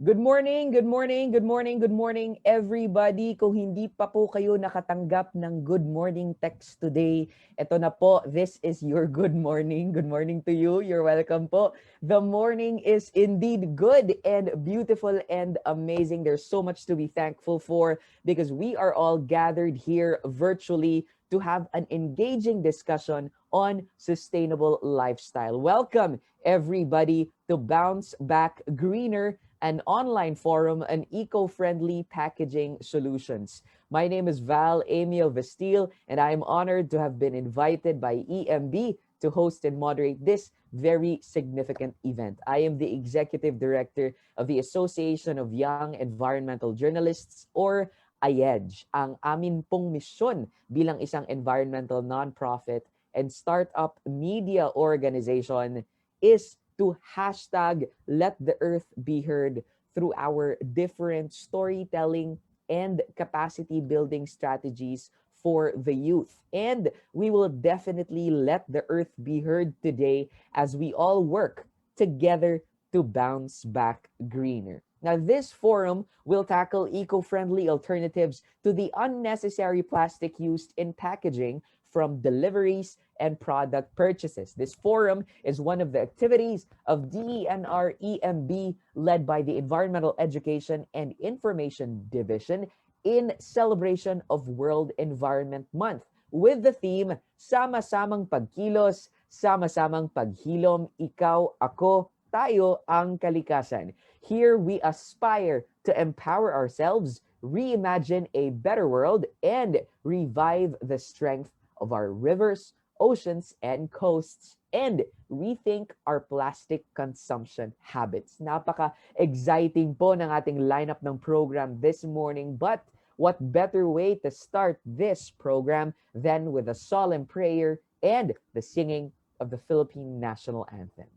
Good morning, good morning, good morning, good morning, everybody. Kung hindi pa po kayo nakatanggap ng good morning text today, eto na po, this is your good morning. Good morning to you. You're welcome po. The morning is indeed good and beautiful and amazing. There's so much to be thankful for because we are all gathered here virtually to have an engaging discussion on sustainable lifestyle. Welcome, everybody, to Bounce Back Greener, an online forum on eco-friendly packaging solutions. My name is Val Emil Vestil, and I am honored to have been invited by EMB to host and moderate this very significant event. I am the Executive Director of the Association of Young Environmental Journalists, or AYEJ. Ang amin pong misyon bilang isang environmental nonprofit and startup media organization is to hashtag let the earth be heard through our different storytelling and capacity building strategies for the youth. And we will definitely let the earth be heard today as we all work together to bounce back greener. Now, this forum will tackle eco friendly alternatives to the unnecessary plastic used in packaging, from deliveries and product purchases. This forum is one of the activities of DENR EMB, led by the Environmental Education and Information Division, in celebration of World Environment Month, with the theme Sama-samang Pagkilos, Sama-samang Paghilom, Ikaw, Ako, Tayo ang Kalikasan. Here we aspire to empower ourselves, reimagine a better world, and revive the strength of our rivers, oceans, and coasts, and rethink our plastic consumption habits. Napaka-exciting po ng ating lineup ng program this morning, but what better way to start this program than with a solemn prayer and the singing of the Philippine National Anthem.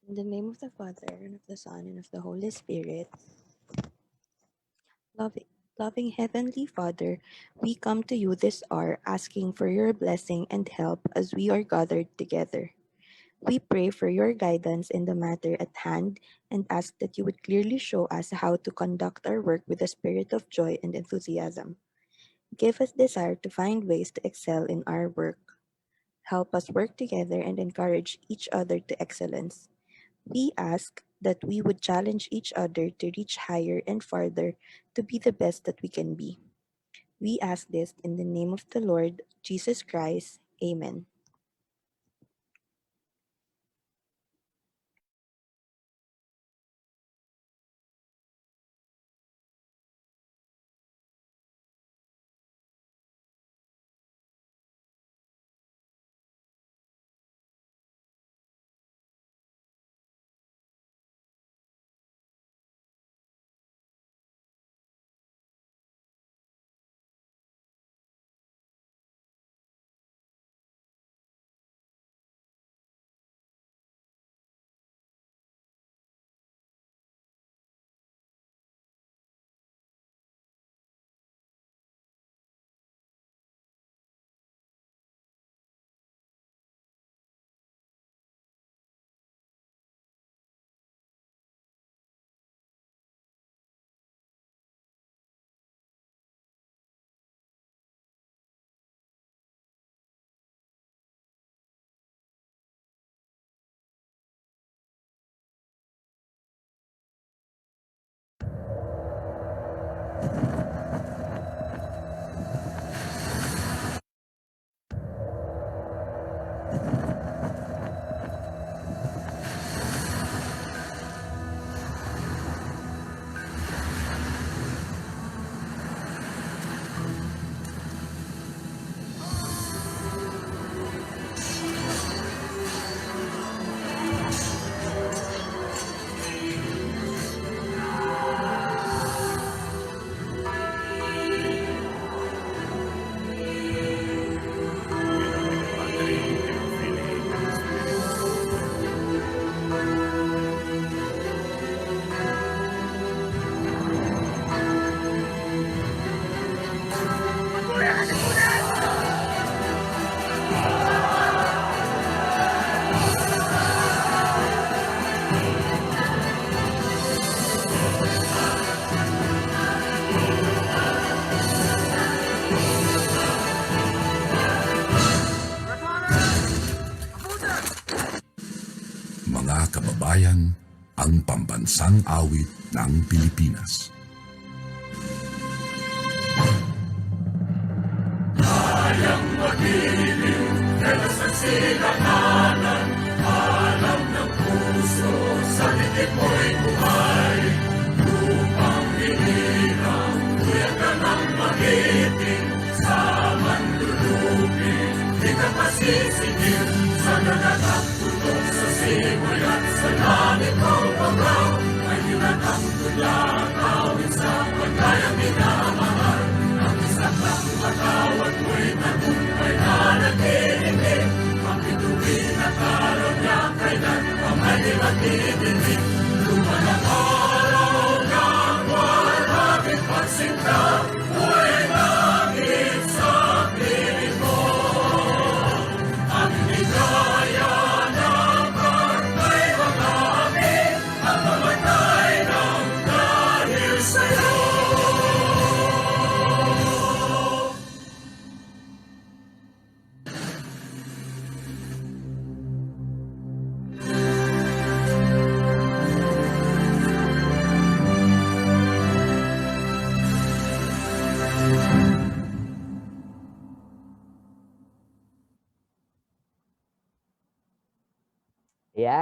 In the name of the Father, and of the Son, and of the Holy Spirit, loving, loving Heavenly Father, we come to you this hour asking for your blessing and help as we are gathered together. We pray for your guidance in the matter at hand and ask that you would clearly show us how to conduct our work with a spirit of joy and enthusiasm. Give us desire to find ways to excel in our work. Help us work together and encourage each other to excellence. We ask that we would challenge each other to reach higher and farther to be the best that we can be. We ask this in the name of the Lord Jesus Christ. Amen. kababayan, ang pambansang awit ng Pilipinas. Kayang magiliw, dalas ng silakanan, alam ng puso, sa likid mo'y buhay. Lupang hinirang, kuya ka ng magiting, sa manlulupin, di ka pasisingil, sa nagagang tulog sa simoy at sa langit mong pagaw, ay hinatang tulang awit sa pagkayang minamahal. Ang isang lang matawad mo'y tagumpay na nagtitingin, ang bituin at araw niya kailan ang may nagtitingin. Lumalang araw ng walang pagsinta, buhay langit sa piling mo. Ang ligaya ng barkay magamin, ang mamatay ng dahil sa'yo.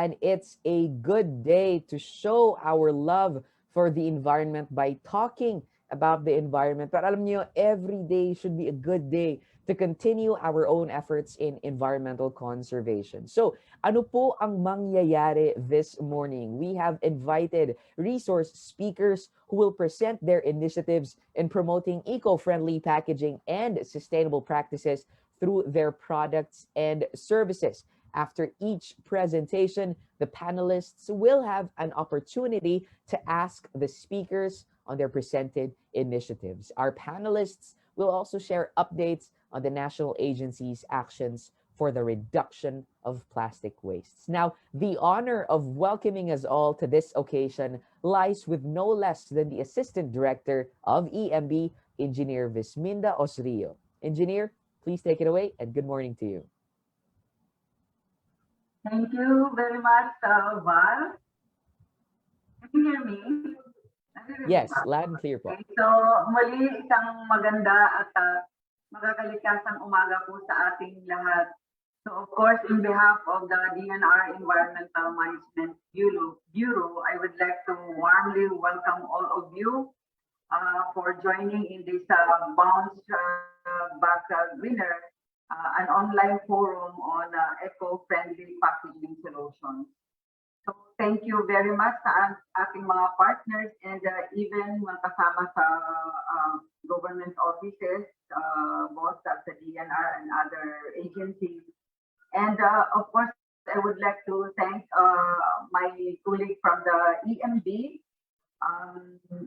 And it's a good day to show our love for the environment by talking about the environment. But alam niyo, every day should be a good day to continue our own efforts in environmental conservation. So, ano po ang mangyayari this morning? We have invited resource speakers who will present their initiatives in promoting eco-friendly packaging and sustainable practices through their products and services. After each presentation, the panelists will have an opportunity to ask the speakers on their presented initiatives. Our panelists will also share updates on the national agency's actions for the reduction of plastic wastes. Now, the honor of welcoming us all to this occasion lies with no less than the Assistant Director of EMB, Engineer Visminda Osrio. Engineer, please take it away and good morning to you. Thank you very much, Val. Can you hear me? Yes, loud and clear po. Okay, so muli isang maganda at magkakalikasang umaga po sa ating lahat. So of course, in behalf of the DENR Environmental Management Bureau, I would like to warmly welcome all of you for joining in this Bounce Back Greener, an online forum on eco-friendly packaging solutions. So thank you very much sa ating mga partners and even mga kasama sa government offices, both at the DENR and other agencies. And of course, I would like to thank my colleague from the EMB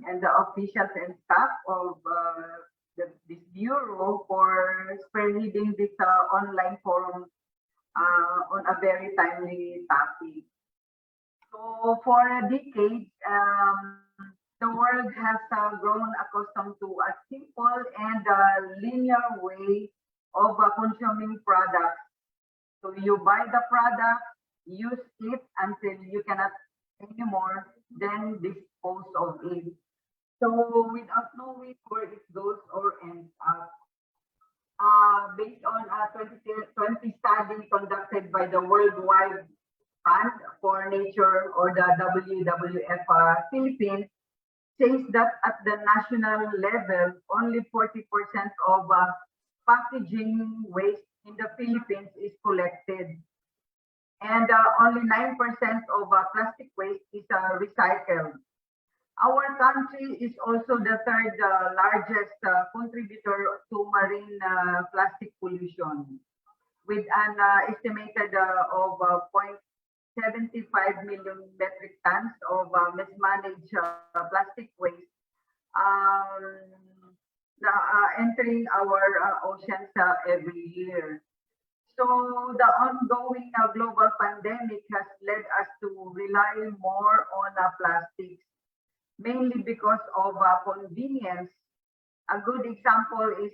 and the officials and staff of this bureau for spearheading this online forum on a very timely topic. So for a decade, the world has grown accustomed to a simple and linear way of consuming products. So you buy the product, use it until you cannot anymore, then dispose of it. So without knowing where it goes or ends up, based on a 2020 study conducted by the Worldwide Fund for Nature or the WWF Philippines, says that at the national level, only 40% of packaging waste in the Philippines is collected. And only 9% of plastic waste is recycled. Our country is also the third largest contributor to marine plastic pollution, with an estimated of 0.75 million metric tons of mismanaged plastic waste entering our oceans every year. So the ongoing global pandemic has led us to rely more on plastics, mainly because of convenience. A good example is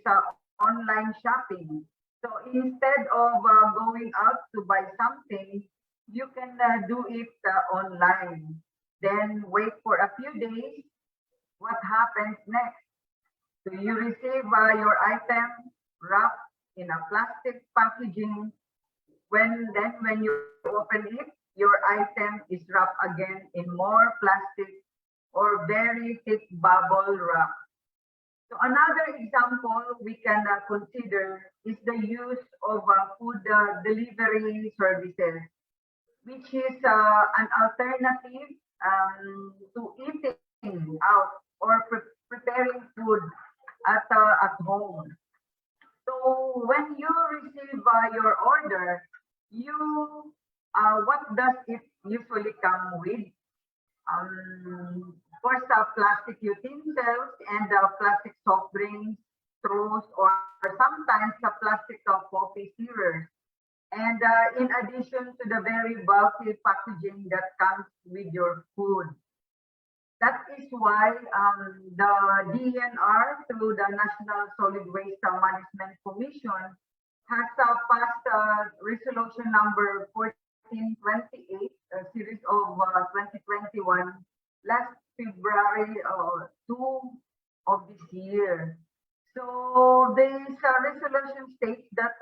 online shopping. So instead of going out to buy something, you can do it online. Then wait for a few days. What happens next? So you receive your item wrapped in a plastic packaging. When you open it, your item is wrapped again in more plastic or very thick bubble wrap. So another example we can consider is the use of food delivery services, which is an alternative to eating out or preparing food at home. So when you receive your order, you what does it usually come with? Of course, plastic utensils and plastic soft drinks, straws, or sometimes plastic coffee stirrers. And in addition to the very bulky packaging that comes with your food. That is why the DENR, through the National Solid Waste Management Commission, has passed resolution number 1428, a series of 2021, last February 2 of this year. So this resolution states that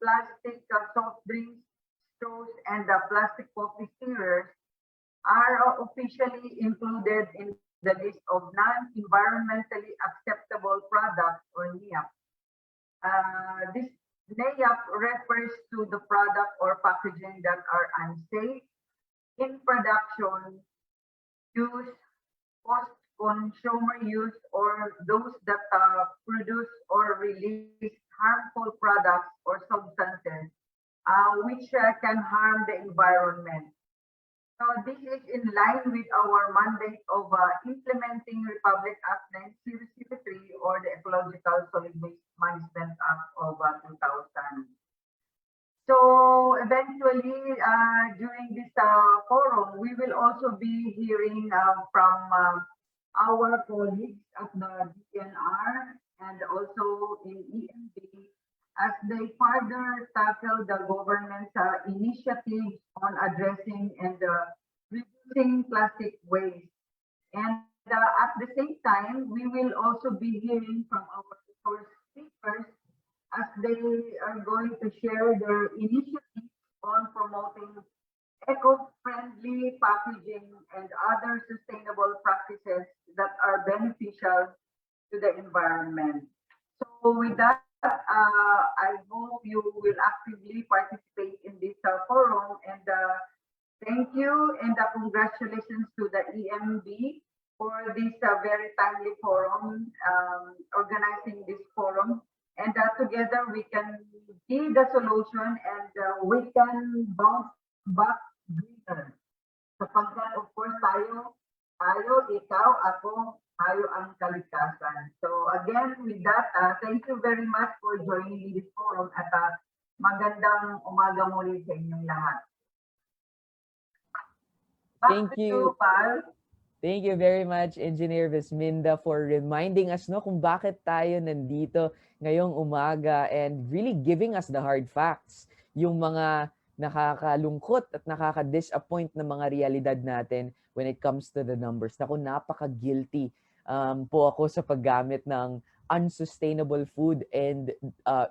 plastic soft drinks, straws, and plastic coffee stirrers are officially included in the list of non-environmentally acceptable products or NEAP. This NEAP refers to the product or packaging that are unsafe in production, use, post-consumer use, or those that produce or release harmful products or substances which can harm the environment. So this is in line with our mandate of implementing Republic Act 9003 or the Ecological Solid Waste Management Act of 2000. So eventually, during this forum, we will also be hearing from our colleagues at the DNR and also in EMB as they further tackle the government's initiatives on addressing and reducing plastic waste. And at the same time, we will also be hearing from our resource speakers as they are going to share their initiatives on promoting eco-friendly packaging and other sustainable practices that are beneficial to the environment. So with that, I hope you will actively participate in this forum and thank you and congratulations to the EMB for this very timely forum, organizing this forum. And together we can see the solution and we can bounce back greener. Sapagkat of course tayo, ikaw, ako, tayo ang kaligtasan. So again, with that, thank you very much for joining me this forum at magandang umaga muli sa inyong lahat. Back Thank to you. Pal. Thank you very much, Engineer Visminda, for reminding us no kung bakit tayo nandito ngayong umaga and really giving us the hard facts. Yung mga nakakalungkot at nakaka-disappoint na mga realidad natin when it comes to the numbers. Naku, napaka-guilty po ako sa paggamit ng unsustainable food and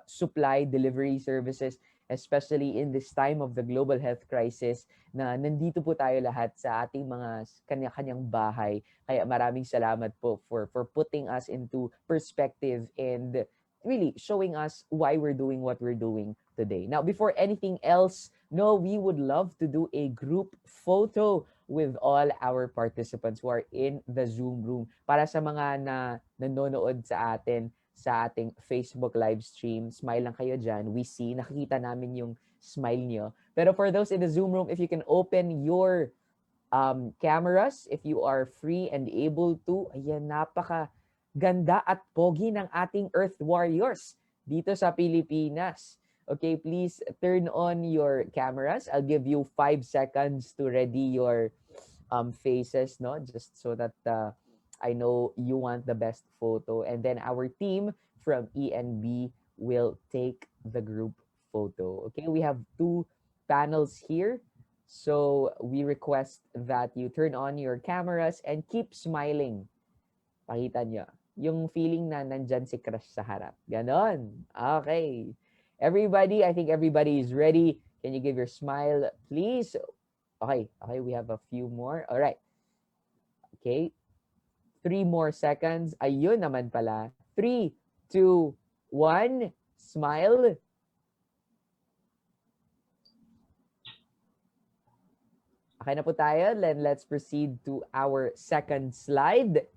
supply delivery services, especially in this time of the global health crisis na nandito po tayo lahat sa ating mga kanya-kanyang bahay. Kaya maraming salamat po for putting us into perspective and really showing us why we're doing what we're doing today. Now, before anything else, no, we would love to do a group photo with all our participants who are in the Zoom room. Para sa mga nanonood sa atin sa ating Facebook live stream, smile lang kayo dyan. We see, nakikita namin yung smile nyo. Pero for those in the Zoom room, if you can open your cameras, if you are free and able to, ayan, napaka ganda at pogi ng ating Earth Warriors dito sa Pilipinas. Okay, please turn on your cameras. I'll give you 5 seconds to ready your faces, no? Just so that I know you want the best photo. And then our team from ENB will take the group photo. Okay, we have 2 panels here. So we request that you turn on your cameras and keep smiling. Pakita nyo. Yung feeling na nandyan si crush sa harap. Ganon. Okay. Everybody, I think everybody is ready. Can you give your smile, please? Okay. Okay, we have a few more. All right. Okay. 3 more seconds. Ayun naman pala. 3, 2, 1. Smile. Okay na po tayo. Then let's proceed to our second slide.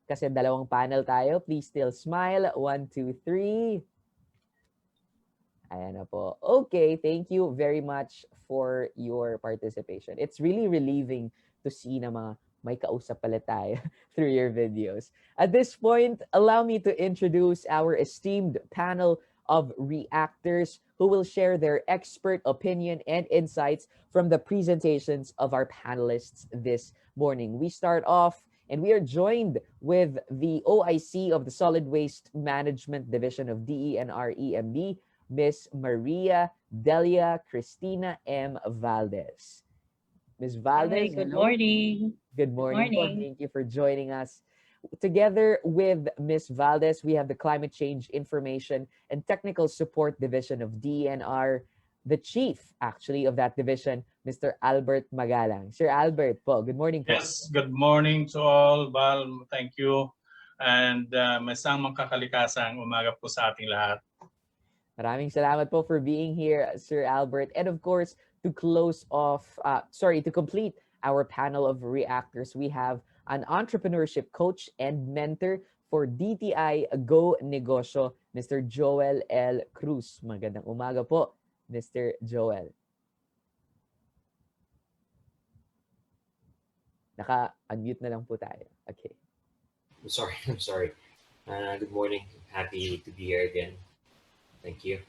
Kasi dalawang panel tayo. Please still smile. 1, 2, 3. Ayan na po. Okay, thank you very much for your participation. It's really relieving to see na mga may kausap pala tayo through your videos. At this point, allow me to introduce our esteemed panel of reactors who will share their expert opinion and insights from the presentations of our panelists this morning. We start off and we are joined with the OIC of the Solid Waste Management Division of DENR EMB, Miss Maria Delia Cristina M. Valdez. Ms. Valdez, Hi, good hello. morning. Good morning po. morning. Thank you for joining us. Together with Ms. Valdez, we have the Climate Change Information and Technical Support Division of DENR, the chief, actually, of that division, Mr. Albert Magalang. Sir Albert po, good morning po. Yes, good morning to all. Val, thank you. And masang magkakalikasang umaga po sa ating lahat. Maraming salamat po for being here, Sir Albert. And of course, to complete our panel of reactors, we have an entrepreneurship coach and mentor for DTI GoNegosyo, Mr. Joel L. Cruz. Magandang umaga po, Mr. Joel. Naka-unmute na lang po tayo. Okay. I'm sorry. Good morning. Happy to be here again. Thank you.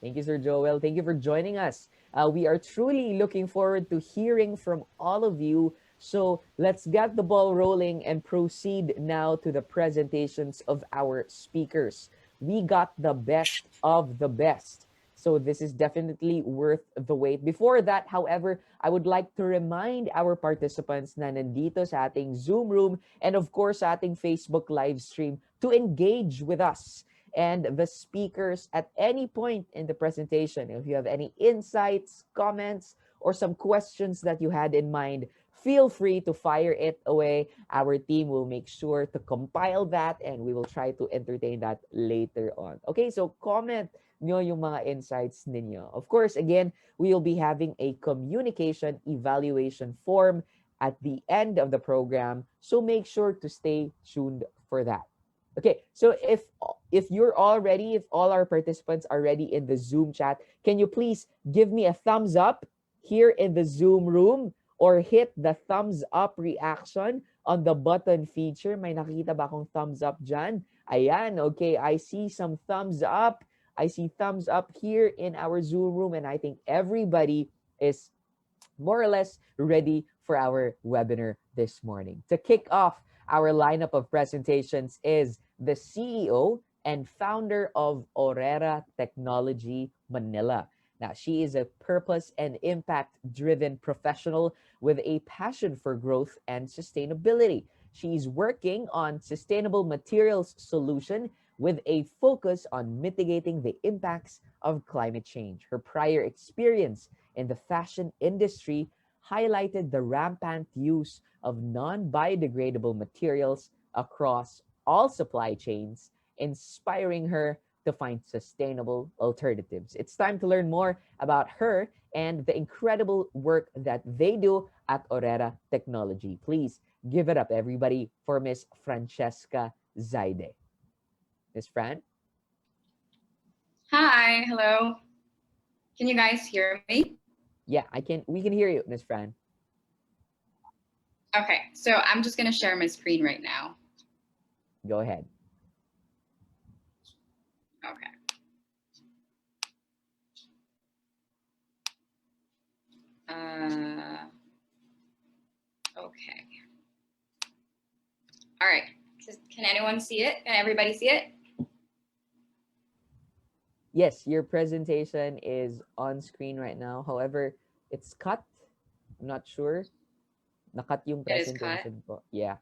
Thank you, Sir Joel. Thank you for joining us. We are truly looking forward to hearing from all of you. So let's get the ball rolling and proceed now to the presentations of our speakers. We got the best of the best. So this is definitely worth the wait. Before that, however, I would like to remind our participants na nandito sa ating Zoom room and of course sa ating Facebook live stream to engage with us and the speakers at any point in the presentation. If you have any insights, comments, or some questions that you had in mind, feel free to fire it away. Our team will make sure to compile that and we will try to entertain that later on. Okay, so comment nyo yung mga insights ninyo. Of course, again, we will be having a communication evaluation form at the end of the program, so make sure to stay tuned for that. Okay, so if all our participants are ready in the Zoom chat, can you please give me a thumbs up here in the Zoom room or hit the thumbs up reaction on the button feature? May nakita ba akong thumbs up dyan? Ayan, okay, I see some thumbs up. I see thumbs up here in our Zoom room and I think everybody is more or less ready for our webinar this morning. To kick off our lineup of presentations is the CEO and founder of Orera Technology Manila. Now, she is a purpose and impact-driven professional with a passion for growth and sustainability. She's working on sustainable materials solution with a focus on mitigating the impacts of climate change. Her prior experience in the fashion industry highlighted the rampant use of non-biodegradable materials across all supply chains, inspiring her to find sustainable alternatives. It's time to learn more about her and the incredible work that they do at Orera Technology. Please give it up, everybody, for Miss Francesca Zaide. Miss Fran? Hi, hello. Can you guys hear me? Yeah, we can hear you, Miss Fran. Okay, so I'm just gonna share my screen right now. Go ahead. Okay. Okay. All right. Can anyone see it? Can everybody see it? Yes, your presentation is on screen right now. However, it's cut. I'm not sure. Nakat yung It is cut. presentation po. Yeah.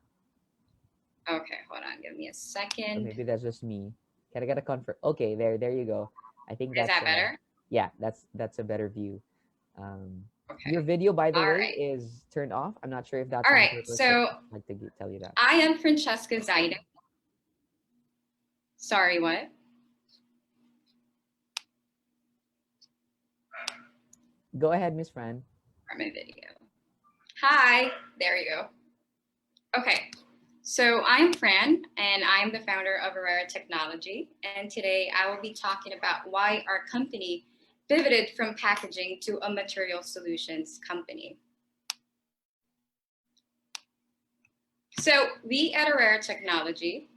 Okay, hold on. Give me a Or second. maybe that's just me. Can I get a confirm? Okay, there you go. I think Is that's that better? yeah, that's a better view. Your Okay. video, by the All way, right. is turned off. I'm not sure if that's All on right. purpose, but So I'd like to tell you that. I am Francesca Zaida. Sorry, what? Go ahead, Miss Fran. Or my video. Hi. There you go. Okay. So I'm Fran, and I'm the founder of Orera Technology. And today I will be talking about why our company pivoted from packaging to a material solutions company. So we at Orera Technology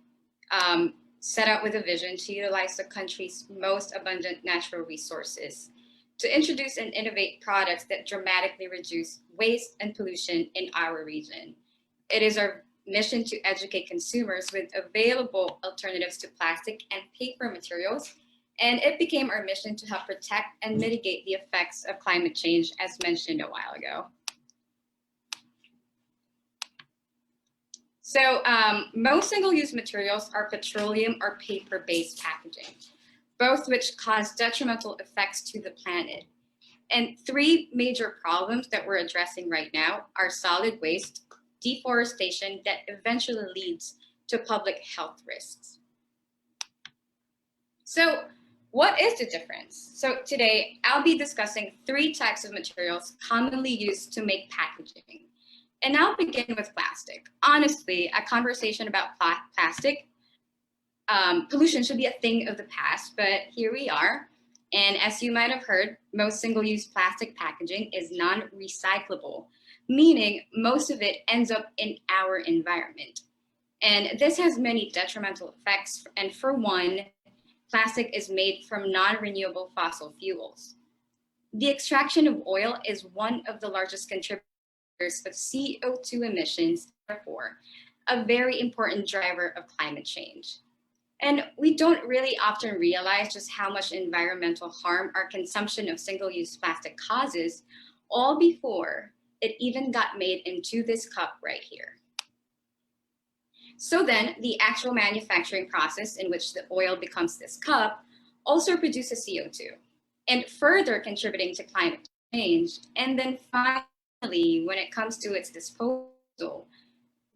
set out with a vision to utilize the country's most abundant natural resources to introduce and innovate products that dramatically reduce waste and pollution in our region. It is our mission to educate consumers with available alternatives to plastic and paper materials, and it became our mission to help protect and mitigate the effects of climate change, as mentioned a while ago. So most single-use materials are petroleum or paper-based packaging, both which cause detrimental effects to the planet. And three major problems that we're addressing right now are solid waste, deforestation that eventually leads to public health risks. So what is the difference? So today, I'll be discussing three types of materials commonly used to make packaging. And I'll begin with plastic. Honestly, a conversation about plastic pollution should be a thing of the past, but here we are. And as you might have heard, most single-use plastic packaging is non-recyclable, meaning most of it ends up in our environment. And this has many detrimental effects. And for one, plastic is made from non-renewable fossil fuels. The extraction of oil is one of the largest contributors of CO2 emissions, therefore, a very important driver of climate change. And we don't really often realize just how much environmental harm our consumption of single-use plastic causes, all before it even got made into this cup right here. So then the actual manufacturing process in which the oil becomes this cup also produces CO2 and further contributing to climate change. And then finally, when it comes to its disposal,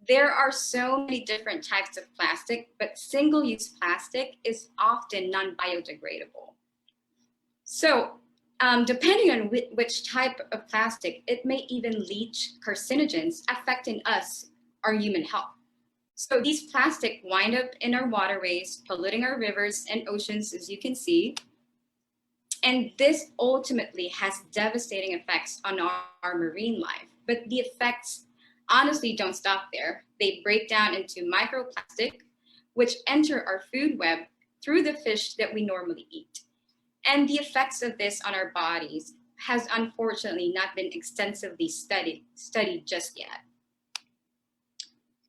there are so many different types of plastic, but single-use plastic is often non-biodegradable. So depending on which type of plastic, it may even leach carcinogens affecting us, our human health. So these plastic wind up in our waterways, polluting our rivers and oceans, as you can see. And this ultimately has devastating effects on our marine life. But the effects honestly don't stop there. They break down into microplastic, which enter our food web through the fish that we normally eat. And the effects of this on our bodies has unfortunately not been extensively studied just yet.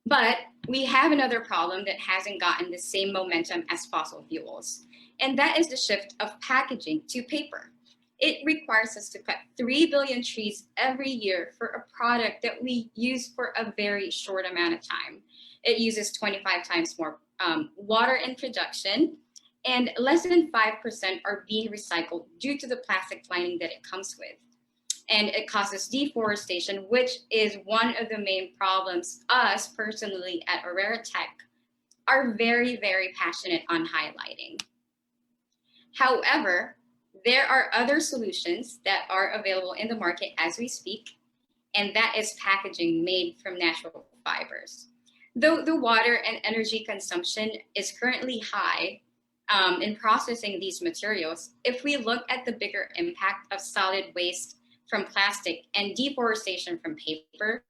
But we have another problem that hasn't gotten the same momentum as fossil fuels, and that is the shift of packaging to paper. It requires us to cut 3 billion trees every year for a product that we use for a very short amount of time. It uses 25 times more water in production, and less than 5% are being recycled due to the plastic lining that it comes with. And it causes deforestation, which is one of the main problems us personally at Orera Tech are very, very passionate on highlighting. However, there are other solutions that are available in the market as we speak, and that is packaging made from natural fibers. Though the water and energy consumption is currently high in processing these materials, if we look at the bigger impact of solid waste from plastic and deforestation from paper,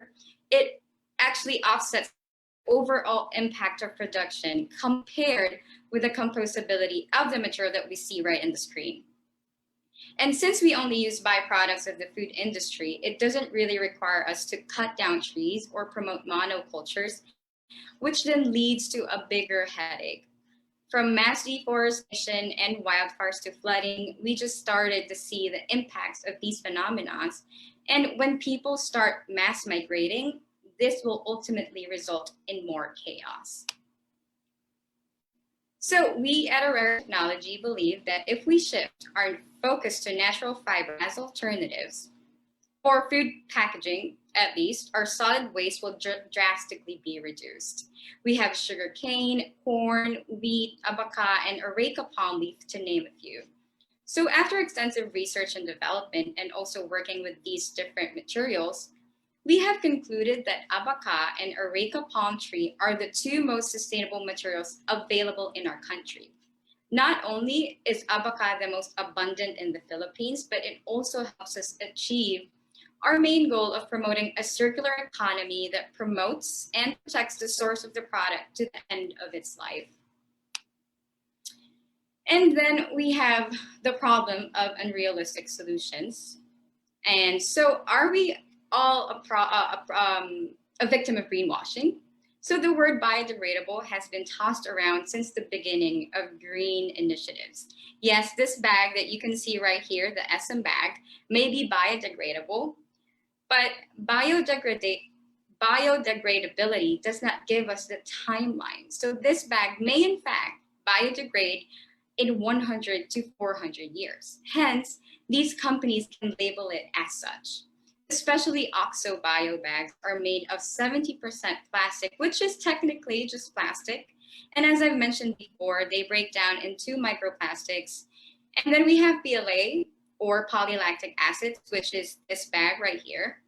it actually offsets overall impact of production compared with the compostability of the material that we see right in the screen. And since we only use byproducts of the food industry, it doesn't really require us to cut down trees or promote monocultures, which then leads to a bigger headache. From mass deforestation and wildfires to flooding, we just started to see the impacts of these phenomena. And when people start mass migrating, this will ultimately result in more chaos. So we at Orera Technology believe that if we shift our focus to natural fiber as alternatives, for food packaging, at least, our solid waste will drastically be reduced. We have sugarcane, corn, wheat, abaca, and areca palm leaf, to name a few. So after extensive research and development, and also working with these different materials, we have concluded that abaca and areca palm tree are the two most sustainable materials available in our country. Not only is abaca the most abundant in the Philippines, but it also helps us achieve our main goal of promoting a circular economy that promotes and protects the source of the product to the end of its life. And then we have the problem of unrealistic solutions. And so are we all a victim of greenwashing? So the word biodegradable has been tossed around since the beginning of green initiatives. Yes, this bag that you can see right here, the SM bag, may be biodegradable, but biodegradability does not give us the timeline. So this bag may in fact biodegrade in 100 to 400 years. Hence, these companies can label it as such. Especially OXO bio bags are made of 70% plastic, which is technically just plastic. And as I've mentioned before, they break down into microplastics. And then we have PLA, or polylactic acid, which is this bag right here.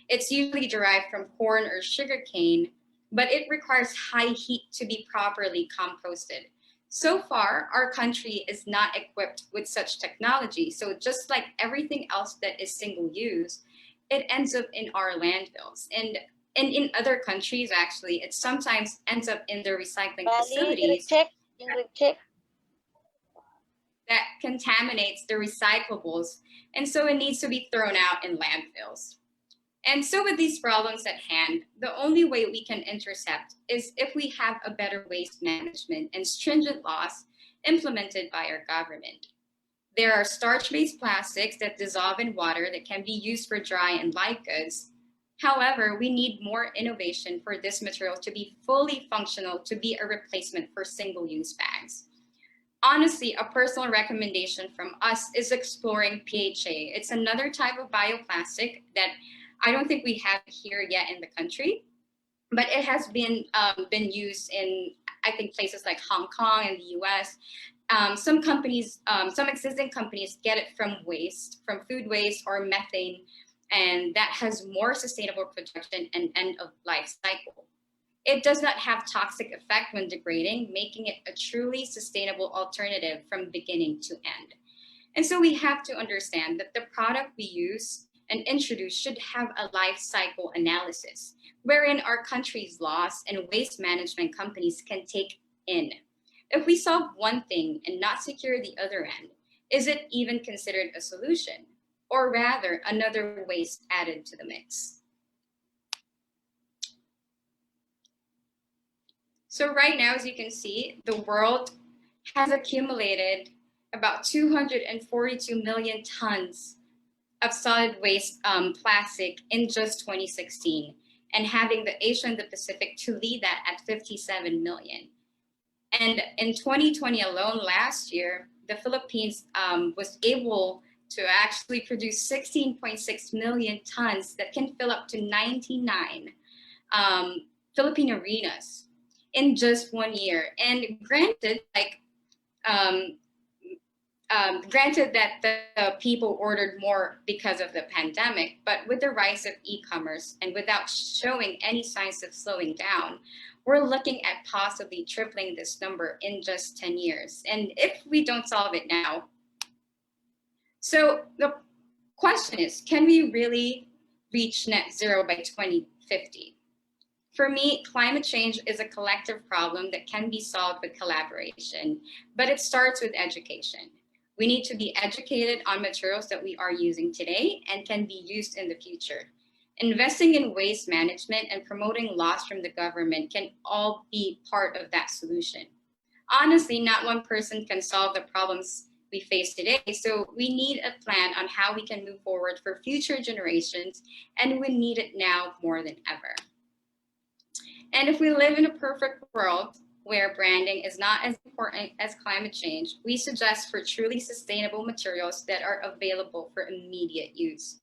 It's usually derived from corn or sugarcane, but it requires high heat to be properly composted. So far, our country is not equipped with such technology. So just like everything else that is single use, it ends up in our landfills. And in other countries, actually, it sometimes ends up in their recycling facilities that contaminates the recyclables. And so it needs to be thrown out in landfills. And so with these problems at hand, the only way we can intercept is if we have a better waste management and stringent laws implemented by our government. There are starch-based plastics that dissolve in water that can be used for dry and light goods. However, we need more innovation for this material to be fully functional to be a replacement for single-use bags. Honestly, a personal recommendation from us is exploring PHA. It's another type of bioplastic that I don't think we have here yet in the country, but it has been used in, I think, places like Hong Kong and the US. Some companies, some existing companies get it from waste, from food waste or methane, and that has more sustainable production and end of life cycle. It does not have toxic effect when degrading, making it a truly sustainable alternative from beginning to end. And so we have to understand that the product we use and introduce should have a life cycle analysis, wherein our country's laws and waste management companies can take in. If we solve one thing and not secure the other end, is it even considered a solution? Or rather, another waste added to the mix? So right now, as you can see, the world has accumulated about 242 million tons of solid waste plastic in just 2016, and having the Asia and the Pacific to lead that at 57 million. And in 2020 alone, last year, the Philippines was able to actually produce 16.6 million tons that can fill up to 99 Philippine arenas in just 1 year. And granted, like, granted that the people ordered more because of the pandemic, but with the rise of e-commerce and without showing any signs of slowing down, we're looking at possibly tripling this number in just 10 years. And if we don't solve it now, so the question is, can we really reach net zero by 2050? For me, climate change is a collective problem that can be solved with collaboration, but it starts with education. We need to be educated on materials that we are using today and can be used in the future. Investing in waste management and promoting laws from the government can all be part of that solution. Honestly, not one person can solve the problems we face today. So we need a plan on how we can move forward for future generations, and we need it now more than ever. And if we live in a perfect world where branding is not as important as climate change, we suggest for truly sustainable materials that are available for immediate use.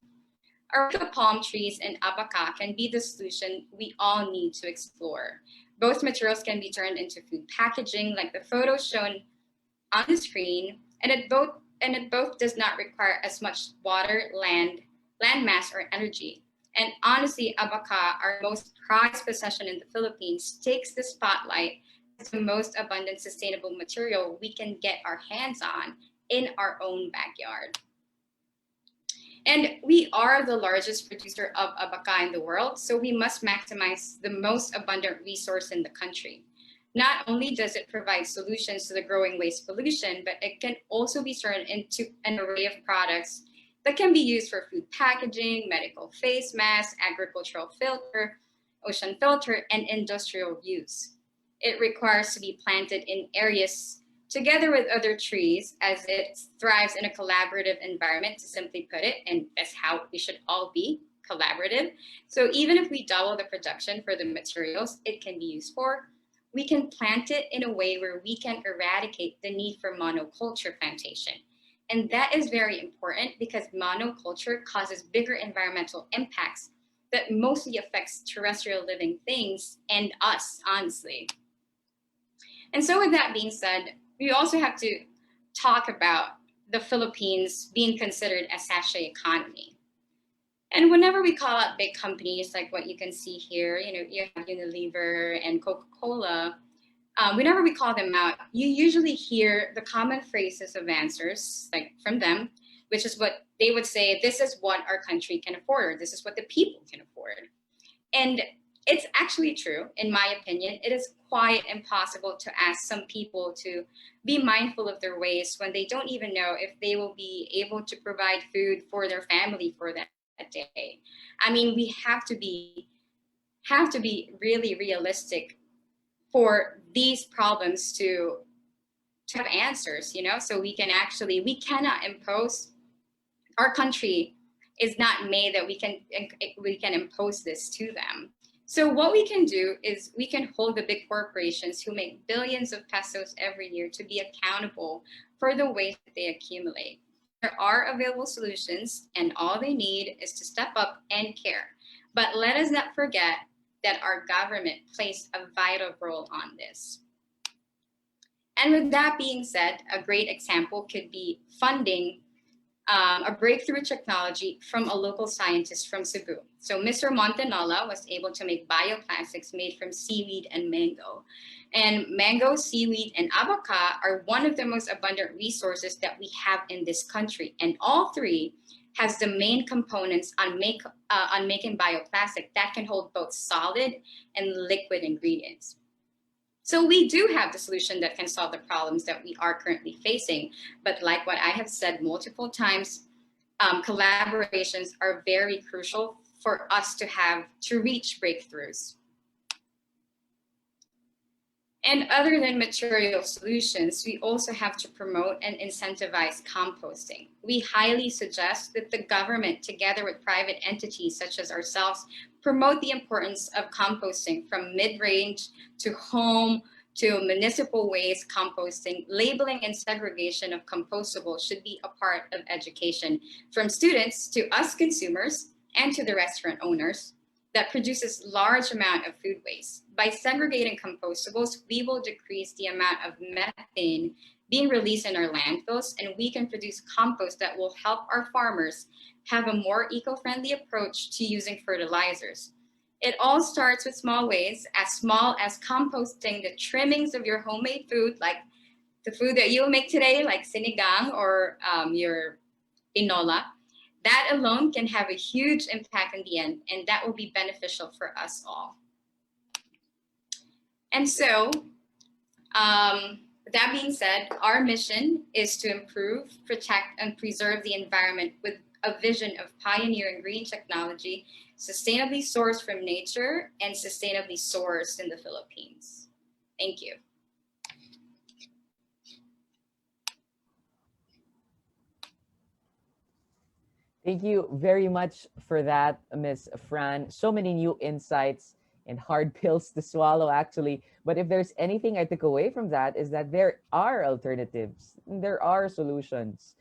Areca palm trees and abaca can be the solution we all need to explore. Both materials can be turned into food packaging, like the photo shown on the screen, and it both does not require as much water, land mass, or energy. And honestly, abaca, our most prized possession in the Philippines, takes the spotlight as the most abundant sustainable material we can get our hands on in our own backyard. And we are the largest producer of abaca in the world, so we must maximize the most abundant resource in the country. Not only does it provide solutions to the growing waste pollution, but it can also be turned into an array of products that can be used for food packaging, medical face masks, agricultural filter, ocean filter, and industrial use. It requires to be planted in areas together with other trees, as it thrives in a collaborative environment, to simply put it, and that's how we should all be, collaborative. So even if we double the production for the materials it can be used for, we can plant it in a way where we can eradicate the need for monoculture plantation. And that is very important because monoculture causes bigger environmental impacts that mostly affects terrestrial living things and us, honestly. And so with that being said, we also have to talk about the Philippines being considered a sachet economy. And whenever we call out big companies like what you can see here, you have Unilever and Coca-Cola, whenever we call them out, you usually hear the common phrases of answers like from them, which is what they would say, this is what our country can afford, or this is what the people can afford. And it's actually true, in my opinion. It is quite impossible to ask some people to be mindful of their waste when they don't even know if they will be able to provide food for their family for that day. I mean, we have to be really realistic for these problems to have answers, so we cannot impose, our country is not made that we can impose this to them. So what we can do is we can hold the big corporations who make billions of pesos every year to be accountable for the waste that they accumulate. There are available solutions, and all they need is to step up and care. But let us not forget that our government plays a vital role on this. And with that being said, a great example could be funding a breakthrough technology from a local scientist from Cebu. So Mr. Montenola was able to make bioplastics made from seaweed and mango. And mango, seaweed, and abaca are one of the most abundant resources that we have in this country. And all three has the main components on making bioplastic that can hold both solid and liquid ingredients. So we do have the solution that can solve the problems that we are currently facing. But like what I have said multiple times, collaborations are very crucial for us to reach breakthroughs. And other than material solutions, we also have to promote and incentivize composting. We highly suggest that the government, together with private entities such as ourselves, promote the importance of composting from mid-range to home to municipal waste composting. Labeling and segregation of compostables should be a part of education, from students to us consumers and to the restaurant owners that produces large amount of food waste. By segregating compostables, we will decrease the amount of methane being released in our landfills, and we can produce compost that will help our farmers have a more eco-friendly approach to using fertilizers. It all starts with small ways, as small as composting the trimmings of your homemade food, like the food that you'll make today, like sinigang or your inola. That alone can have a huge impact in the end, and that will be beneficial for us all. And so, that being said, our mission is to improve, protect, and preserve the environment with a vision of pioneering green technology, sustainably sourced from nature and sustainably sourced in the Philippines. Thank you. Thank you very much for that, Miss Fran. So many new insights and hard pills to swallow, actually. But if there's anything I took away from that, is that there are alternatives, there are solutions,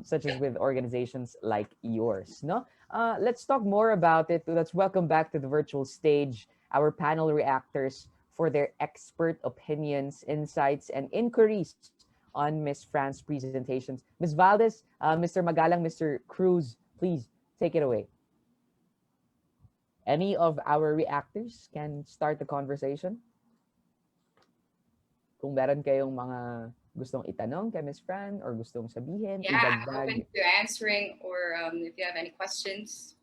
such as with organizations like yours. No, let's talk more about it. Let's welcome back to the virtual stage our panel reactors for their expert opinions, insights, and inquiries on Miss Fran's presentations. Ms. Valdez, Mr. Magalang, Mr. Cruz, please take it away. Any of our reactors can start the conversation. Kung meron kayong mga gustong itanong kay Ms. Fran or gustong sabihin, Yeah, I'm idagdag. open to answering or if you have any questions.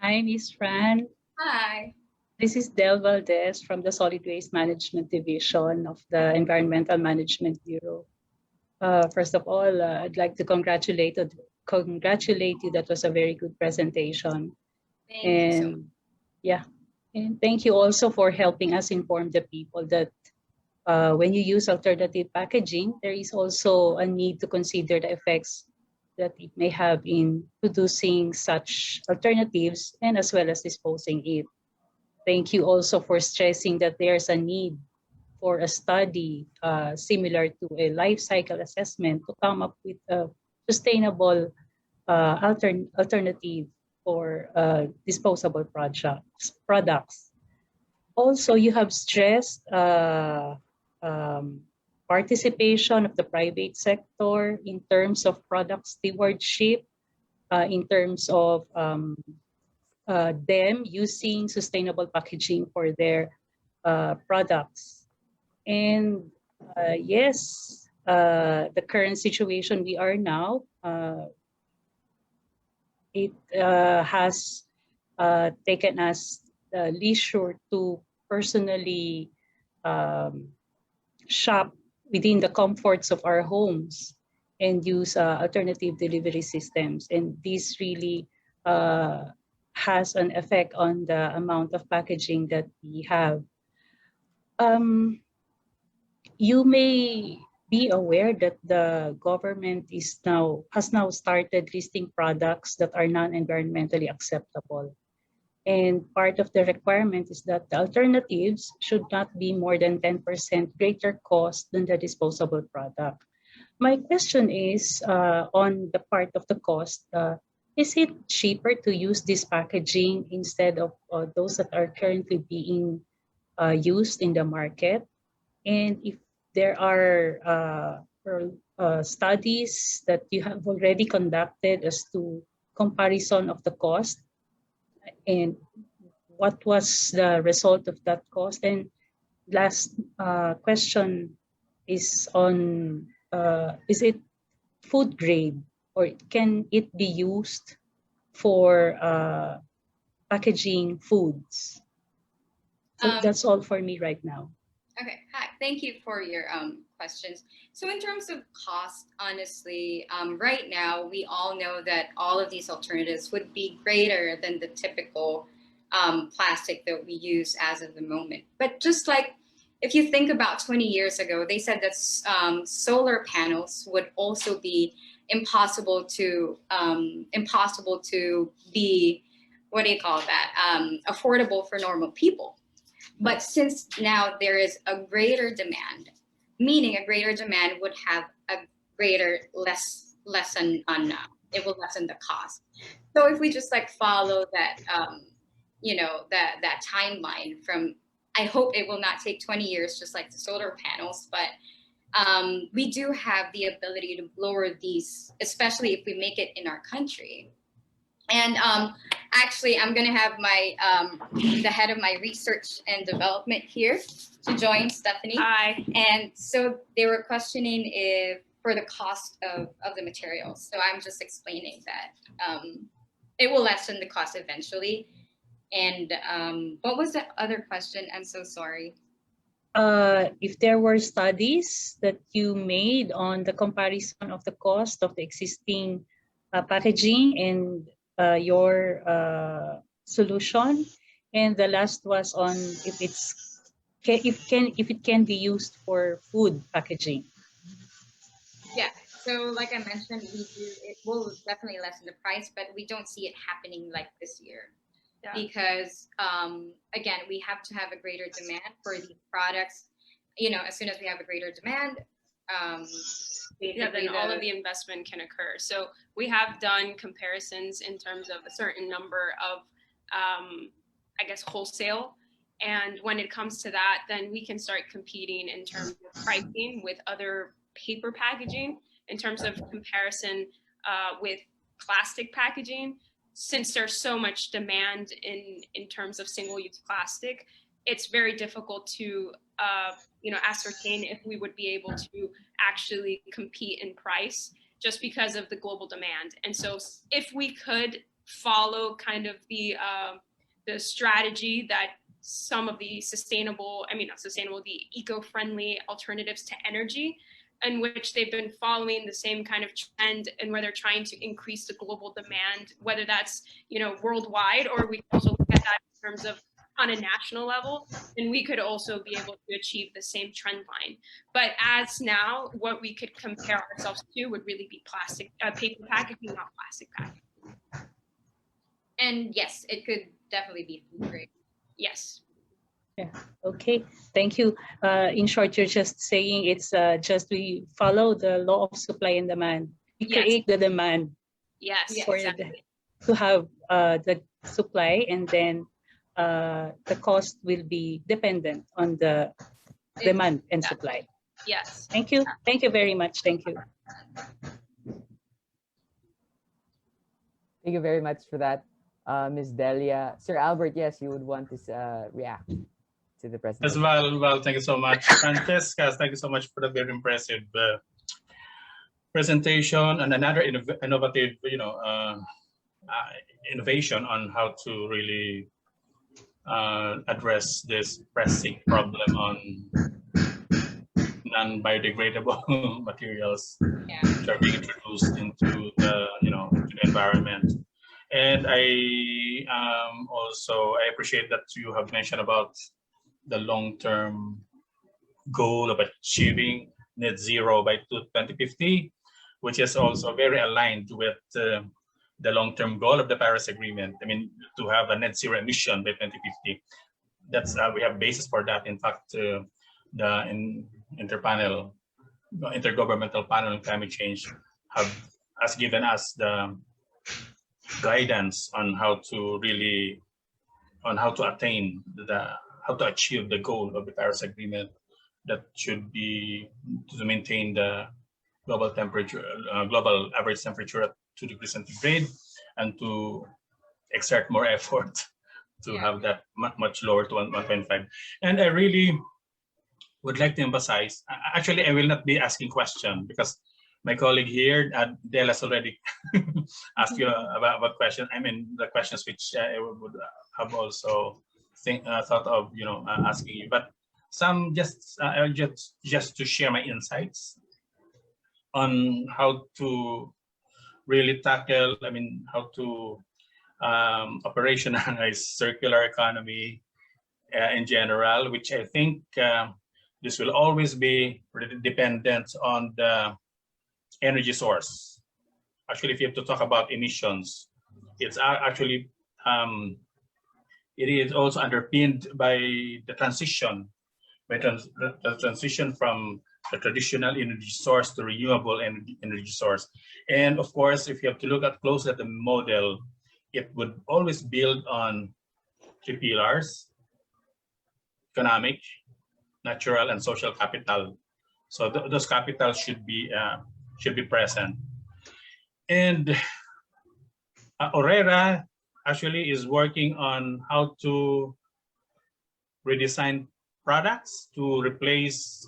Hi, Ms. Fran. Hi. This is Del Valdez from the Solid Waste Management Division of the Environmental Management Bureau. First of all, I'd like to congratulate you. That was a very good presentation. Thank you so much. Yeah, and thank you also for helping us inform the people that when you use alternative packaging, there is also a need to consider the effects that it may have in producing such alternatives and as well as disposing it. Thank you also for stressing that there's a need for a study similar to a life cycle assessment to come up with a sustainable alternative for disposable products. Also, you have stressed participation of the private sector in terms of product stewardship, in terms of them using sustainable packaging for their products. And yes, the current situation we are now, it has taken us leisure to personally shop within the comforts of our homes and use alternative delivery systems. And this really has an effect on the amount of packaging that we have. You may be aware that the government has now started listing products that are non-environmentally acceptable. And part of the requirement is that the alternatives should not be more than 10% greater cost than the disposable product. My question is on the part of the cost, is it cheaper to use this packaging instead of those that are currently being used in the market? And if there are studies that you have already conducted as to comparison of the cost, and what was the result of that cost? And last question is on, is it food grade or can it be used for packaging foods? So that's all for me right now. Okay, hi. Thank you for your questions. So in terms of cost, honestly, right now, we all know that all of these alternatives would be greater than the typical plastic that we use as of the moment. But just like, if you think about 20 years ago, they said that solar panels would also be impossible to be, what do you call that, affordable for normal people. But since now there is a greater demand, meaning a greater demand would have a greater lessen on it will lessen the cost. So if we just like follow that, that timeline from, I hope it will not take 20 years, just like the solar panels, but we do have the ability to lower these, especially if we make it in our country. And actually, I'm going to have my the head of my research and development here to join, Stephanie. Hi. And so they were questioning if for the cost of the materials. So I'm just explaining that it will lessen the cost eventually. And what was the other question? I'm so sorry. If there were studies that you made on the comparison of the cost of the existing packaging and your solution, and the last was on if it can be used for food packaging. Yeah. So like I mentioned, it will definitely lessen the price, but we don't see it happening like this year. Yeah. Because again, we have to have a greater demand for these products. As soon as we have a greater demand, then all of the investment can occur. So we have done comparisons in terms of a certain number of, I guess, wholesale. And when it comes to that, then we can start competing in terms of pricing with other paper packaging, in terms of comparison with plastic packaging. Since there's so much demand in terms of single-use plastic, it's very difficult to ascertain if we would be able to actually compete in price just because of the global demand. And so if we could follow kind of the strategy that some of the the eco-friendly alternatives to energy, in which they've been following the same kind of trend, and where they're trying to increase the global demand, whether that's worldwide, or we also look at that in terms of on a national level, then we could also be able to achieve the same trend line. But as now, what we could compare ourselves to would really be paper packaging, not plastic packaging. And yes, it could definitely be food grade. Yes. Yeah. Okay. Thank you. In short, you're just saying it's just we follow the law of supply and demand. We create the demand. Yes. For Exactly. to have the supply, and then the cost will be dependent on the demand and supply. Yes. Thank you. Thank you very much. Thank you. Thank you very much for that, Ms. Delia. Sir Albert, yes, you would want to react to the presentation. As well, thank you so much. Francesca, thank you so much for the very impressive presentation and another innovative, innovation on how to really address this pressing problem on non-biodegradable materials which are being introduced into the environment. And I appreciate that you have mentioned about the long-term goal of achieving net zero by 2050, which is also very aligned with the long-term goal of the Paris Agreement. I mean, to have a net zero emission by 2050. That's we have basis for that. In fact, the Intergovernmental Panel on Climate Change has given us the guidance on how to achieve the goal of the Paris Agreement, that should be to maintain the global average temperature at 2 degrees centigrade, and to exert more effort to have that much lower to 1.5. And I really would like to emphasize, actually I will not be asking questions because my colleague here, Del, has already asked you about questions. I mean, the questions which I would have also thought of, asking you. But some just to share my insights on how to really tackle. I mean, how to operationalize circular economy in general, which I think this will always be really dependent on the energy source. Actually, if you have to talk about emissions, it's actually it is also underpinned by the transition, the transition from the traditional energy source to renewable energy source. And of course, if you have to look closely at the model, it would always build on 3 pillars: economic, natural, and social capital. So those capitals should be present. And Orera actually is working on how to redesign products to replace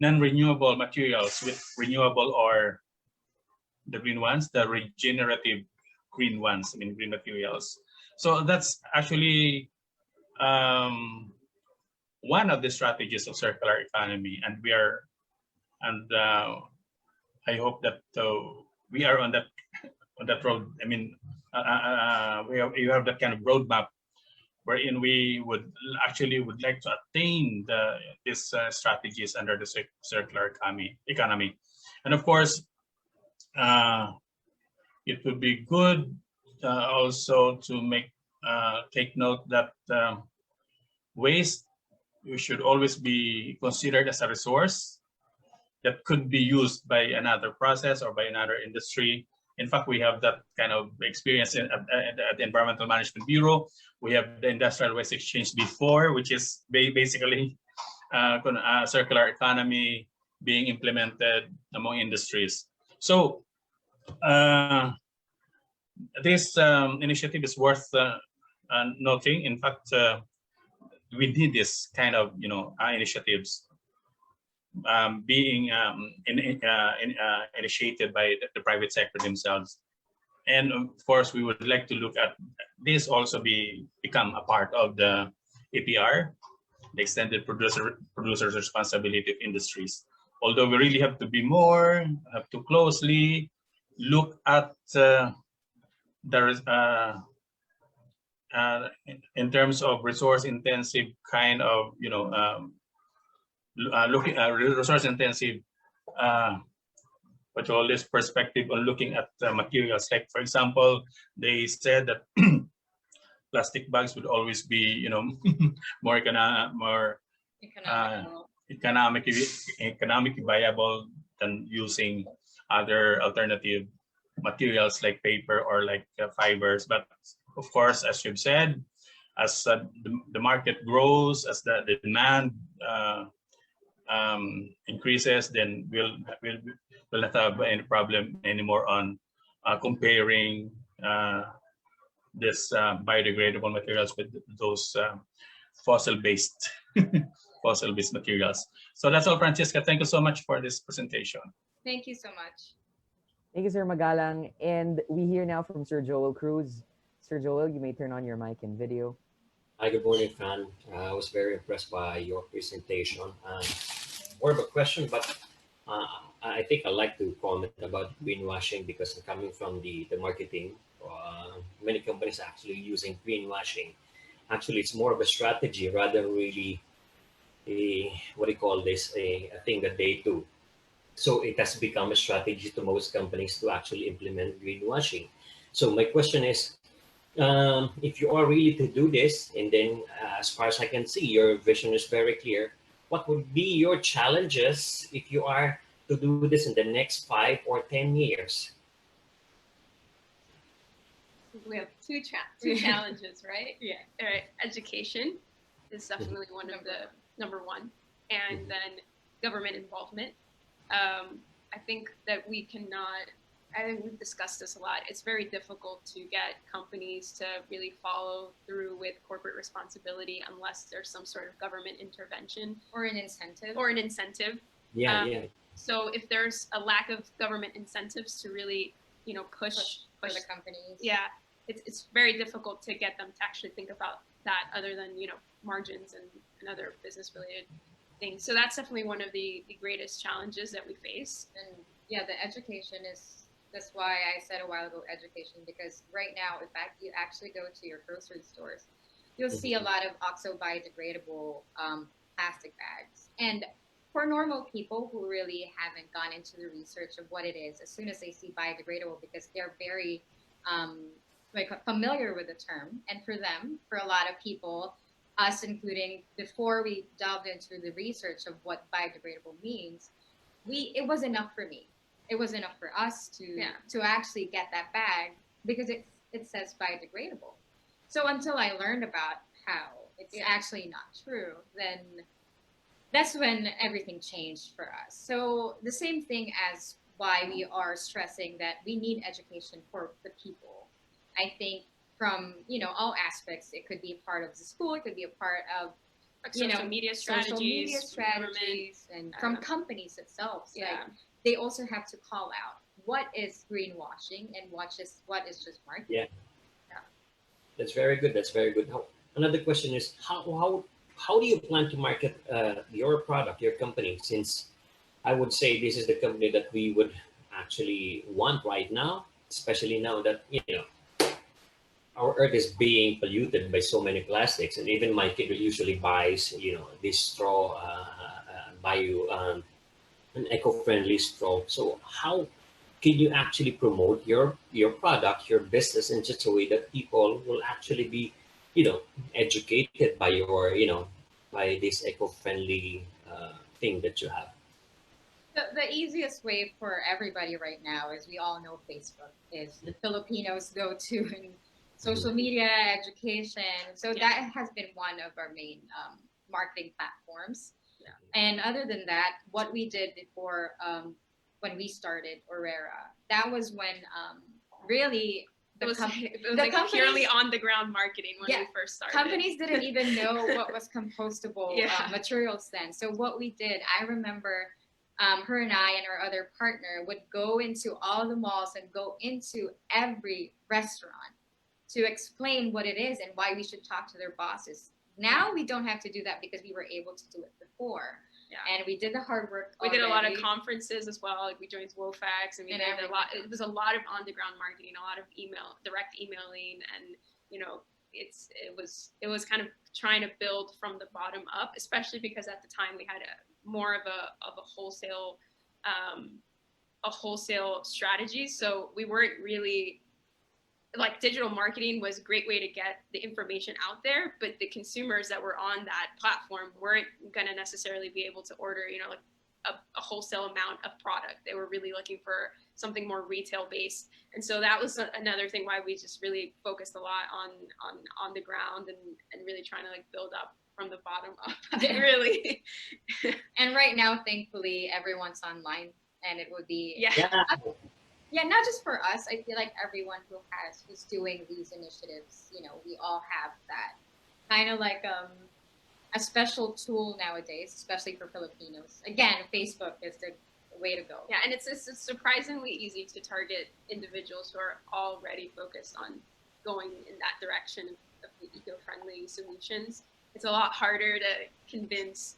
non-renewable materials with renewable, or the green ones, the regenerative green ones, I mean green materials. So that's actually one of the strategies of circular economy, and I hope that we are on that road. I mean, you have that kind of roadmap wherein we would like to attain these strategies under the circular economy. And of course, it would be good also to take note that waste should always be considered as a resource that could be used by another process or by another industry. In fact, we have that kind of experience at the Environmental Management Bureau. We have the Industrial Waste Exchange before, which is basically a circular economy being implemented among industries. So this initiative is worth noting. In fact, we did this kind of initiatives being initiated by the private sector themselves. And of course, we would like to look at this also become a part of the APR, the extended producers responsibility of industries. Although we really have to be more, have to closely look at in terms of resource intensive kind of looking at resource intensive what all this perspective on looking at materials. Like for example, they said that plastic bags would always be more economically viable than using other alternative materials like paper or like fibers. But of course, as you've said, as the market grows, as the demand increases, then we'll not have any problem anymore on comparing this biodegradable materials with those fossil-based materials. So that's all, Francesca. Thank you so much for this presentation. Thank you so much. Thank you, Sir Magalang. And we hear now from Sir Joel Cruz. Sir Joel, you may turn on your mic and video. Hi, good morning, Fran. I was very impressed by your presentation. More of a question, but I think I'd like to comment about greenwashing because I'm coming from the marketing. Many companies are actually using greenwashing. Actually, it's more of a strategy rather than really a thing that they do. So it has become a strategy to most companies to actually implement greenwashing. So my question is, if you are really to do this, and then as far as I can see, your vision is very clear, what would be your challenges if you are to do this in the next 5 or 10 years? We have two challenges, right? Yeah. All right. Education is definitely one of the number one, and then government involvement. I think that we cannot. I think we've discussed this a lot. It's very difficult to get companies to really follow through with corporate responsibility unless there's some sort of government intervention Or an incentive. Yeah. So if there's a lack of government incentives to really, push for the companies. Yeah, it's very difficult to get them to actually think about that other than, margins and other business related things. So that's definitely one of the greatest challenges that we face. And yeah, the education that's why I said a while ago education, because right now, in fact, you actually go to your grocery stores, you'll see a lot of oxo biodegradable plastic bags. And for normal people who really haven't gone into the research of what it is, as soon as they see biodegradable, because they're very familiar with the term, and for them, for a lot of people, us including, before we delved into the research of what biodegradable means, it was enough for me. It was enough for us to actually get that bag because it says biodegradable. So until I learned about how it's actually not true, then that's when everything changed for us. So the same thing as why we are stressing that we need education for the people. I think from all aspects, it could be a part of the school, it could be a part of Social media strategies, and from companies itself. Yeah. Like, they also have to call out what is greenwashing and what is just marketing. Yeah. That's very good. That's very good. Another question is how do you plan to market your product, your company? Since I would say this is the company that we would actually want right now, especially now that our earth is being polluted by so many plastics, and even my kid usually buys this straw an eco-friendly straw. So how can you actually promote your product, your business in such a way that people will actually be, educated by by this eco-friendly thing that you have? The easiest way for everybody right now is we all know Facebook is the Filipinos go to in social media, education. So that has been one of our main marketing platforms. Yeah. And other than that, what we did before when we started Orera, that was when really It was, the like companies- purely on the ground marketing when we first started. companies didn't even know what was compostable materials then. So what we did, I remember her and I and our other partner would go into all the malls and go into every restaurant to explain what it is and why we should talk to their bosses. Now we don't have to do that because we were able to do it before. Yeah. And we did the hard work. We did a lot of already. conferences as well. Like we joined WOFAX and we And did a lot. everything. It was a lot of on the ground marketing, a lot of direct emailing, and it was kind of trying to build from the bottom up, especially because at the time we had more of a wholesale strategy. So we weren't really, like, digital marketing was a great way to get the information out there, but the consumers that were on that platform weren't going to necessarily be able to order, like a wholesale amount of product. They were really looking for something more retail based. And so that was another thing why we just really focused a lot on the ground and really trying to like build up from the bottom up, really. And right now, thankfully, everyone's online, and it would be Yeah. not just for us. I feel like everyone who's doing these initiatives, we all have that kind of like a special tool nowadays, especially for Filipinos. Again, Facebook is the way to go. Yeah, and it's surprisingly easy to target individuals who are already focused on going in that direction of the eco-friendly solutions. It's a lot harder to convince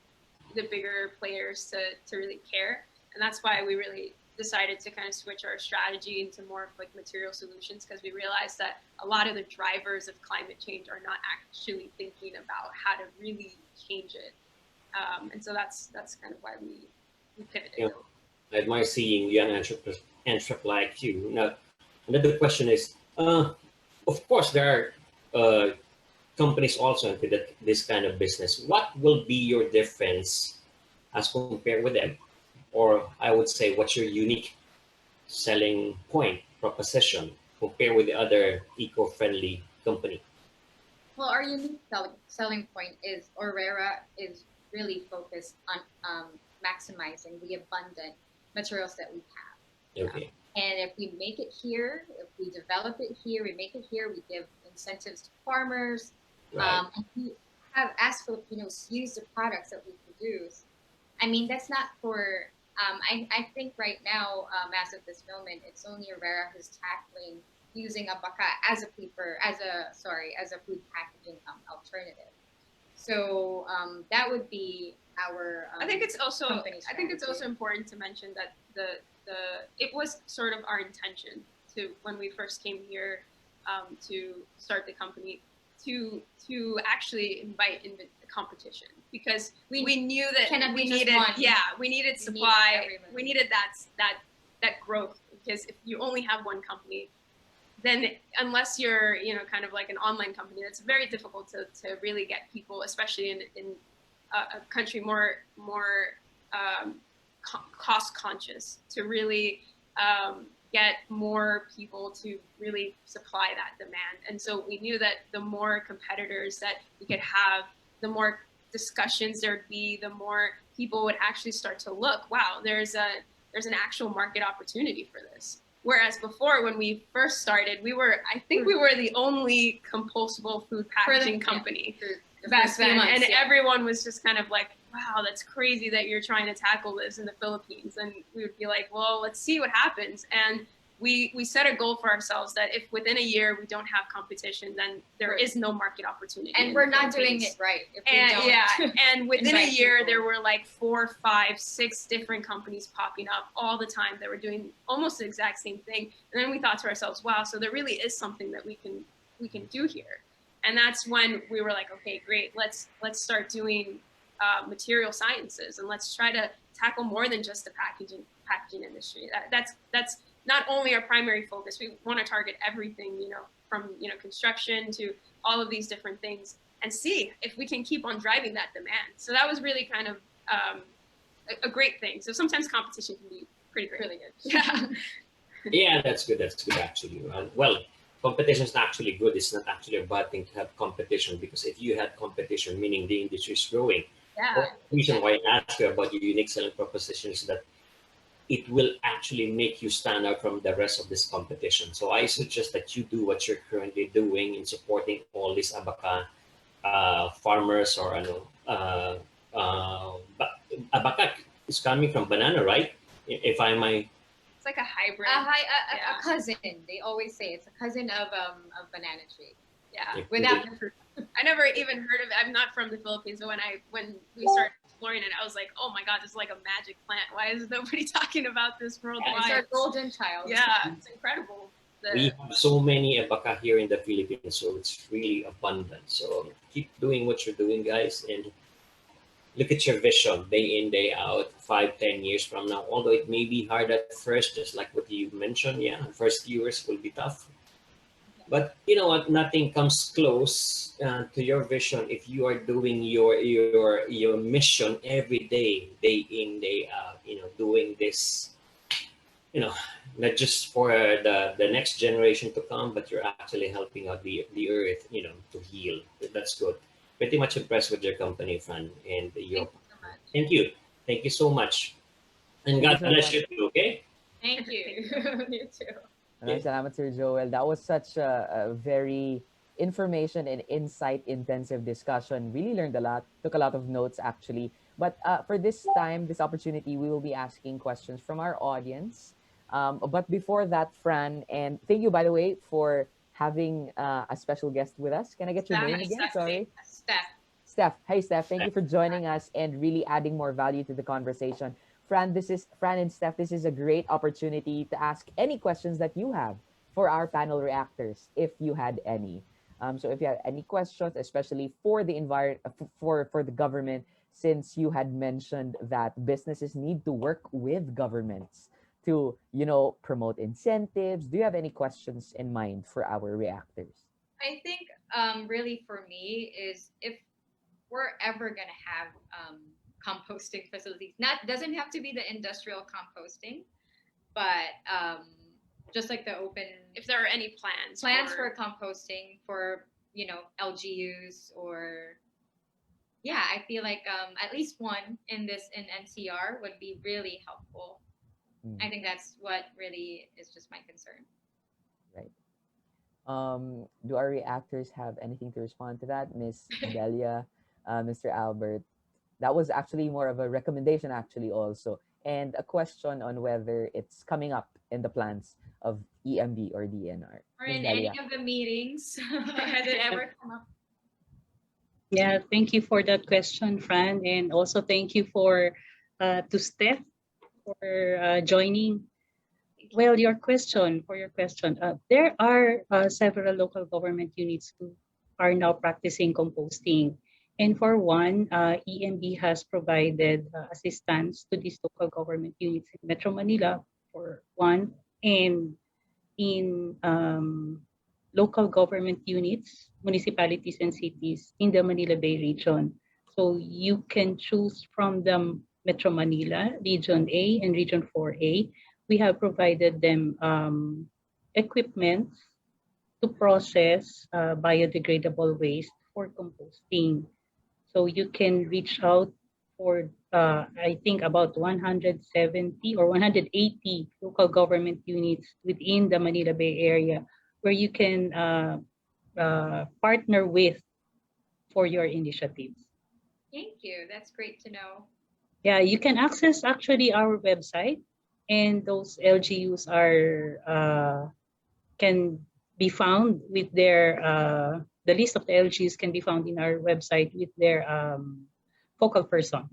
the bigger players to really care. And that's why we really decided to kind of switch our strategy into more of like material solutions, because we realized that a lot of the drivers of climate change are not actually thinking about how to really change it. And so that's kind of why we pivoted. I admire seeing young entrepreneurs like you. Now, another question is, of course, there are companies also into this kind of business. What will be your difference as compared with them? Or I would say, what's your unique selling point, proposition, compared with the other eco-friendly company? Well, our unique selling point is Orera is really focused on maximizing the abundant materials that we have. Okay. And if we make it here, if we develop it here, we make it here, we give incentives to farmers. Right. And we have, as Filipinos, use the products that we produce. I mean, that's not for, I think right now, as of this moment, it's only Orera who's tackling using a baka as a food packaging alternative. So that would be our. I think it's also strategy. important to mention that it was sort of our intention to, when we first came here to start the company, to actually invite in the competition, because we knew that we needed supply, we needed that growth, because if you only have one company, then unless you're kind of like an online company, it's very difficult to really get people, especially in a country more cost conscious, to really get more people to really supply that demand. And so we knew that the more competitors that we could have, the more discussions there'd be, the more people would actually start to look, wow, there's an actual market opportunity for this. Whereas before, when we first started, I think we were the only compostable food packaging company back then, and everyone was just kind of like, wow, that's crazy that you're trying to tackle this in the Philippines. And we would be like, well, let's see what happens. And we set a goal for ourselves that if within a year we don't have competition, then there is no market opportunity. And we're not doing it right if we don't. And within a year, people. there were like 4, 5, 6 different companies popping up all the time that were doing almost the exact same thing. And then we thought to ourselves, wow, so there really is something that we can do here. And that's when we were like, okay, great, let's start doing material sciences, and let's try to tackle more than just the packaging industry. That's not only our primary focus. We want to target everything, from construction to all of these different things, and see if we can keep on driving that demand. So that was really kind of a great thing. So sometimes competition can be pretty great. Really good. Yeah. Yeah, that's good. That's good actually. Well, competition is actually good. It's not actually a bad thing to have competition, because if you had competition, meaning the industry is growing. Yeah. The reason why I ask you about your unique selling proposition is that it will actually make you stand out from the rest of this competition. So I suggest that you do what you're currently doing in supporting all these abaca farmers, or abaca is coming from banana, right? If I might. It's like a hybrid. A cousin. They always say it's a cousin of banana tree. Yeah. Without the fruit. I never even heard of it. I'm not from the Philippines, so when we started exploring it, I was like, oh my God, this is like a magic plant. Why is nobody talking about this worldwide? It's our golden child. Yeah, it's incredible. We have so many abaca here in the Philippines, so it's really abundant. So keep doing what you're doing, guys, and look at your vision day in, day out, 5-10 years from now. Although it may be hard at first, just like what you mentioned, first years will be tough. But you know what? Nothing comes close to your vision if you are doing your mission every day, day in, day out. Doing this, not just for the next generation to come, but you're actually helping out the earth, to heal. That's good. Pretty much impressed with your company, Fran, and your. Thank you so much. Thank you so much, and Thank you God so bless much. you too. Okay. Thank you. You too. Maraming salamat, Sir Joel. That was such a very information and insight-intensive discussion. Really learned a lot. Took a lot of notes, actually. But for this time, this opportunity, we will be asking questions from our audience. But before that, Fran, and thank you, by the way, for having a special guest with us. Can I get your name again? Sorry. Steph. Hey, Steph. Thank you for joining us and really adding more value to the conversation. Fran and Steph, this is a great opportunity to ask any questions that you have for our panel reactors, if you had any. So if you have any questions, especially for the for the government, since you had mentioned that businesses need to work with governments to, promote incentives. Do you have any questions in mind for our reactors? I think really for me is if we're ever gonna have composting facilities, doesn't have to be the industrial composting, but just like the open. If there are any plans for composting for LGUs or. Yeah, I feel like at least one in NCR would be really helpful. I think that's what really is just my concern. Right. Do our reactors have anything to respond to that, Miss Delia, Mr. Albert? That was actually more of a recommendation, actually, also, and a question on whether it's coming up in the plans of EMB or DNR. Or in any of the meetings, has it ever come up? Yeah, thank you for that question, Fran, and also thank you to Steph for joining. Well, your question. There are several local government units who are now practicing composting. And for one, EMB has provided assistance to these local government units in Metro Manila, for one, and in local government units, municipalities and cities in the Manila Bay region. So you can choose from the Metro Manila, Region A and Region 4A. We have provided them equipment to process biodegradable waste for composting. So you can reach out for, I think, about 170 or 180 local government units within the Manila Bay area where you can partner with for your initiatives. Thank you. That's great to know. Yeah, you can access actually our website, and those LGUs can be found with their the list of the LGUs can be found in our website with their focal person.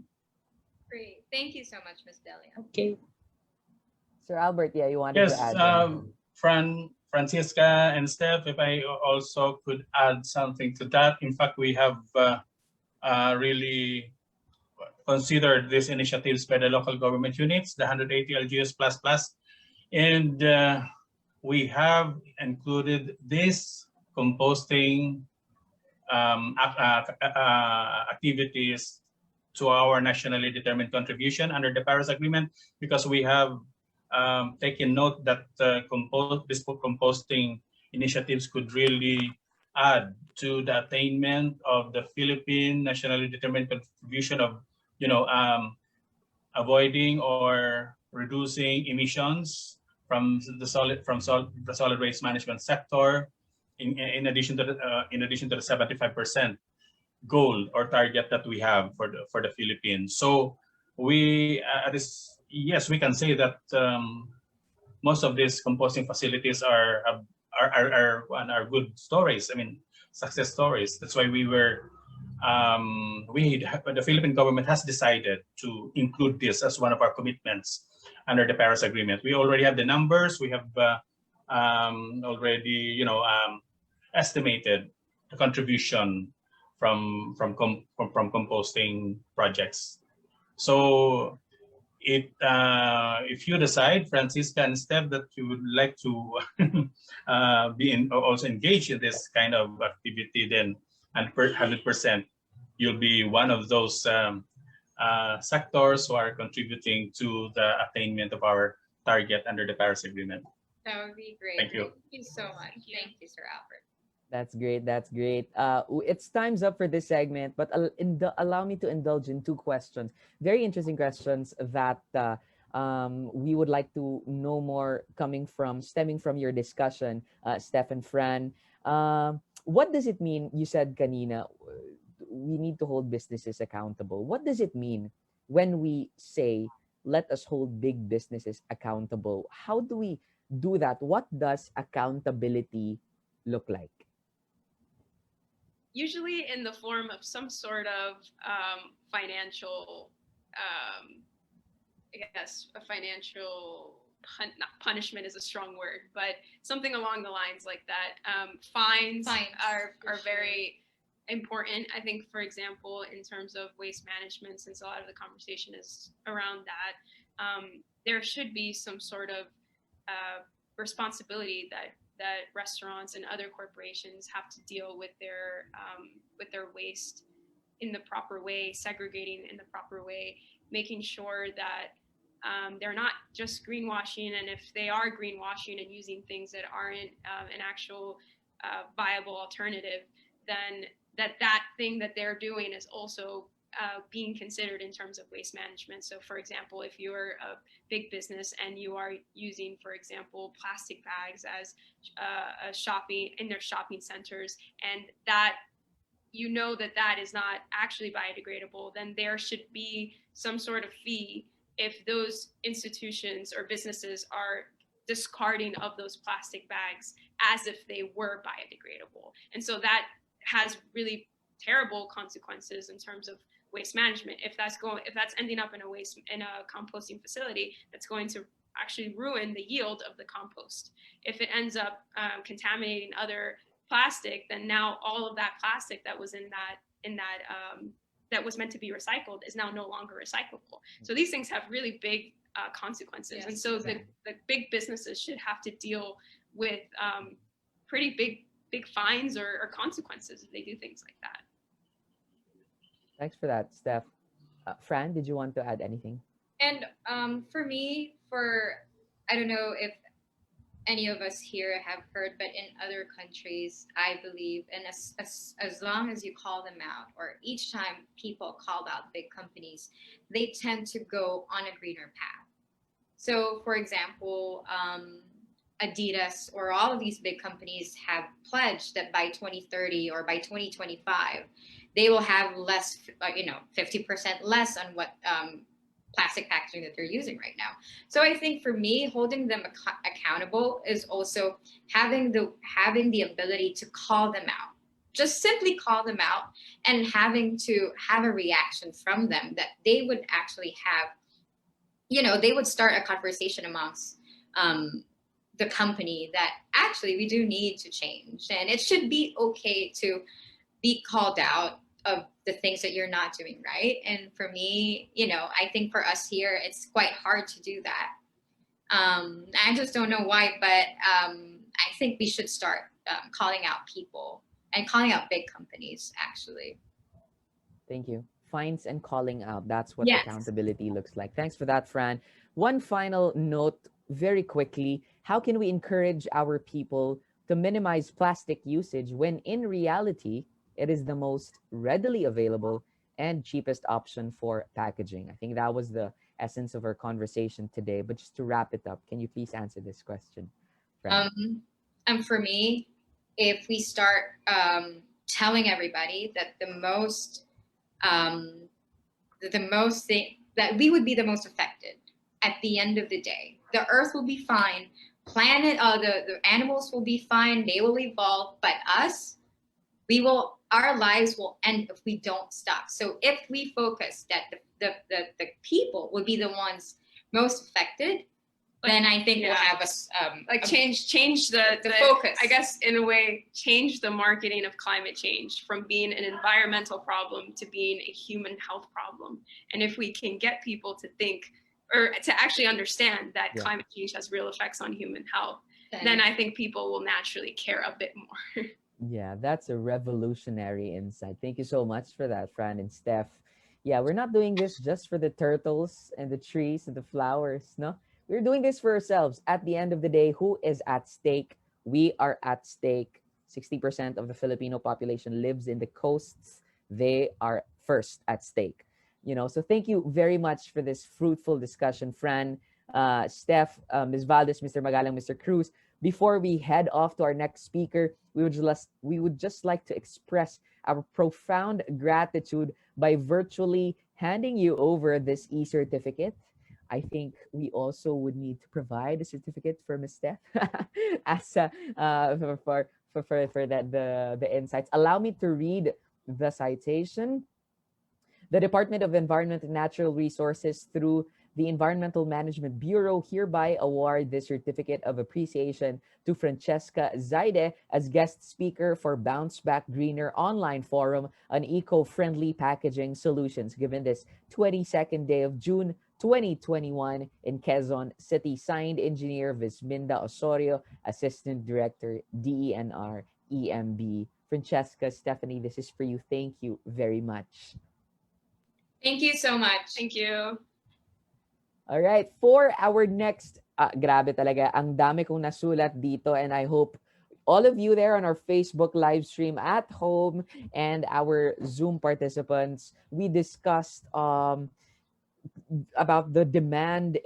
Great. Thank you so much, Ms. Delia. Okay. Sir Albert, you wanted to add. Francisca and Steph, if I also could add something to that. In fact, we have really considered these initiatives by the local government units, the 180 LGUs plus, and we have included this composting activities to our nationally determined contribution under the Paris Agreement, because we have taken note that these composting initiatives could really add to the attainment of the Philippine nationally determined contribution of, avoiding or reducing emissions from the solid waste management sector, in addition to the 75% goal or target that we have for the Philippines. So we yes, we can say that most of these composting facilities are good stories. I mean, success stories. That's why the Philippine government has decided to include this as one of our commitments under the Paris Agreement. We already have the numbers. We have already, estimated the contribution from composting projects. So if you decide, Francisca and Steph, that you would like to also engaged in this kind of activity, then 100%, you'll be one of those sectors who are contributing to the attainment of our target under the Paris Agreement. That would be great. Thank you. Thank you so much. Thank you, Sir Albert. That's great. That's great. It's time's up for this segment, but allow me to indulge in two questions. Very interesting questions that we would like to know more stemming from your discussion, Steph and Fran. What does it mean? You said kanina, we need to hold businesses accountable. What does it mean when we say, let us hold big businesses accountable? How do we do that? What does accountability look like? Usually in the form of some sort of financial, I guess a financial, not punishment is a strong word, but something along the lines like that. Fines are very important. I think, for example, in terms of waste management, since a lot of the conversation is around that, there should be some sort of responsibility that restaurants and other corporations have to deal with their waste in the proper way, segregating in the proper way, making sure that they're not just greenwashing, and if they are greenwashing and using things that aren't an actual viable alternative, then that thing that they're doing is also being considered in terms of waste management. So for example, if you're a big business and you are using, for example, plastic bags as in their shopping centers, and that that is not actually biodegradable, then there should be some sort of fee if those institutions or businesses are discarding of those plastic bags as if they were biodegradable. And so that has really terrible consequences in terms of waste management. If that's ending up in a composting facility, that's going to actually ruin the yield of the compost. If it ends up contaminating other plastic, then now all of that plastic that was that was meant to be recycled is now no longer recyclable. So these things have really big consequences. Yes, and so exactly. the big businesses should have to deal with pretty big fines or consequences if they do things like that. Thanks for that, Steph. Fran, did you want to add anything? And for me, I don't know if any of us here have heard, but in other countries, I believe, and as long as you call them out, or each time people call out big companies, they tend to go on a greener path. So, for example, Adidas or all of these big companies have pledged that by 2030 or by 2025, they will have less, 50% less on what plastic packaging that they're using right now. So I think for me, holding them accountable is also having the ability to call them out. Just simply call them out and having to have a reaction from them that they would actually have, they would start a conversation amongst the company that actually we do need to change. And it should be okay to be called out the things that you're not doing right. And for me, I think for us here, it's quite hard to do that. I just don't know why, but I think we should start calling out people and calling out big companies, actually. Thank you. Fines and calling out. That's what Yes. accountability looks like. Thanks for that, Fran. One final note, very quickly. How can we encourage our people to minimize plastic usage when in reality, it is the most readily available and cheapest option for packaging? I think that was the essence of our conversation today. But just to wrap it up, can you please answer this question, Fran? And for me, if we start telling everybody that the most thing that we would be the most affected at the end of the day, the earth will be fine, the animals will be fine, they will evolve, but our lives will end if we don't stop. So if we focus that the people will be the ones most affected, then I think we'll have change the focus. I guess in a way, change the marketing of climate change from being an environmental problem to being a human health problem. And if we can get people to think or to actually understand that climate change has real effects on human health, then I think people will naturally care a bit more. Yeah, that's a revolutionary insight. Thank you so much for that, Fran and Steph. Yeah, we're not doing this just for the turtles and the trees and the flowers, no? We're doing this for ourselves. At the end of the day, who is at stake? We are at stake. 60% of the Filipino population lives in the coasts. They are first at stake. So thank you very much for this fruitful discussion, Fran, Steph, Ms. Valdez, Mr. Magalang, Mr. Cruz. Before we head off to our next speaker, we would just like to express our profound gratitude by virtually handing you over this e-certificate. I think we also would need to provide a certificate for Ms. Steph as for the insights. Allow me to read the citation. The Department of Environment and Natural Resources, through the Environmental Management Bureau, hereby award the Certificate of Appreciation to Francesca Zaide as guest speaker for Bounce Back Greener online forum on eco-friendly packaging solutions, given this 22nd day of June 2021 in Quezon City. Signed, Engineer Visminda Osorio, Assistant Director, DENR, EMB. Francesca, Stephanie, this is for you. Thank you very much. Thank you so much. Thank you. All right, for our next, grabe talaga, ang dami kong nasulat dito, and I hope all of you there on our Facebook live stream at home and our Zoom participants, we discussed about the demand,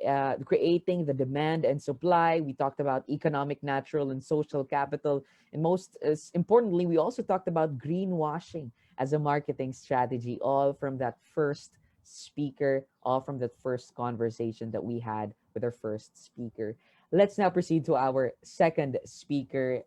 creating the demand and supply. We talked about economic, natural, and social capital. And most importantly, we also talked about greenwashing as a marketing strategy, all from that first speaker, all from that first conversation that we had with our first speaker. Let's now proceed to our second speaker.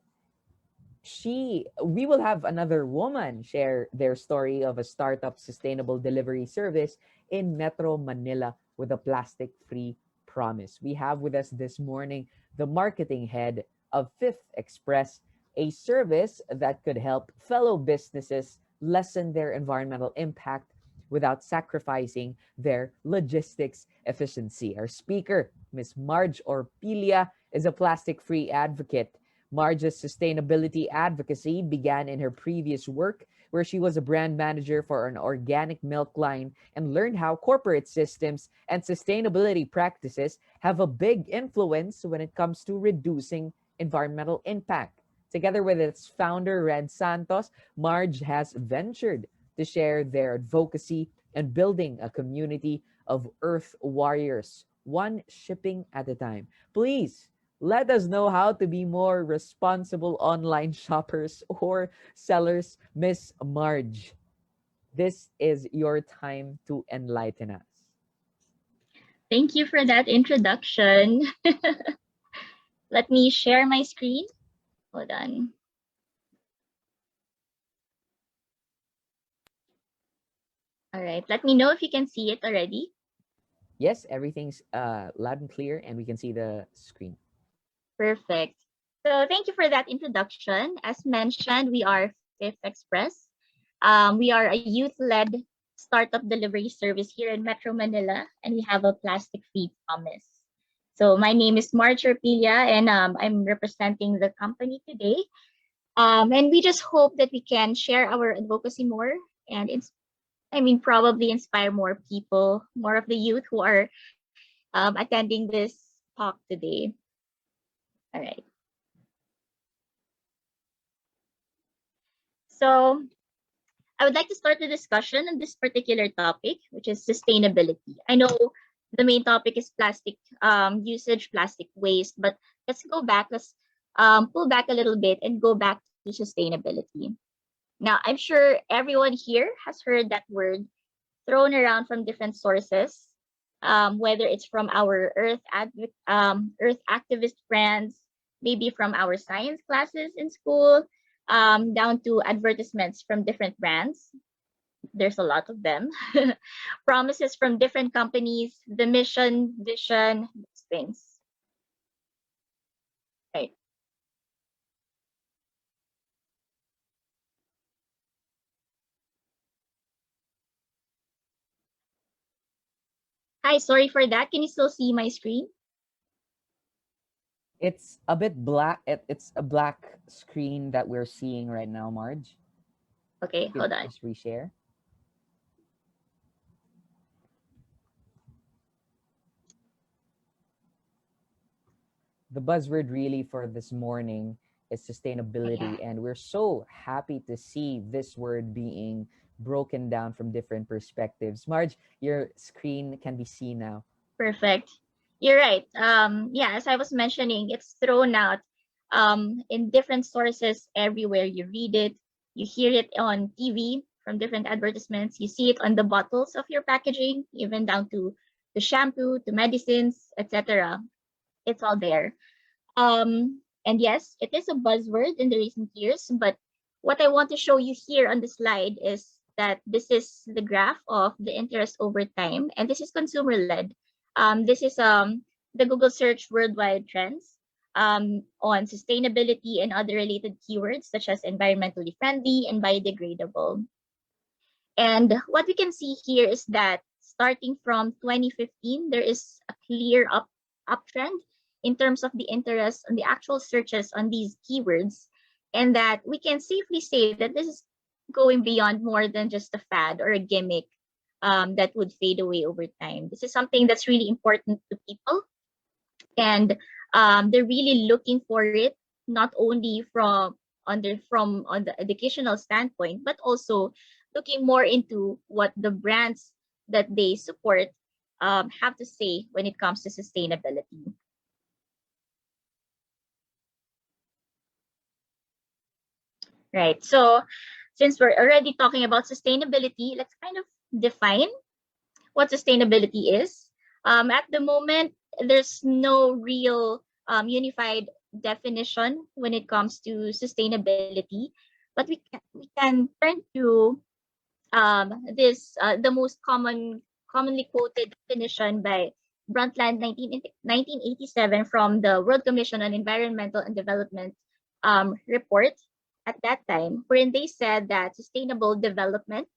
We will have another woman share their story of a startup sustainable delivery service in Metro Manila with a plastic-free promise. We have with us this morning the marketing head of Fifth Express, a service that could help fellow businesses lessen their environmental impact without sacrificing their logistics efficiency. Our speaker, Ms. Marge Orpilia, is a plastic-free advocate. Marge's sustainability advocacy began in her previous work, where she was a brand manager for an organic milk line and learned how corporate systems and sustainability practices have a big influence when it comes to reducing environmental impact. Together with its founder, Red Santos, Marge has ventured to share their advocacy and building a community of Earth warriors, one shipping at a time. Please let us know how to be more responsible online shoppers or sellers. Miss Marge, this is your time to enlighten us. Thank you for that introduction. Let me share my screen. Hold on. All right, let me know if you can see it already. Yes, everything's loud and clear, and we can see the screen. Perfect. So thank you for that introduction. As mentioned, we are Fifth Express. We are a youth-led startup delivery service here in Metro Manila, and we have a plastic-free promise. So my name is Marge Orpilla, and I'm representing the company today. And we just hope that we can share our advocacy more and probably inspire more people, more of the youth who are attending this talk today. All right. So I would like to start the discussion on this particular topic, which is sustainability. I know the main topic is plastic usage, plastic waste, but let's go back. Let's pull back a little bit and go back to sustainability. Now, I'm sure everyone here has heard that word thrown around from different sources, whether it's from our Earth activist friends, maybe from our science classes in school, down to advertisements from different brands. There's a lot of them. Promises from different companies, the mission, vision, these things. Right. Hi, sorry for that. Can you still see my screen? It's a bit black. It's a black screen that we're seeing right now, Marge. Okay, hold on. Just reshare. The buzzword really for this morning is sustainability, and we're so happy to see this word being broken down from different perspectives. Marge, your screen can be seen now. Perfect. You're right. Yeah, as I was mentioning, it's thrown out in different sources everywhere. You read it, you hear it on TV from different advertisements, you see it on the bottles of your packaging, even down to the shampoo, to medicines, etc. It's all there. And yes, it is a buzzword in the recent years, but what I want to show you here on the slide is that this is the graph of the interest over time, and this is consumer-led. This is the Google search worldwide trends on sustainability and other related keywords such as environmentally friendly and biodegradable. And what we can see here is that starting from 2015, there is a clear uptrend in terms of the interest on the actual searches on these keywords, and that we can safely say that this is going beyond more than just a fad or a gimmick that would fade away over time. This is something that's really important to people, and they're really looking for it, not only from on the educational standpoint, but also looking more into what the brands that they support have to say when it comes to sustainability. Right. So since we're already talking about sustainability, let's kind of define what sustainability is. At the moment, there's no real unified definition when it comes to sustainability, but we can turn to the most commonly quoted definition by Brundtland 1987 from the World Commission on Environmental and Development report at that time, wherein they said that sustainable development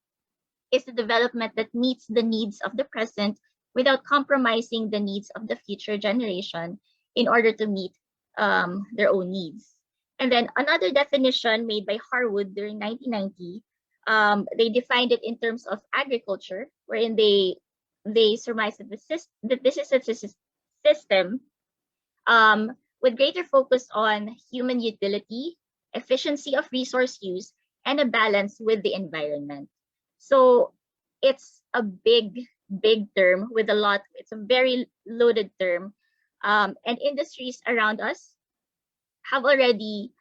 is the development that meets the needs of the present without compromising the needs of the future generation in order to meet their own needs. And then another definition made by Harwood during 1990, they defined it in terms of agriculture, wherein they surmised that this is a system with greater focus on human utility, efficiency of resource use, and a balance with the environment. So it's a big term with a lot, it's a very loaded term. And industries around us have already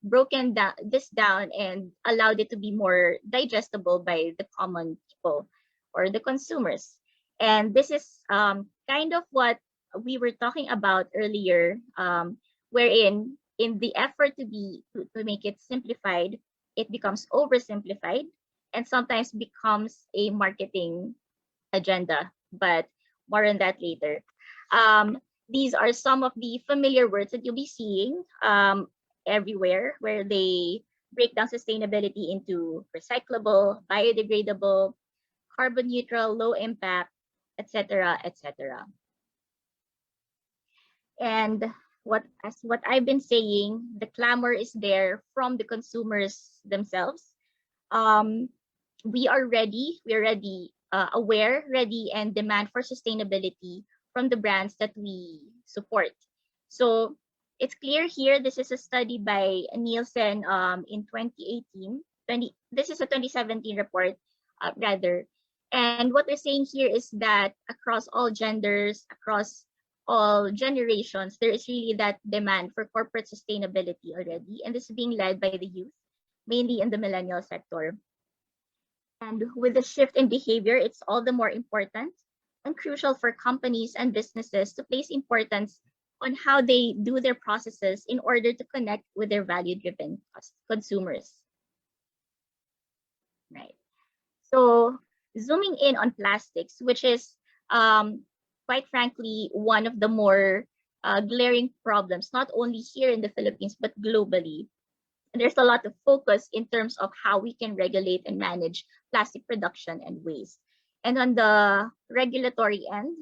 broken this down and allowed it to be more digestible by the common people or the consumers. And this is kind of what we were talking about earlier, wherein in the effort to make it simplified, it becomes oversimplified and sometimes becomes a marketing agenda, but more on that later. These are some of the familiar words that you'll be seeing everywhere, where they break down sustainability into recyclable, biodegradable, carbon neutral, low impact, etc., etc. And as what I've been saying, the clamor is there from the consumers themselves. We are ready. We're ready, aware, ready, and demand for sustainability from the brands that we support. So it's clear here. This is a study by Nielsen in 2018. This is a 2017 report, rather. And what we're saying here is that across all genders, across all generations, there is really that demand for corporate sustainability already, and this is being led by the youth, mainly in the millennial sector. And with the shift in behavior, it's all the more important and crucial for companies and businesses to place importance on how they do their processes in order to connect with their value-driven consumers. Right. So zooming in on plastics, which is quite frankly one of the more glaring problems, not only here in the Philippines, but globally. And there's a lot of focus in terms of how we can regulate and manage plastic production and waste. And on the regulatory end,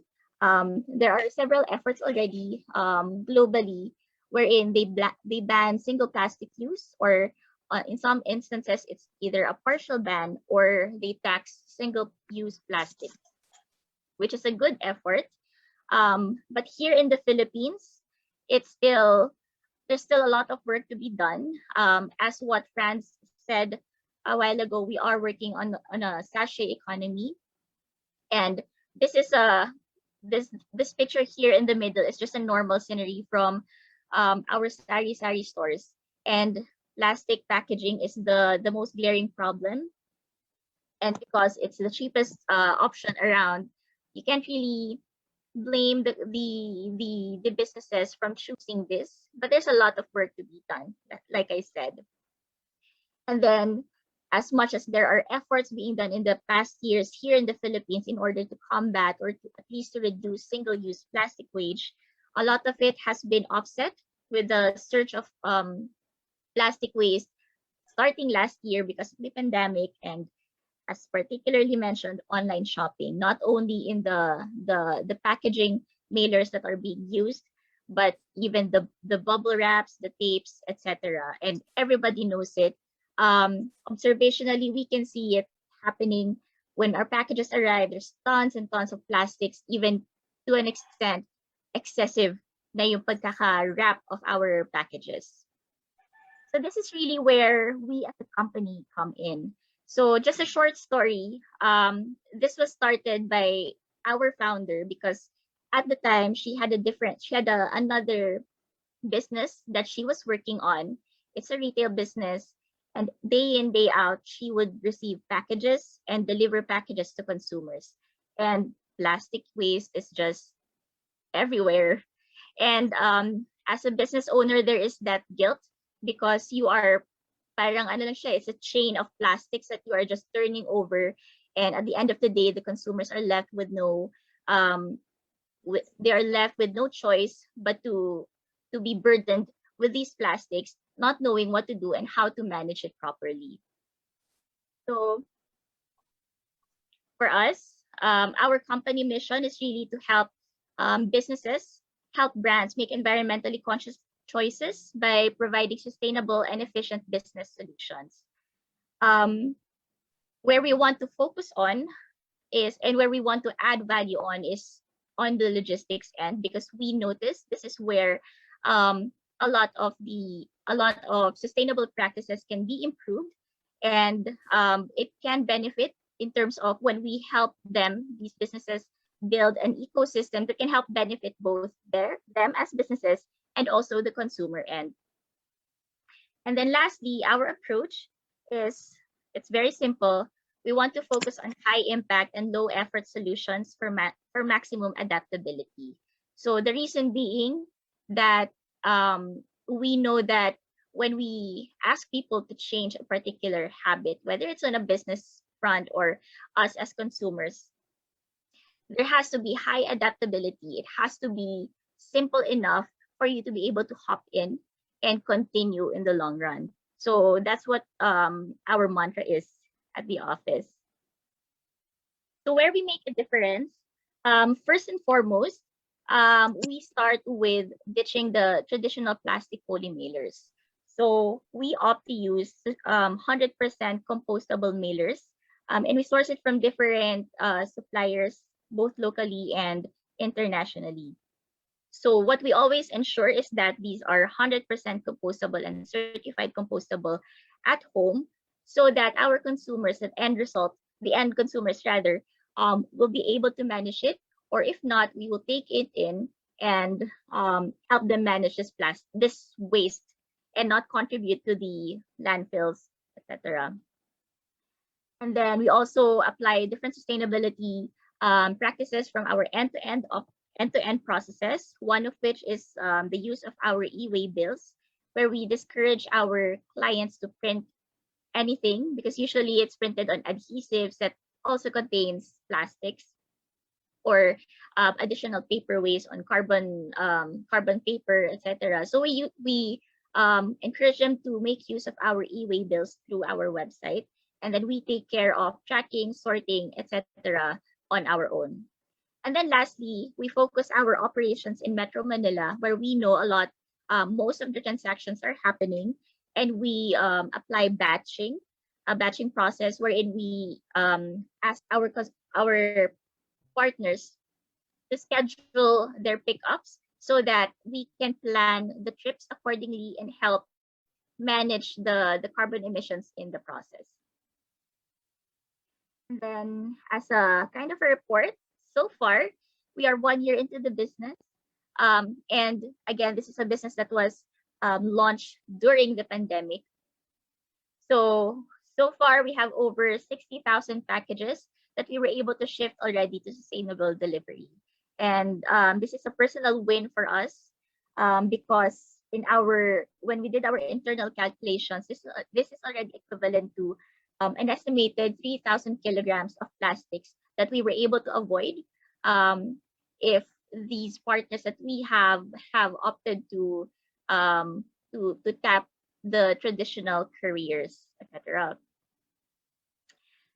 there are several efforts already globally wherein they ban single plastic use, or in some instances, it's either a partial ban or they tax single-use plastic, which is a good effort. But here in the Philippines, there's still a lot of work to be done. As what Franz said a while ago, we are working on a sachet economy, and this picture here in the middle is just a normal scenery from our sari stores, and plastic packaging is the most glaring problem. And because it's the cheapest option around, you can't really blame the businesses from choosing this, but there's a lot of work to be done, like I said. And then, as much as there are efforts being done in the past years here in the Philippines in order to combat or at least to reduce single-use plastic waste, a lot of it has been offset with the surge of plastic waste starting last year because of the pandemic, and as particularly mentioned, online shopping, not only in the packaging mailers that are being used, but even the bubble wraps, the tapes, etc. And everybody knows it. Observationally, we can see it happening when our packages arrive. There's tons and tons of plastics, even to an extent, excessive na yung pagkaka-wrap of our packages. So this is really where we as a company come in. So just a short story. This was started by our founder because at the time she had another business that she was working on. It's a retail business, and day in, day out, she would receive packages and deliver packages to consumers. And plastic waste is just everywhere. And as a business owner, there is that guilt because you are parang ano lang siya, it's a chain of plastics that you are just turning over, and at the end of the day, the consumers are left with no choice but to be burdened with these plastics, not knowing what to do and how to manage it properly. So for us, our company mission is really to help businesses, help brands make environmentally conscious choices by providing sustainable and efficient business solutions. Where we want to focus on and where we want to add value on is on the logistics end, because we notice this is where a lot of sustainable practices can be improved, and it can benefit in terms of when we help these businesses build an ecosystem that can help benefit both them as businesses and also the consumer end. And then lastly, our approach it's very simple. We want to focus on high impact and low effort solutions for maximum adaptability. So the reason being that we know that when we ask people to change a particular habit, whether it's on a business front or us as consumers, there has to be high adaptability. It has to be simple enough for you to be able to hop in and continue in the long run. So that's what our mantra is at the office. So where we make a difference, first and foremost, we start with ditching the traditional plastic poly mailers. So we opt to use 100% compostable mailers, and we source it from different suppliers, both locally and internationally. So what we always ensure is that these are 100% compostable and certified compostable at home, so that our consumers, the end consumers rather, will be able to manage it. Or if not, we will take it in and help them manage this waste and not contribute to the landfills, etc. And then we also apply different sustainability practices from our end-to-end processes, one of which is the use of our e-way bills, where we discourage our clients to print anything because usually it's printed on adhesives that also contains plastics or additional paper waste on carbon paper, etc. So we encourage them to make use of our e-way bills through our website, and then we take care of tracking, sorting, etc. on our own. And then lastly, we focus our operations in Metro Manila, where we know most of the transactions are happening, and we apply a batching process wherein we ask our partners to schedule their pickups so that we can plan the trips accordingly and help manage the carbon emissions in the process. And then as a kind of a report, so far, we are 1 year into the business. And again, this is a business that was launched during the pandemic. So far, we have over 60,000 packages that we were able to shift already to sustainable delivery. And this is a personal win for us because when we did our internal calculations, this is already equivalent to an estimated 3,000 kilograms of plastics that we were able to avoid if these partners that we have opted to tap the traditional careers, etc.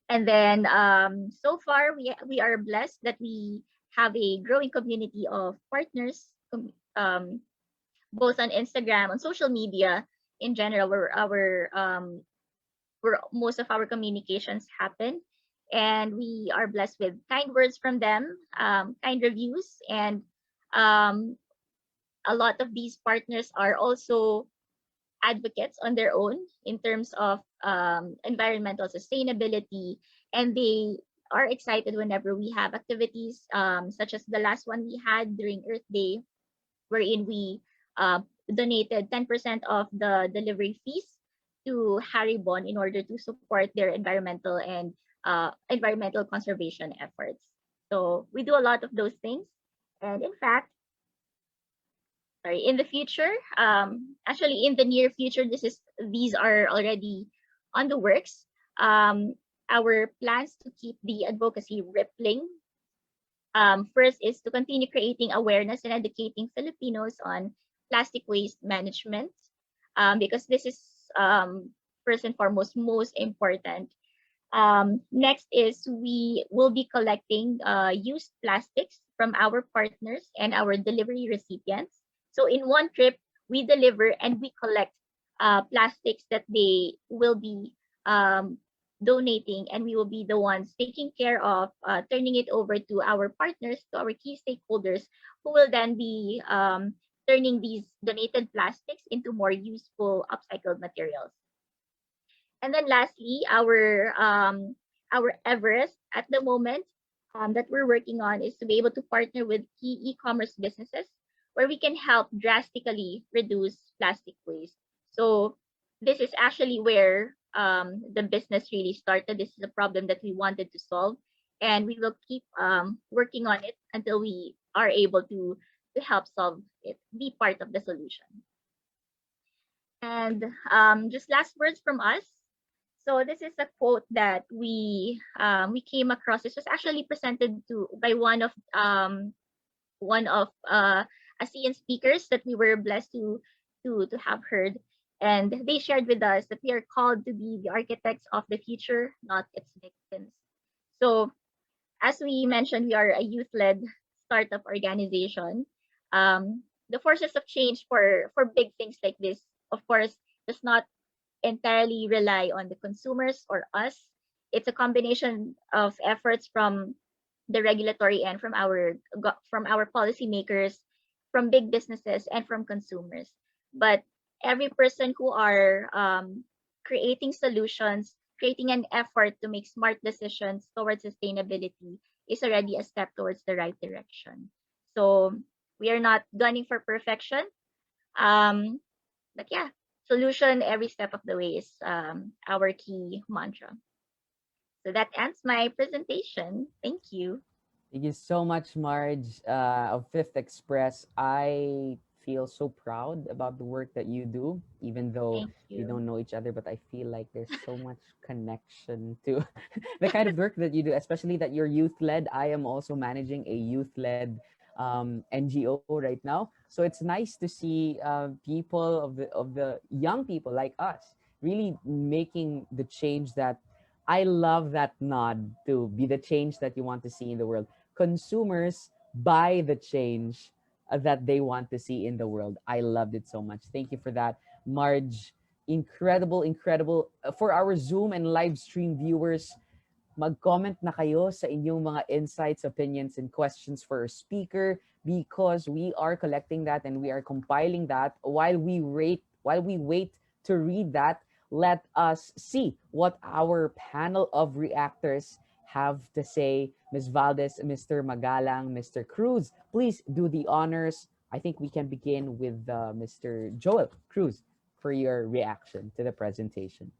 And then so far we are blessed that we have a growing community of partners, both on Instagram, on social media in general, where most of our communications happen. And we are blessed with kind words from them, kind reviews, and a lot of these partners are also advocates on their own in terms of environmental sustainability, and they are excited whenever we have activities such as the last one we had during Earth Day, wherein we donated 10% of the delivery fees to Haribon in order to support their environmental and environmental conservation efforts. So we do a lot of those things, and in fact, in the future, actually in the near future, these are already on the works. Our plans to keep the advocacy rippling. First is to continue creating awareness and educating Filipinos on plastic waste management, because this is first and foremost most important. Next is we will be collecting used plastics from our partners and our delivery recipients. So in one trip, we deliver and we collect plastics that they will be donating, and we will be the ones taking care of turning it over to our partners, to our key stakeholders, who will then be turning these donated plastics into more useful upcycled materials. And then lastly, our Everest at the moment that we're working on is to be able to partner with key e-commerce businesses where we can help drastically reduce plastic waste. So this is actually where the business really started. This is a problem that we wanted to solve, and we will keep working on it until we are able to help solve it, be part of the solution. And just last words from us. So this is a quote that we came across. This was actually presented by one of ASEAN speakers that we were blessed to have heard. And they shared with us that we are called to be the architects of the future, not its victims. So, as we mentioned, we are a youth-led startup organization. The forces of change for big things like this, of course, does not entirely rely on the consumers or us. It's a combination of efforts from the regulatory end, from our policymakers, from big businesses, and from consumers. But every person who are creating solutions, creating an effort to make smart decisions towards sustainability is already a step towards the right direction. So we are not gunning for perfection. But yeah, solution every step of the way is our key mantra. So that ends my presentation. Thank you. Thank you so much, Marge, of Fifth Express. I feel so proud about the work that you do, even though Thank we you. don't know each other, but I feel like there's so much connection to the kind of work that you do, especially that you're youth led. I am also managing a youth led NGO right now. So it's nice to see people of the young people like us really making the change that I love that nod to be the change that you want to see in the world. Consumers buy the change that they want to see in the world. I loved it so much. Thank you for that, Marge. Incredible, incredible. For our Zoom and live stream viewers, mag-comment na kayo sa inyong mga insights, opinions, and questions for our speaker because we are collecting that and we are compiling that while we wait to read that. Let us see what our panel of reactors have to say. Ms. Valdez, Mr. Magalang, Mr. Cruz, please do the honors. I think we can begin with Mr. Joel Cruz for your reaction to the presentation.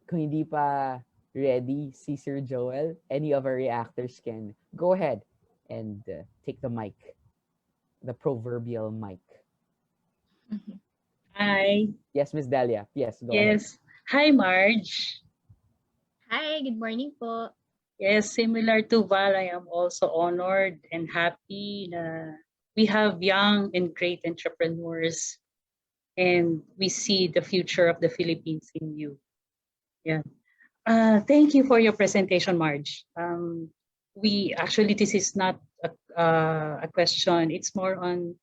Kung hindi pa ready si Sir Joel, any of our reactors can go ahead and take the mic, the proverbial mic. Hi. Yes, Miss Delia. Yes, go ahead. Yes. Hi, Marge. Hi, good morning po. Yes, similar to Val, I am also honored and happy na we have young and great entrepreneurs and we see the future of the Philippines in you. Yeah. Thank you for your presentation, Marge. This is not a question. It's more on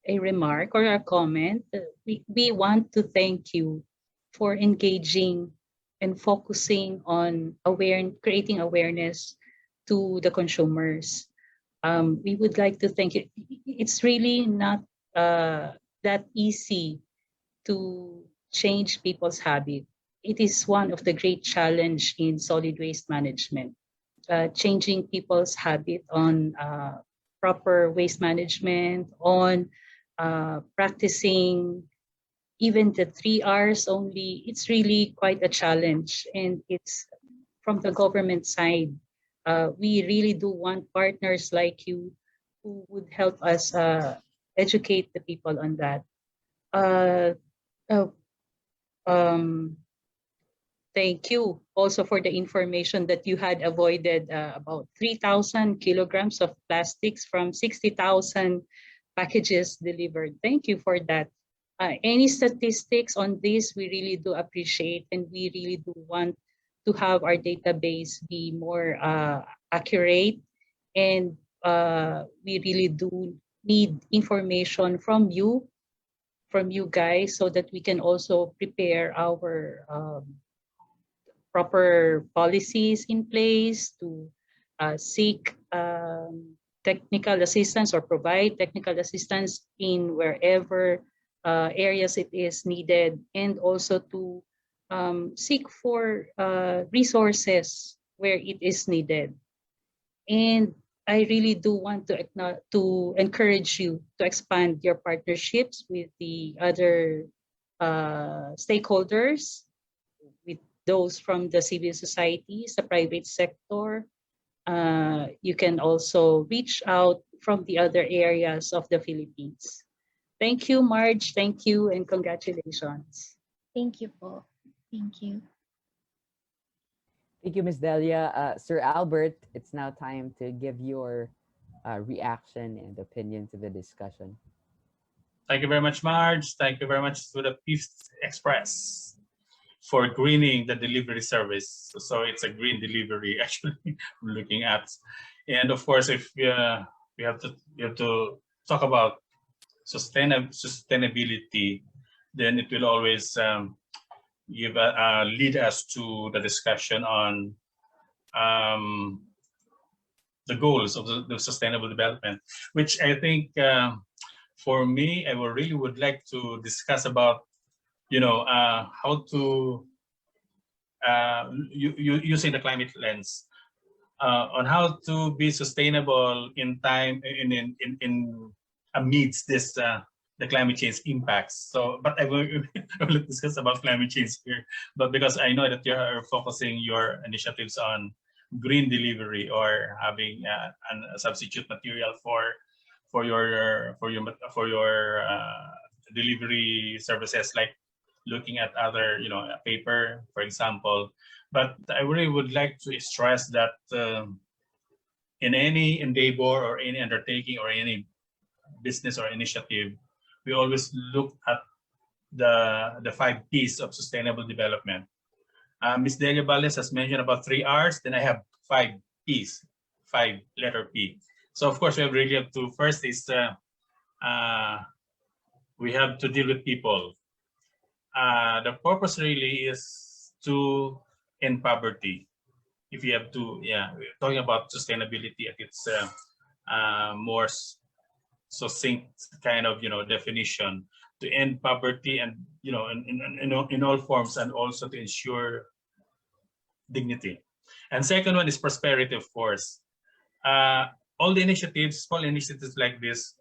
a remark or a comment. We want to thank you for engaging and focusing on creating awareness to the consumers. We would like to thank you. It's really not that easy to change people's habit. It is one of the great challenge in solid waste management. Changing people's habit on proper waste management, on practicing even the 3 R's only, it's really quite a challenge. And it's from the government side. We really do want partners like you who would help us educate the people on that. Thank you also for the information that you had avoided about 3,000 kilograms of plastics from 60,000 packages delivered. Thank you for that. Any statistics on this, we really do appreciate, and we really do want to have our database be more accurate. And we really do need information from you guys, so that we can also prepare our proper policies in place to seek technical assistance or provide technical assistance in wherever areas it is needed, and also to seek for resources where it is needed. And I really do want to encourage you to expand your partnerships with the other stakeholders, with those from the civil societies, the private sector. You can also reach out from the other areas of the Philippines. Thank you, Marge. Thank you, and congratulations. Thank you po. Thank you. Thank you, Ms. Delia. Sir Albert, it's now time to give your reaction and opinion to the discussion. Thank you very much, Marge. Thank you very much to the Peace Express for greening the delivery service. So it's a green delivery actually we're looking at. And of course, if we have to talk about sustainability, then it will always lead us to the discussion on the goals of the sustainable development, which I think for me, I really would like to discuss about, how to using the climate lens on how to be sustainable in time in amidst this the climate change impacts. So, but I will discuss about climate change here, but because I know that you are focusing your initiatives on green delivery or having a substitute material for your delivery services, like looking at other paper, for example. But I really would like to stress that in any endeavor or any undertaking or any business or initiative, we always look at the 5 P's of sustainable development. Ms. Delia Valles has mentioned about 3 R's, then I have 5 P's, 5 letter P. So of course we really have to, first is we have to deal with people. The purpose really is to end poverty. If you have to, we're talking about sustainability at its more succinct kind of definition, to end poverty and in all forms, and also to ensure dignity. And second one is prosperity, of course. All the initiatives, small initiatives like this,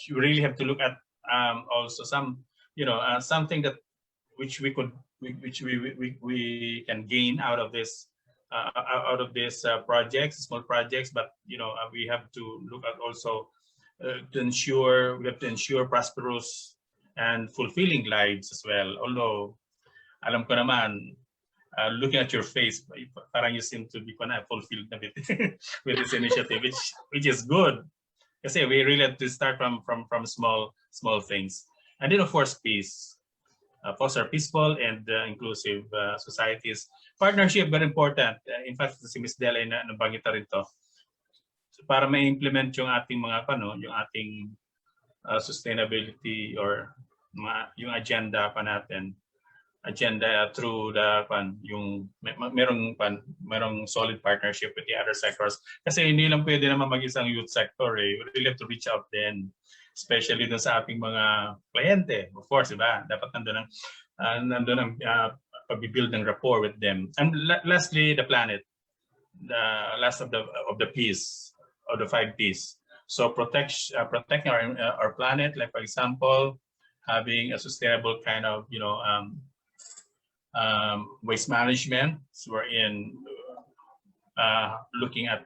you really have to look at also some something that which we can gain out of this projects, small projects, but we have to look at also to ensure prosperous and fulfilling lives as well. Although alam ko naman, looking at your face, parang you seem to be fulfilled a bit with this initiative, which is good. Kasi we really have to start from small things. And then of course peace. Foster peaceful and inclusive societies. Partnership, very important. In fact, si Ms. Dela na nabanggit rin to. So para ma-implement yung ating mga yung ating sustainability or yung agenda pa natin. Agenda through the yung merong solid partnership with the other sectors. Kasi hindi lang pwede naman mag-isang youth sector eh. We really have to reach out then, especially dun sa ating mga kliyente. Of course, diba? Dapat nandun ang pag-build ng rapport with them. And lastly, the planet. The last of the P's, of the 5 P's. So protecting our planet, like for example, having a sustainable kind of waste management. So we're looking at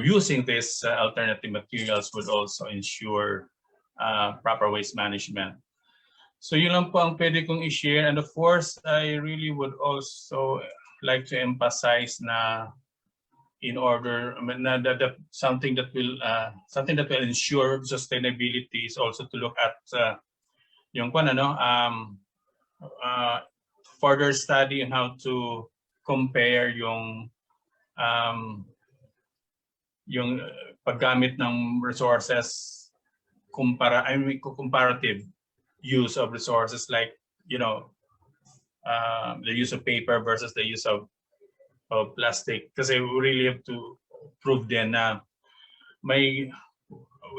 using these alternative materials would also ensure proper waste management. So yun lang po ang pwede kong i-share. And of course, I really would also like to emphasize na in order, that something that will ensure sustainability is also to look at yung further study on how to compare yung paggamit ng resources, comparative use of resources, like the use of paper versus the use of plastic. Because we really have to prove then na we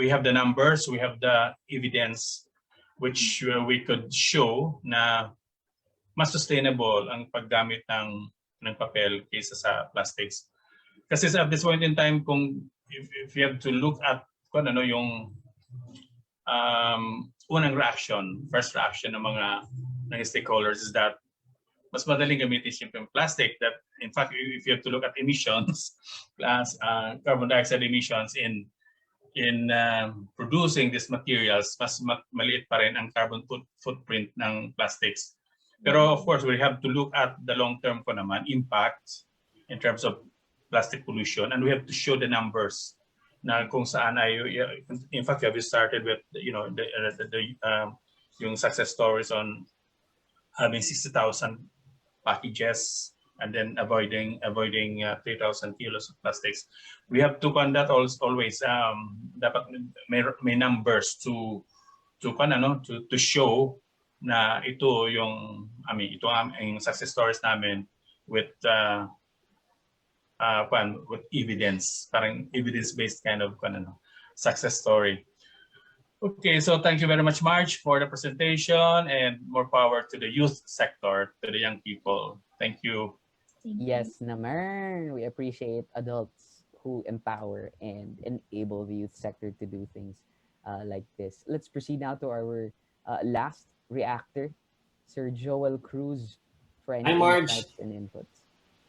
have the numbers, we have the evidence, which we could show na mas sustainable ang paggamit ng papel kaysa sa plastics. Kasi at this point in time, if you have to look at yung unang first reaction ng mga stakeholders is that mas madaling gamitin yung plastic. That in fact, if you have to look at emissions, carbon dioxide emissions in producing these materials, mas maliit pa rin ang carbon footprint ng plastics. Pero of course, we have to look at the long-term impact in terms of plastic pollution, and we have to show the numbers na kung saan ay, in fact, we started with, yung success stories on having 60,000 packages and then avoiding 3,000 kilos of plastics. We have to conduct always dapat may numbers to show na ito yung ito ang success stories namin with with evidence, parang evidence-based kind of success story. Okay, so thank you very much, Marge, for the presentation, and more power to the youth sector, to the young people. Thank you. Yes, naman. We appreciate adults who empower and enable the youth sector to do things like this. Let's proceed now to our last reactor, Sir Joel Cruz, for any Hi, Marge. insights and inputs.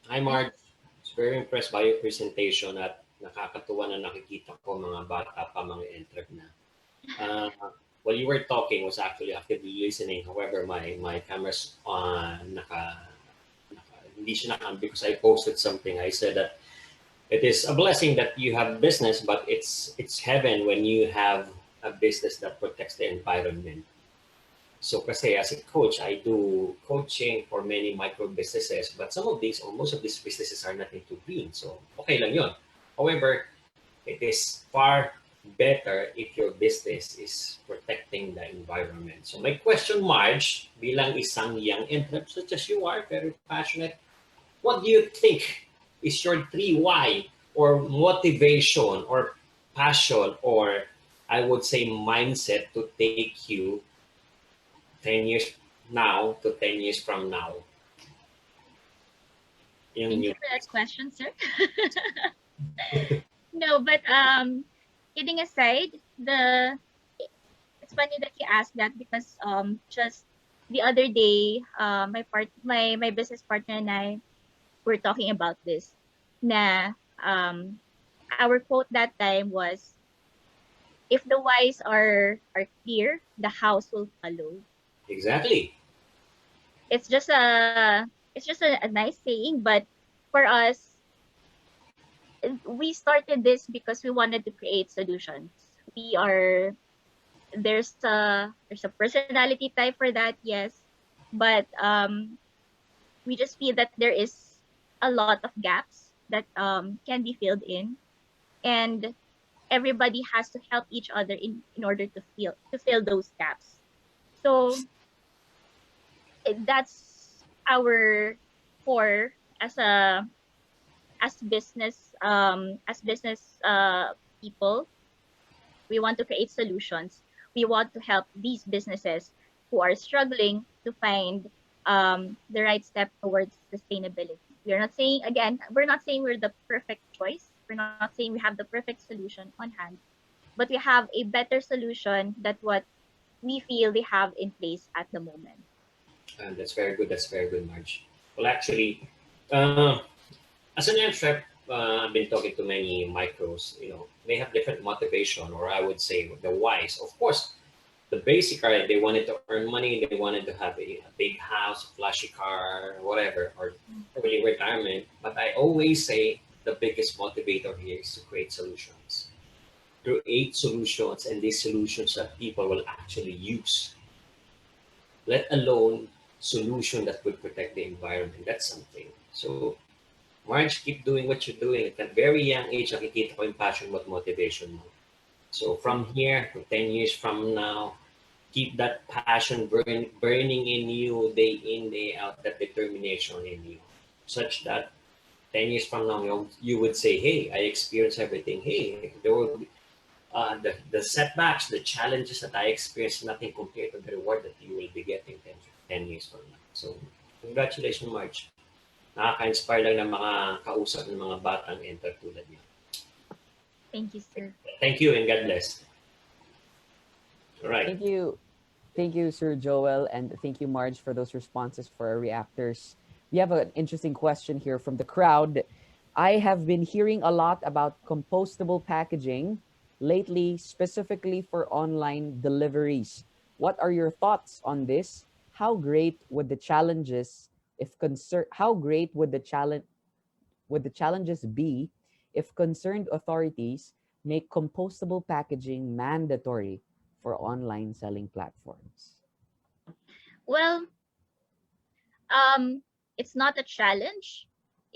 Hi, Marge. I was very impressed by your presentation at nakakatuwa na nakikita ko mga bata pa, mga entrep na. While you were talking, was actually actively listening. However, my camera's on, hindi siya naka, because I posted something. I said that it is a blessing that you have business, but it's heaven when you have a business that protects the environment. So kasi as a coach, I do coaching for many micro businesses, but some of these or most of these businesses are not into green. So okay lang yun. However, it is far better if your business is protecting the environment. So my question, Marge, bilang isang young entrepreneur such as you are, very passionate, what do you think is your 3 why or motivation or passion or I would say mindset to take you 10 years now to 10 years from now? Thank you for that question, sir. No, but kidding aside, it's funny that you asked that because just the other day, my business partner and I were talking about this. Na our quote that time was, "If the whys are clear, the house will follow." Exactly. It's just a nice saying, but for us, we started this because we wanted to create solutions. There's a personality type for that, yes, but we just feel that there is a lot of gaps that can be filled in, and everybody has to help each other in order to fill those gaps. So that's our core as business people. We want to create solutions. We want to help these businesses who are struggling to find the right step towards sustainability. We're not saying we're the perfect choice. We're not saying we have the perfect solution on hand, but we have a better solution than what we feel they have in place at the moment. That's very good. That's very good, Marge. Well, actually, as an entrepreneur, I've been talking to many micros. They have different motivation, or I would say the whys. Of course, the basic are they wanted to earn money, they wanted to have a big house, a flashy car, whatever, or early retirement. But I always say the biggest motivator here is to create solutions. Create solutions, and these solutions that people will actually use. Let alone solution that would protect the environment. That's something. So, Marge, keep doing what you're doing. At a very young age, nakikita ko yung passion mo at motivation mo. So from here to 10 years from now, keep that passion burning in you day in, day out, that determination in you, such that 10 years from now, you would say, hey, I experienced everything. Hey, there were the setbacks, the challenges that I experienced, nothing compared to the reward that you will be getting 10 years from now. So congratulations, Marge. Nakaka-inspire lang ng mga kausap ng mga batang enter tulad niyo. Thank you, sir. Thank you, and God bless. All right. Thank you. Thank you, Sir Joel, and thank you, Marge, for those responses for our reactors. We have an interesting question here from the crowd. I have been hearing a lot about compostable packaging lately, specifically for online deliveries. What are your thoughts on this? How great would the challenges be if concerned authorities make compostable packaging mandatory for online selling platforms? Well, it's not a challenge.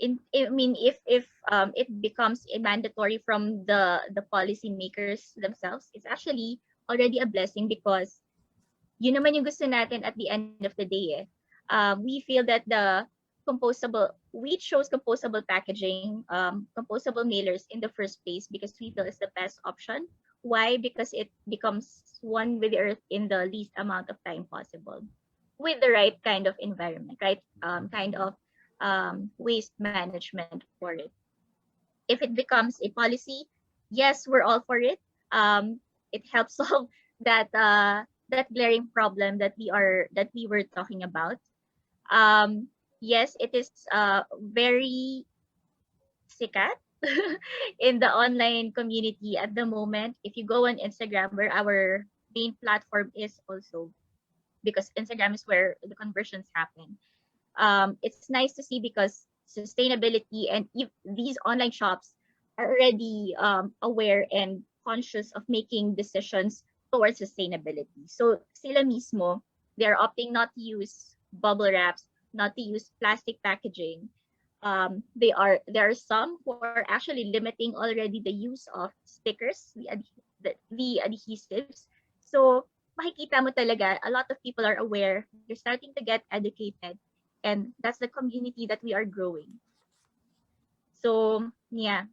I mean, if it becomes a mandatory from the policymakers themselves, it's actually already a blessing because yun naman yung gusto natin at the end of the day. Eh. We feel that we chose compostable packaging, compostable mailers in the first place because we feel it's the best option. Why? Because it becomes one with the earth in the least amount of time possible, with the right kind of environment, right? Kind of waste management for it. If it becomes a policy, yes, we're all for it. It helps solve that glaring problem that we were talking about. Yes, it is very sikat in the online community at the moment. If you go on Instagram, where our main platform is also, because Instagram is where the conversions happen. It's nice to see because sustainability and these online shops are already aware and conscious of making decisions towards sustainability. So sila mismo, they're opting not to use bubble wraps, not to use plastic packaging. There are some who are actually limiting already the use of stickers, the adhesives. So makikita mo talaga, a lot of people are aware. They're starting to get educated, and that's the community that we are growing. So yeah,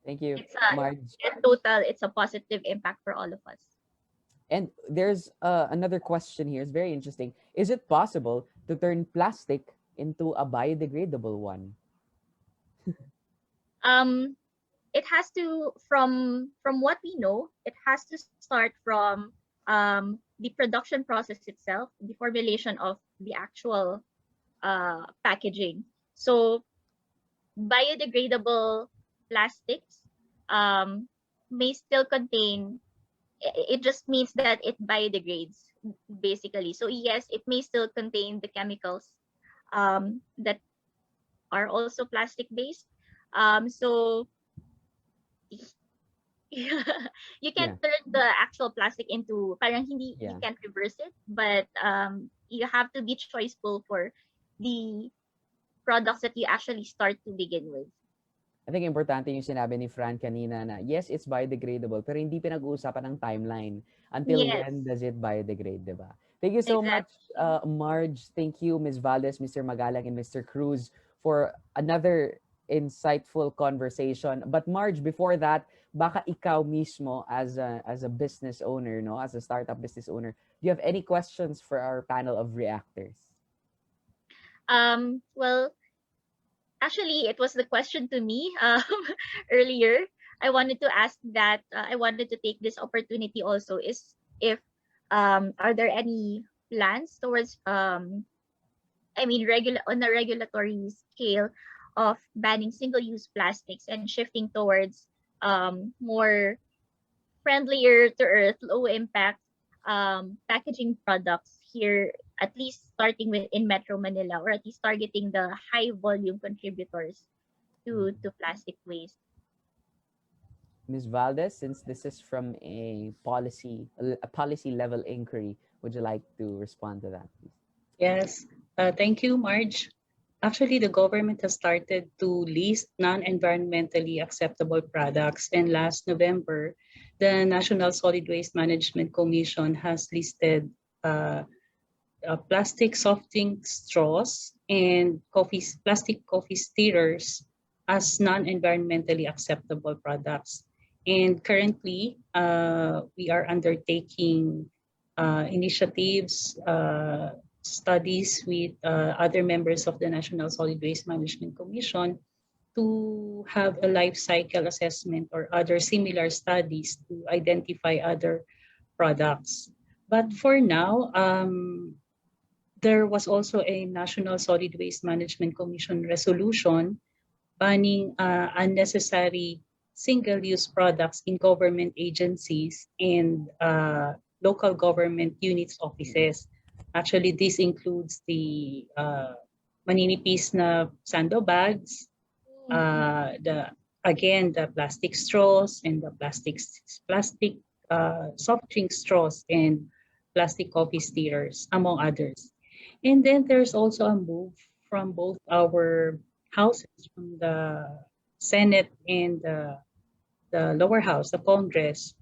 Thank you, Marge. in total, it's a positive impact for all of us. And there's another question here. It's very interesting. Is it possible to turn plastic into a biodegradable one? It has to, from what we know, it has to start from the production process itself, the formulation of the actual packaging. So biodegradable plastics may still contain, it just means that it biodegrades basically. So yes, it may still contain the chemicals that are also plastic based. So you can turn the actual plastic into, parang hindi, you can't reverse it, but you have to be choiceful for the products that you actually start to begin with. I think importante yung sinabi ni Fran kanina na yes, it's biodegradable pero hindi pinag-uusapan ng timeline until when does it biodegrade, di ba? Thank you so much, Marge. Thank you, Ms. Valdez, Mr. Magalang, and Mr. Cruz for another insightful conversation. But Marge, before that, baka ikaw mismo as a business owner, no, as a startup business owner, do you have any questions for our panel of reactors? Well, actually, it was the question to me earlier. I wanted to ask that. I wanted to take this opportunity also. Is if are there any plans towards on a regulatory scale of banning single-use plastics and shifting towards more friendlier to earth, low impact packaging products here, at least starting with in Metro Manila, or at least targeting the high volume contributors to plastic waste. Ms. Valdez, since this is from a policy level inquiry, would you like to respond to that, please? Yes, thank you, Marge. Actually, the government has started to list non-environmentally acceptable products, and last November, the National Solid Waste Management Commission has listed plastic soft drink straws and plastic coffee stirrers as non-environmentally acceptable products. And currently, we are undertaking initiatives, studies with other members of the National Solid Waste Management Commission to have a life cycle assessment or other similar studies to identify other products. But for now, there was also a National Solid Waste Management Commission resolution banning unnecessary single-use products in government agencies and local government units offices. Actually, this includes the maninipis na sando bags, the again, the plastic straws and the plastic soft drink straws and plastic coffee stirrers, among others. And then there's also a move from both our houses, from the Senate and the lower house, the Congress.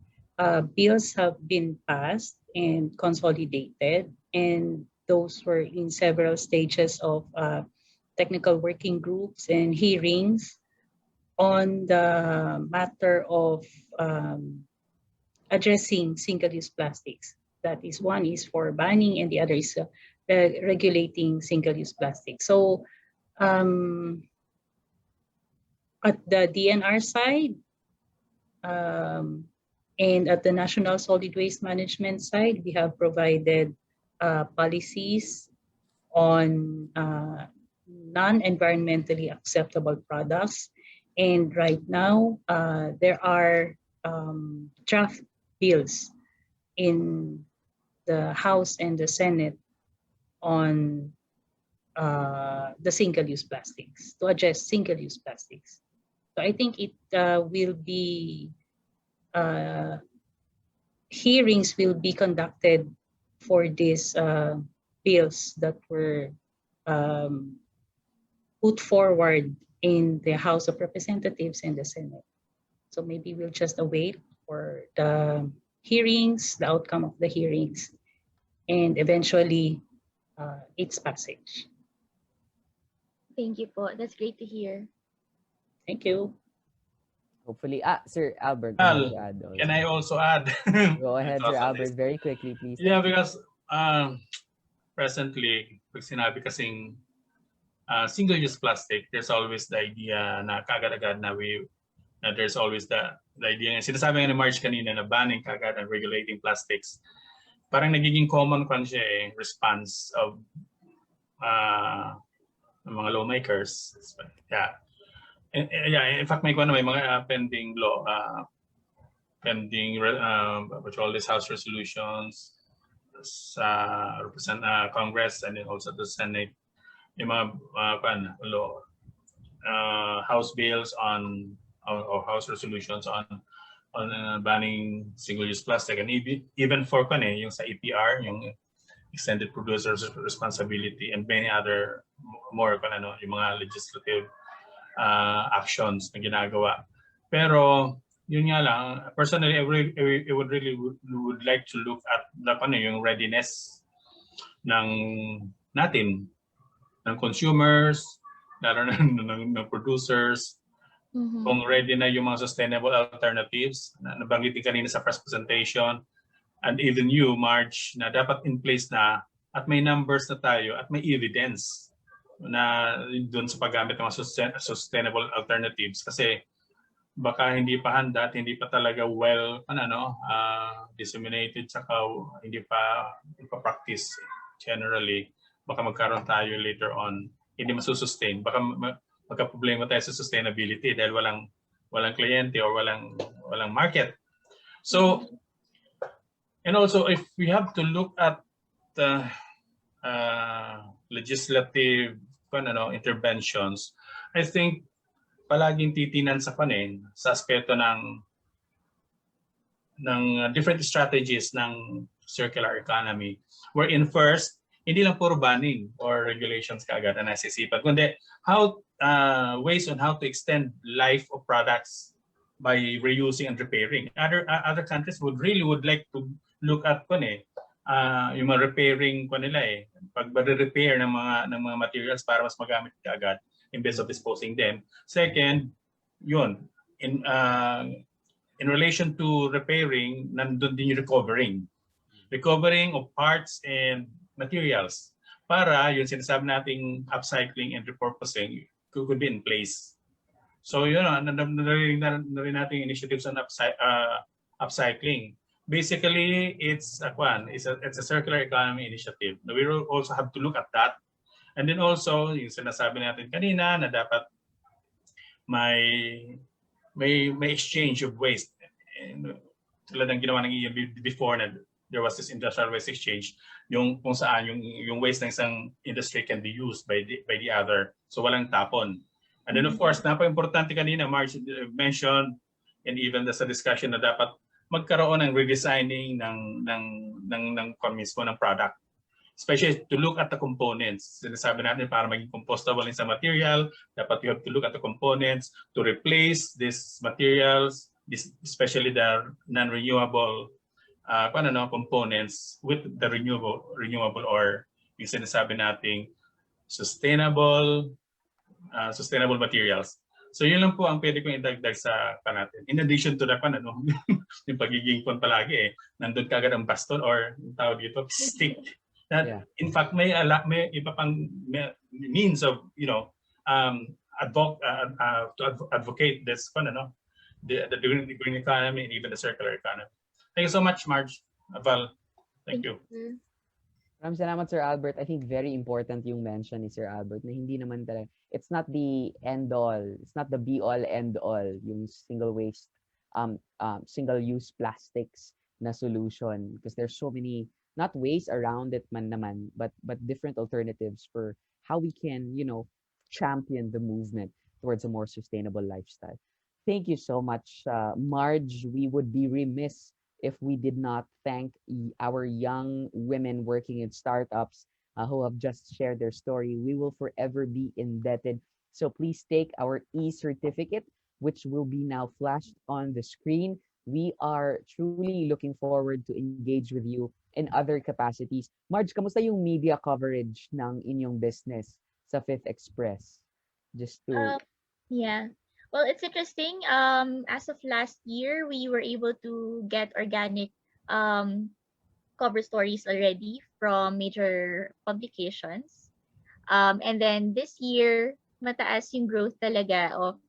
Bills have been passed and consolidated, and those were in several stages of technical working groups and hearings on the matter of addressing single-use plastics. That is, one is for banning and the other is regulating single-use plastics. So at the DNR side and at the National Solid Waste Management side, we have provided policies on non-environmentally acceptable products. And right now, there are draft bills in the House and the Senate on the single-use plastics, to address single-use plastics. So I think it will be, hearings will be conducted for these bills that were put forward in the House of Representatives and the Senate. So maybe we'll just await for the hearings, the outcome of the hearings, and eventually its passage. Thank you po. That's great to hear. Thank you. Hopefully, Sir Albert, Well, add also. can I also add? Go ahead, Sir Albert, very quickly, please. Yeah, because presently, pag sinabi kasing single-use plastic, there's always the idea na kagad-agad na there's always the idea, sinasabi nga ni Marge kanina na banning kagad and regulating plastics. Parang nagiging common kwan siya response of mga lawmakers. Yeah. In fact, may mga pending law, pending what you call this House resolutions sa Congress and then also the Senate. Yung mga law, House bills on or House resolutions on banning single-use plastic, and even for yung sa EPR, yung extended producer's responsibility, and many other more yung mga legislative actions na ginagawa. Pero yun nga lang, personally, I would like to look at yung readiness natin, ng consumers, lalo ng producers, kung ready na yung mga sustainable alternatives na nabanggitin kanina sa first presentation, and even you, Marge, na dapat in place na at may numbers na tayo at may evidence na doon sa paggamit ng mga sustainable alternatives, kasi baka hindi pa handa at hindi pa talaga well disseminated, saka hindi pa practice generally, baka magkaroon tayo later on hindi masusustain, baka magka-problema tayo sa sustainability dahil walang kliyente or walang market. So, and also if we have to look at the legislative interventions, I think palaging titinan sa sa aspeto ng different strategies ng circular economy, wherein first, hindi lang puro banning or regulations kaagad ang nasisipan, kundi ways on how to extend life of products by reusing and repairing. Other countries would like to look at yung mga repairing nila pag-repair ng mga materials para mas magamit kaagad instead of disposing them. Second, yun, in relation to repairing, nandun din yung recovering of parts and materials para yung sinasabi nating upcycling and repurposing could be in place. So yun, narinig natin initiatives on upcycling. Basically, it's a circular economy initiative. We will also have to look at that. And then also, yung sinasabi natin kanina na dapat may exchange of waste. Tulad ng ginawa ng EU before na there was this industrial waste exchange, yung kung saan yung waste ng isang industry can be used by the other. So walang tapon. And then of course, napaka-importante kanina, Marge mentioned, and even sa discussion na dapat magkaroon ng redesigning ng mismo ng product. Especially to look at the components. Sinasabi natin para maging compostable sa material, dapat you have to look at the components to replace these materials, especially the non-renewable components with the renewable or yung sinasabi nating sustainable materials. So yun lang po ang pwede kong idagdag sa natin. In addition to that, yung pagiging palagi nandun kagad ang baston or yung tawag dito, stick. That in fact may iba pang means of to advocate this the green economy and even the circular economy. Thank you so much, Marge. Val, thank you. Maraming salamat, Sir Albert. I think very important yung mention ni Sir Albert na hindi naman talaga, it's not the end all, it's not the be all end all yung single use plastics na solution, because there's so many not ways around it naman, but different alternatives for how we can, champion the movement towards a more sustainable lifestyle. Thank you so much, Marge. We would be remiss if we did not thank our young women working in startups who have just shared their story. We will forever be indebted. So please take our e-certificate, which will be now flashed on the screen. We are truly looking forward to engage with you in other capacities. Marge, kamusta yung media coverage ng inyong business sa Fifth Express? Just to... Yeah. Well, it's interesting. As of last year, we were able to get organic cover stories already from major publications. And then this year, mataas yung growth talaga of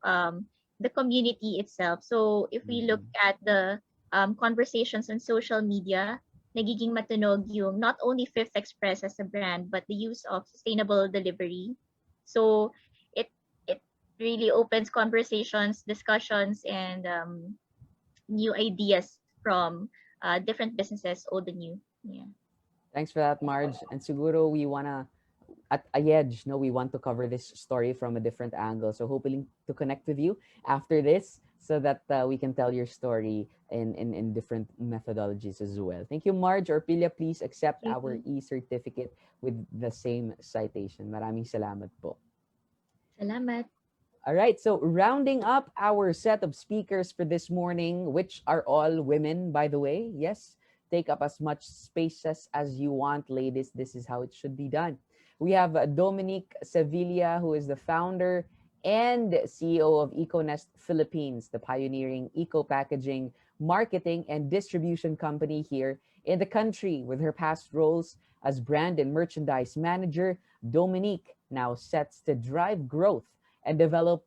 the community itself. So if we look at the conversations on social media, nagiging matunog yung not only Fifth Express as a brand, but the use of sustainable delivery. So it really opens conversations, discussions, and new ideas from different businesses, old and new. Yeah. Thanks for that, Marge. And siguro we wanna at Ayedge, we want to cover this story from a different angle. So hoping to connect with you after this so that we can tell your story in different methodologies as well. Thank you, Marge. Orpilia, please accept our e-certificate with the same citation. Maraming salamat po. Salamat. All right, so rounding up our set of speakers for this morning, which are all women, by the way. Yes, take up as much spaces as you want, ladies. This is how it should be done. We have Dominique Sevilla, who is the founder and CEO of EcoNest Philippines, the pioneering eco-packaging, marketing, and distribution company here in the country. With her past roles as brand and merchandise manager, Dominique now sets to drive growth and develop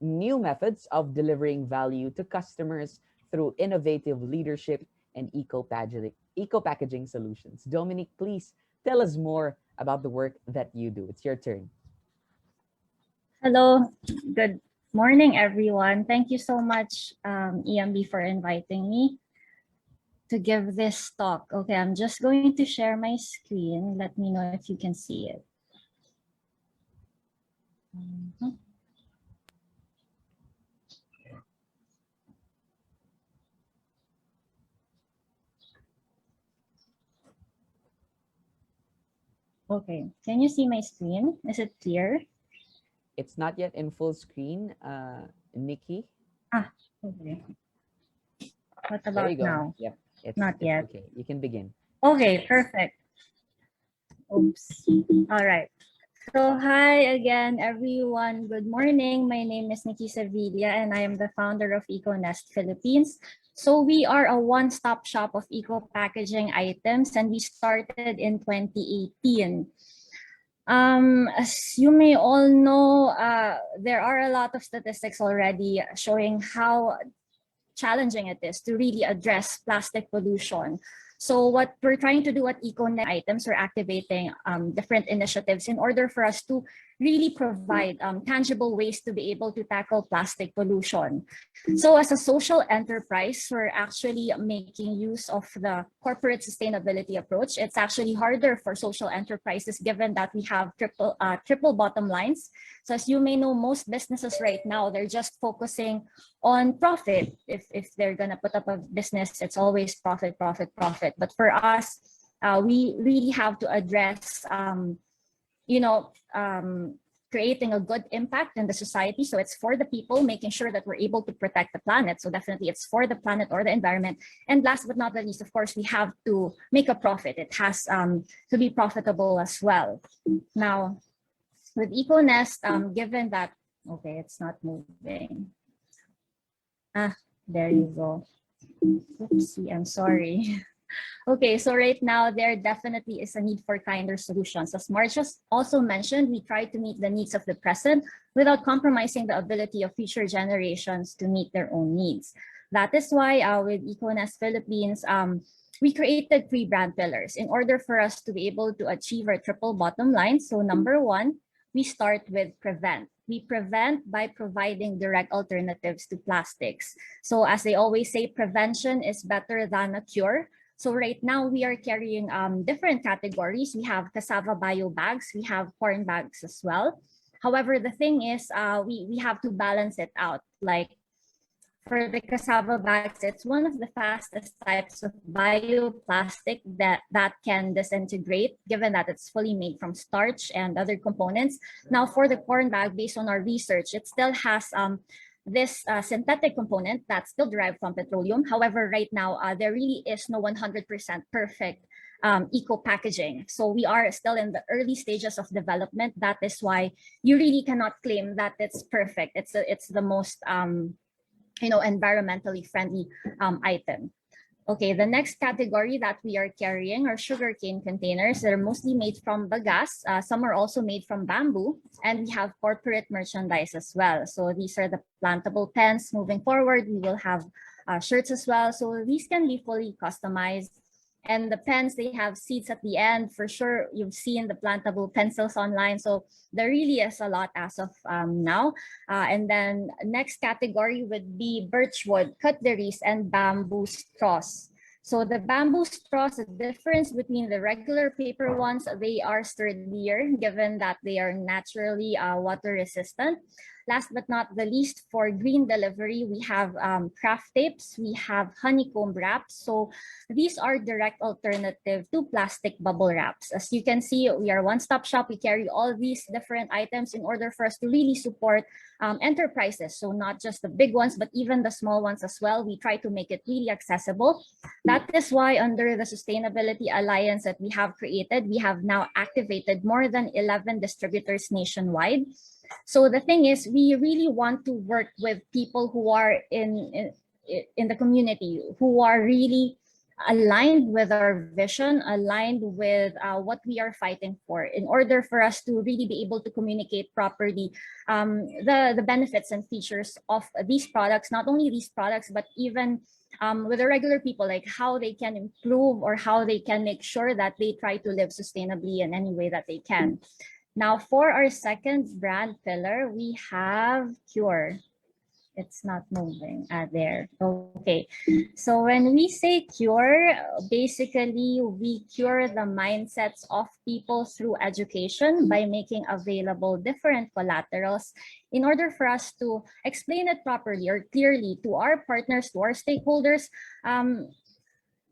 new methods of delivering value to customers through innovative leadership and eco-packaging solutions. Dominique, please tell us more about the work that you do. It's your turn. Hello, good morning, everyone. Thank you so much, EMB, for inviting me to give this talk. Okay, I'm just going to share my screen. Let me know if you can see it. Okay, can you see my screen? Is it clear? It's not yet in full screen, Nikki. Okay. What about now? Yep, it's not yet. Okay, you can begin. Okay, perfect. Oops. All right. So hi again, everyone. Good morning. My name is Nikki Sevilla, and I am the founder of EcoNest Philippines. So we are a one-stop shop of eco-packaging items, and we started in 2018. As you may all know, there are a lot of statistics already showing how challenging it is to really address plastic pollution. So what we're trying to do at EcoNest items, we're activating different initiatives in order for us to really provide tangible ways to be able to tackle plastic pollution. So as a social enterprise, we're actually making use of the corporate sustainability approach. It's actually harder for social enterprises given that we have triple bottom lines. So as you may know, most businesses right now, they're just focusing on profit. If they're gonna put up a business, it's always profit, profit, profit. But for us, we really have to address, creating a good impact in the society. So it's for the people, making sure that we're able to protect the planet. So definitely it's for the planet or the environment. And last but not the least, of course, we have to make a profit. It has to be profitable as well. Now, with EcoNest, given that, okay, it's not moving. There you go. Oopsie, I'm sorry. Okay, so right now there definitely is a need for kinder solutions. As Marcia also mentioned, we try to meet the needs of the present without compromising the ability of future generations to meet their own needs. That is why with EcoNest Philippines, we created 3 brand pillars in order for us to be able to achieve our triple bottom line. So number 1, we start with prevent. We prevent by providing direct alternatives to plastics. So as they always say, prevention is better than a cure. So right now we are carrying different categories. We have cassava bio bags, we have corn bags as well. However, the thing is, we have to balance it out. Like for the cassava bags, it's one of the fastest types of bioplastic that can disintegrate, given that it's fully made from starch and other components. Now for the corn bag, based on our research, it still has this synthetic component that's still derived from petroleum. However, right now, there really is no 100% perfect eco packaging. So we are still in the early stages of development. That is why you really cannot claim that it's perfect. It's the most environmentally friendly item. Okay, the next category that we are carrying are sugarcane containers. They're mostly made from bagasse. Some are also made from bamboo, and we have corporate merchandise as well. So these are the plantable pens. Moving forward, we will have shirts as well. So these can be fully customized. And the pens, they have seats at the end. For sure, you've seen the plantable pencils online. So there really is a lot as of now. And then next category would be birchwood, cutleries, and bamboo straws. So the bamboo straws, the difference between the regular paper ones, they are sturdier given that they are naturally water resistant. Last but not the least, for green delivery, we have craft tapes, we have honeycomb wraps. So these are direct alternative to plastic bubble wraps. As you can see, we are one-stop shop. We carry all these different items in order for us to really support enterprises. So not just the big ones, but even the small ones as well. We try to make it really accessible. That is why under the Sustainability Alliance that we have created, we have now activated more than 11 distributors nationwide. So the thing is, we really want to work with people who are in the community, who are really aligned with our vision, aligned with what we are fighting for, in order for us to really be able to communicate properly the benefits and features of these products, not only these products, but even with the regular people, like how they can improve or how they can make sure that they try to live sustainably in any way that they can. Now, for our second brand pillar, we have Cure. It's not moving. There. Okay. So when we say cure, basically we cure the mindsets of people through education by making available different collaterals in order for us to explain it properly or clearly to our partners, to our stakeholders,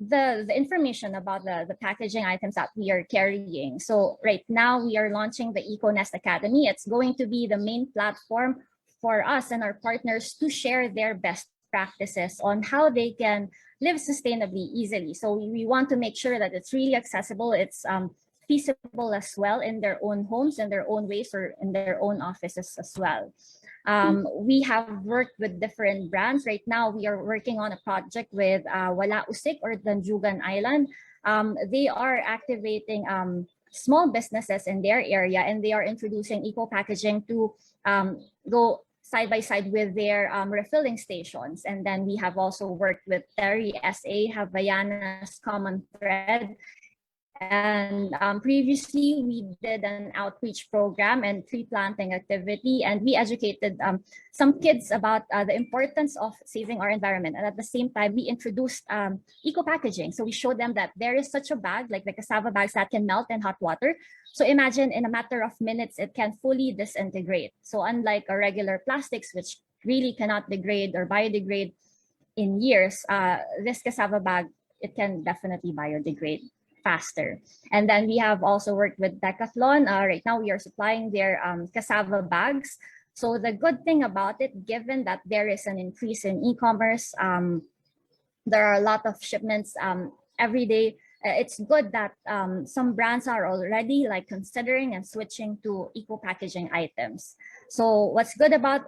the information about the packaging items that we are carrying. So right now we are launching the EcoNest Academy. It's going to be the main platform for us and our partners to share their best practices on how they can live sustainably easily. So we want to make sure that it's really accessible, it's feasible as well in their own homes, in their own ways, or in their own offices as well. We have worked with different brands. Right now, we are working on a project with Wala Usik or Danjugan Island. They are activating small businesses in their area, and they are introducing eco packaging to go side by side with their refilling stations. And then we have also worked with Terry SA, Havaianas Common Thread, And previously, we did an outreach program and tree planting activity, and we educated some kids about the importance of saving our environment. And at the same time, we introduced eco packaging. So we showed them that there is such a bag, like the cassava bags that can melt in hot water. So imagine in a matter of minutes, it can fully disintegrate. So unlike our regular plastics, which really cannot degrade or biodegrade in years, this cassava bag, it can definitely biodegrade faster. And then we have also worked with Decathlon. Right now, we are supplying their cassava bags. So the good thing about it, given that there is an increase in e-commerce, there are a lot of shipments every day. It's good that some brands are already like considering and switching to eco packaging items. So what's good about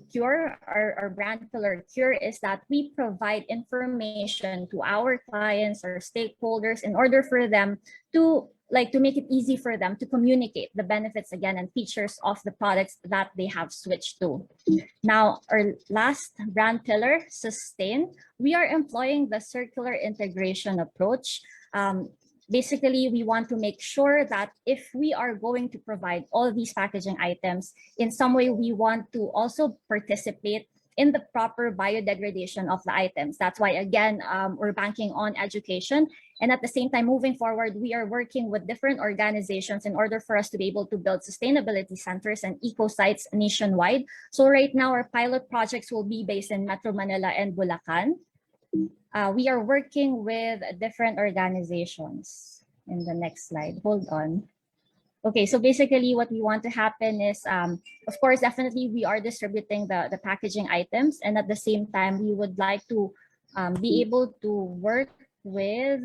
Cure, our brand pillar Cure, is that we provide information to our clients or stakeholders in order for them to make it easy for them to communicate the benefits again and features of the products that they have switched to. Now, our last brand pillar, Sustain, we are employing the circular integration approach. Basically, we want to make sure that if we are going to provide all these packaging items, in some way, we want to also participate in the proper biodegradation of the items. That's why, again, we're banking on education. And at the same time, moving forward, we are working with different organizations in order for us to be able to build sustainability centers and eco sites nationwide. So right now, our pilot projects will be based in Metro Manila and Bulacan. We are working with different organizations. In the next slide, hold on. Okay, so basically what we want to happen is, of course, definitely we are distributing the packaging items, and at the same time, we would like to be able to work with,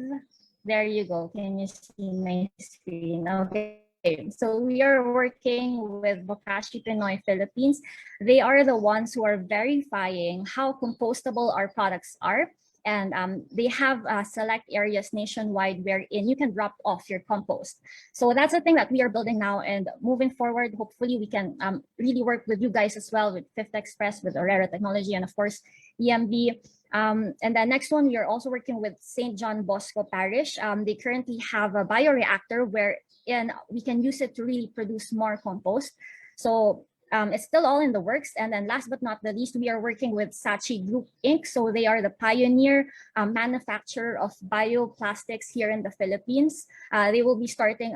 there you go, can you see my screen? Okay, so we are working with Bokashi Pinoy Philippines. They are the ones who are verifying how compostable our products are. And they have select areas nationwide wherein you can drop off your compost. So that's the thing that we are building now. And moving forward, hopefully we can really work with you guys as well, with Fifth Express, with Orera Technology, and of course, EMB. And the next one, we are also working with St. John Bosco Parish. They currently have a bioreactor wherein we can use it to really produce more compost. So it's still all in the works. And then last but not the least, we are working with Sachi Group Inc. So they are the pioneer manufacturer of bioplastics here in the Philippines. They will be starting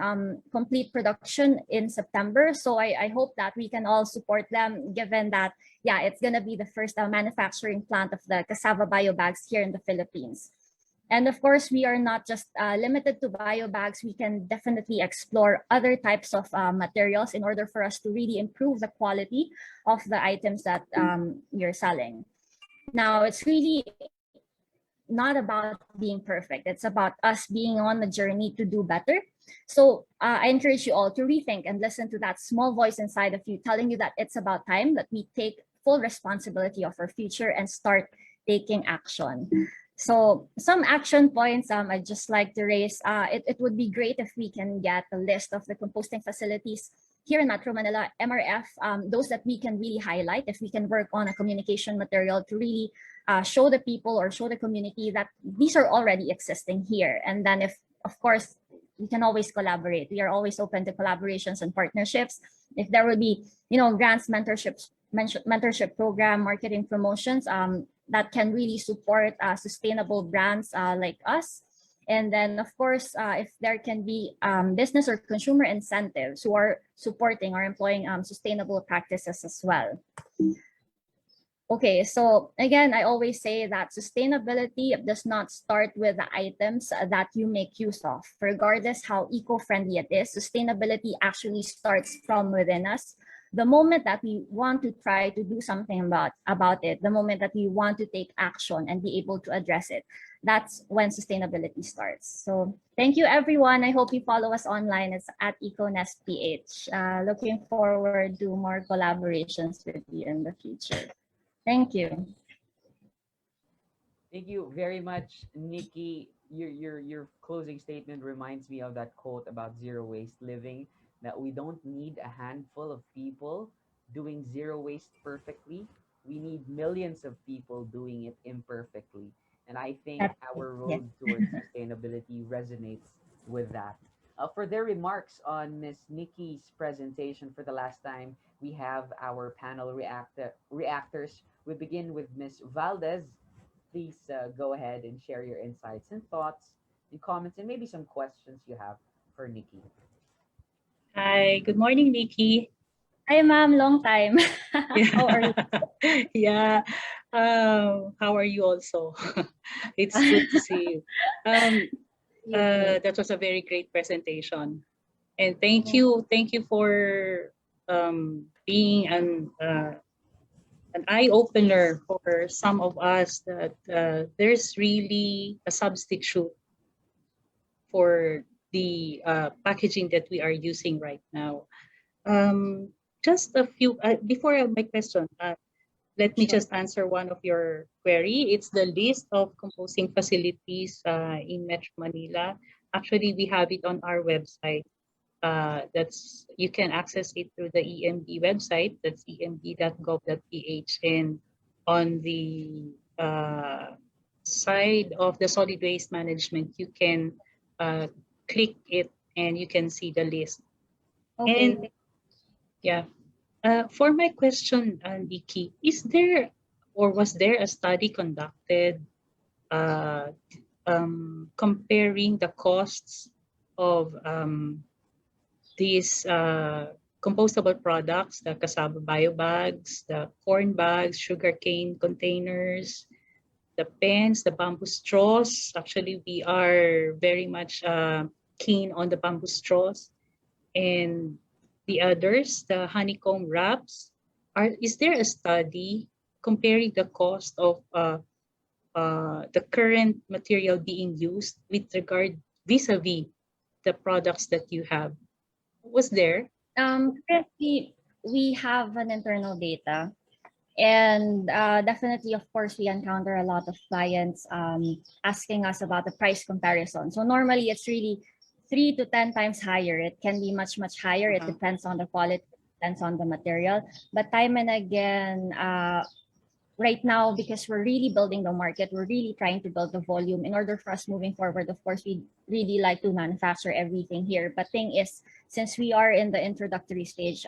complete production in September. So I hope that we can all support them, given that, yeah, it's going to be the first manufacturing plant of the cassava bio bags here in the Philippines. And of course, we are not just limited to bio bags. We can definitely explore other types of materials in order for us to really improve the quality of the items that we're selling. Now, it's really not about being perfect. It's about us being on the journey to do better. So I encourage you all to rethink and listen to that small voice inside of you telling you that it's about time that we take full responsibility of our future and start taking action. So some action points I'd just like to raise. It would be great if we can get a list of the composting facilities here in Metro Manila, MRF, those that we can really highlight, if we can work on a communication material to really show the people or show the community that these are already existing here. And then if, of course, we can always collaborate. We are always open to collaborations and partnerships. If there will be, grants, mentorship program, marketing promotions, that can really support sustainable brands like us. And then, of course, if there can be business or consumer incentives who are supporting or employing sustainable practices as well. Okay, so again, I always say that sustainability does not start with the items that you make use of. Regardless how eco-friendly it is, sustainability actually starts from within us. The moment that we want to try to do something about it, the moment that we want to take action and be able to address it, that's when sustainability starts. So thank you, everyone. I hope you follow us online. It's at EcoNest PH. Looking forward to more collaborations with you in the future. Thank you. Thank you very much, Nikki. Your closing statement reminds me of that quote about zero waste living, that we don't need a handful of people doing zero waste perfectly. We need millions of people doing it imperfectly. And I think That's our yes. road towards sustainability resonates with that. For their remarks on Miss Nikki's presentation for the last time, we have our panel reactors. We begin with Miss Valdez. Please go ahead and share your insights and thoughts and comments and maybe some questions you have for Nikki. Hi, good morning, Nikki. Hi, ma'am. Long time. Yeah. How are you? Yeah. How are you also? It's good to see you. That was a very great presentation. And thank you for being an eye opener for some of us that there's really a substitute for the packaging that we are using right now. Just a few before my question. Let me just answer one of your query. It's the list of composting facilities in Metro Manila. Actually, we have it on our website. You can access it through the EMB website. That's emb.gov.ph, and on the side of the solid waste management, you can click it and you can see the list. Okay. And yeah. For my question, Nikki, is there or was there a study conducted comparing the costs of these compostable products, the cassava bio bags, the corn bags, sugarcane containers, the pens, the bamboo straws? Actually, we are very much keen on the bamboo straws. And the others, the honeycomb wraps, is there a study comparing the cost of the current material being used with regard vis-a-vis the products that you have? Was there? Currently, we have an internal data. And definitely, of course, we encounter a lot of clients asking us about the price comparison. So normally, it's really 3 to 10 times higher. It can be much, much higher. It depends on the quality, depends on the material. But time and again, right now, because we're really building the market, we're really trying to build the volume. In order for us moving forward, of course, we really like to manufacture everything here. But thing is, since we are in the introductory stage,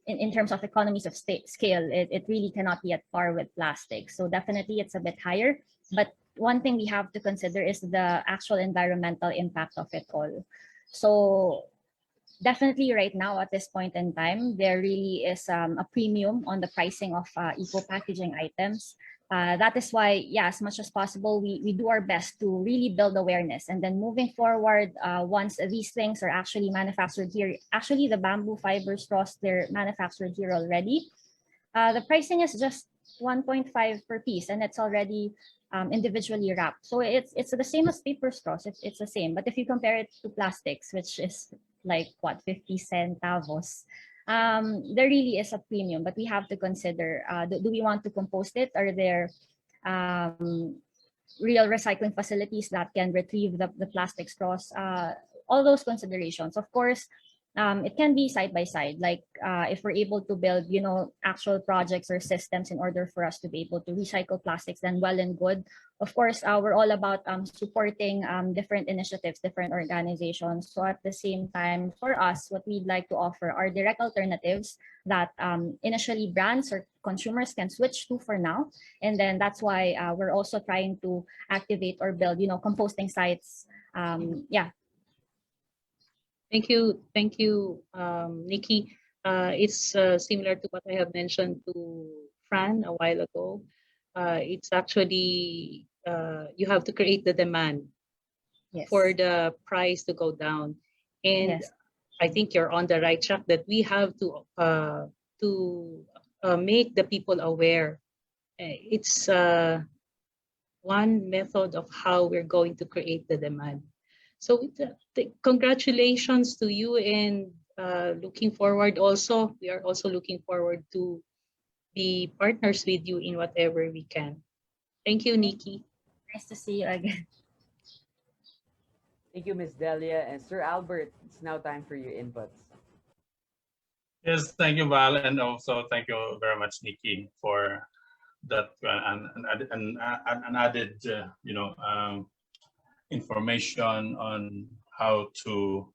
in terms of economies of scale, it really cannot be at par with plastic. So definitely it's a bit higher. But one thing we have to consider is the actual environmental impact of it all. So definitely right now at this point in time, there really is a premium on the pricing of eco packaging items. That is why, yeah, as much as possible, we do our best to really build awareness. And then moving forward, once these things are actually manufactured here, actually the bamboo fiber straws, they're manufactured here already. The pricing is just 1.5 per piece, and it's already individually wrapped. So it's the same as paper straws. It's the same. But if you compare it to plastics, which is like what, 50 centavos, there really is a premium. But we have to consider, do we want to compost it? Are there real recycling facilities that can retrieve the plastic straws? All those considerations. Of course, it can be side by side, like if we're able to build, actual projects or systems in order for us to be able to recycle plastics, then well and good. Of course, we're all about supporting different initiatives, different organizations. So at the same time, for us, what we'd like to offer are direct alternatives that initially brands or consumers can switch to for now. And then that's why we're also trying to activate or build, composting sites. Yeah. Thank you, Nikki. It's similar to what I have mentioned to Fran a while ago. It's actually you have to create the demand for the price to go down, and I think you're on the right track that we have to make the people aware. It's one method of how we're going to create the demand. So congratulations to you, and looking forward also, we are also looking forward to be partners with you in whatever we can. Thank you, Nikki. Nice to see you again. Thank you, Ms. Delia. And Sir Albert, it's now time for your inputs. Yes, thank you, Val, and also thank you very much, Nikki, for that an added, information on how to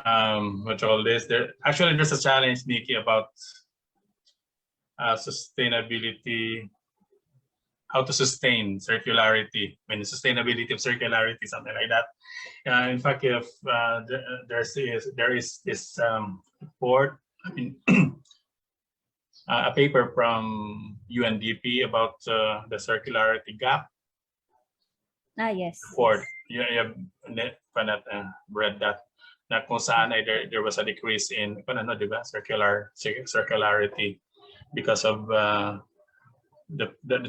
what you call this. There's a challenge, Nikki, about sustainability, how to sustain circularity. I mean, sustainability of circularity, something like that. In fact, if there is this report, I mean, a paper from UNDP about the circularity gap. Yes. Report. You have read that. Na kung saan ay there was a decrease in diba, circularity because of the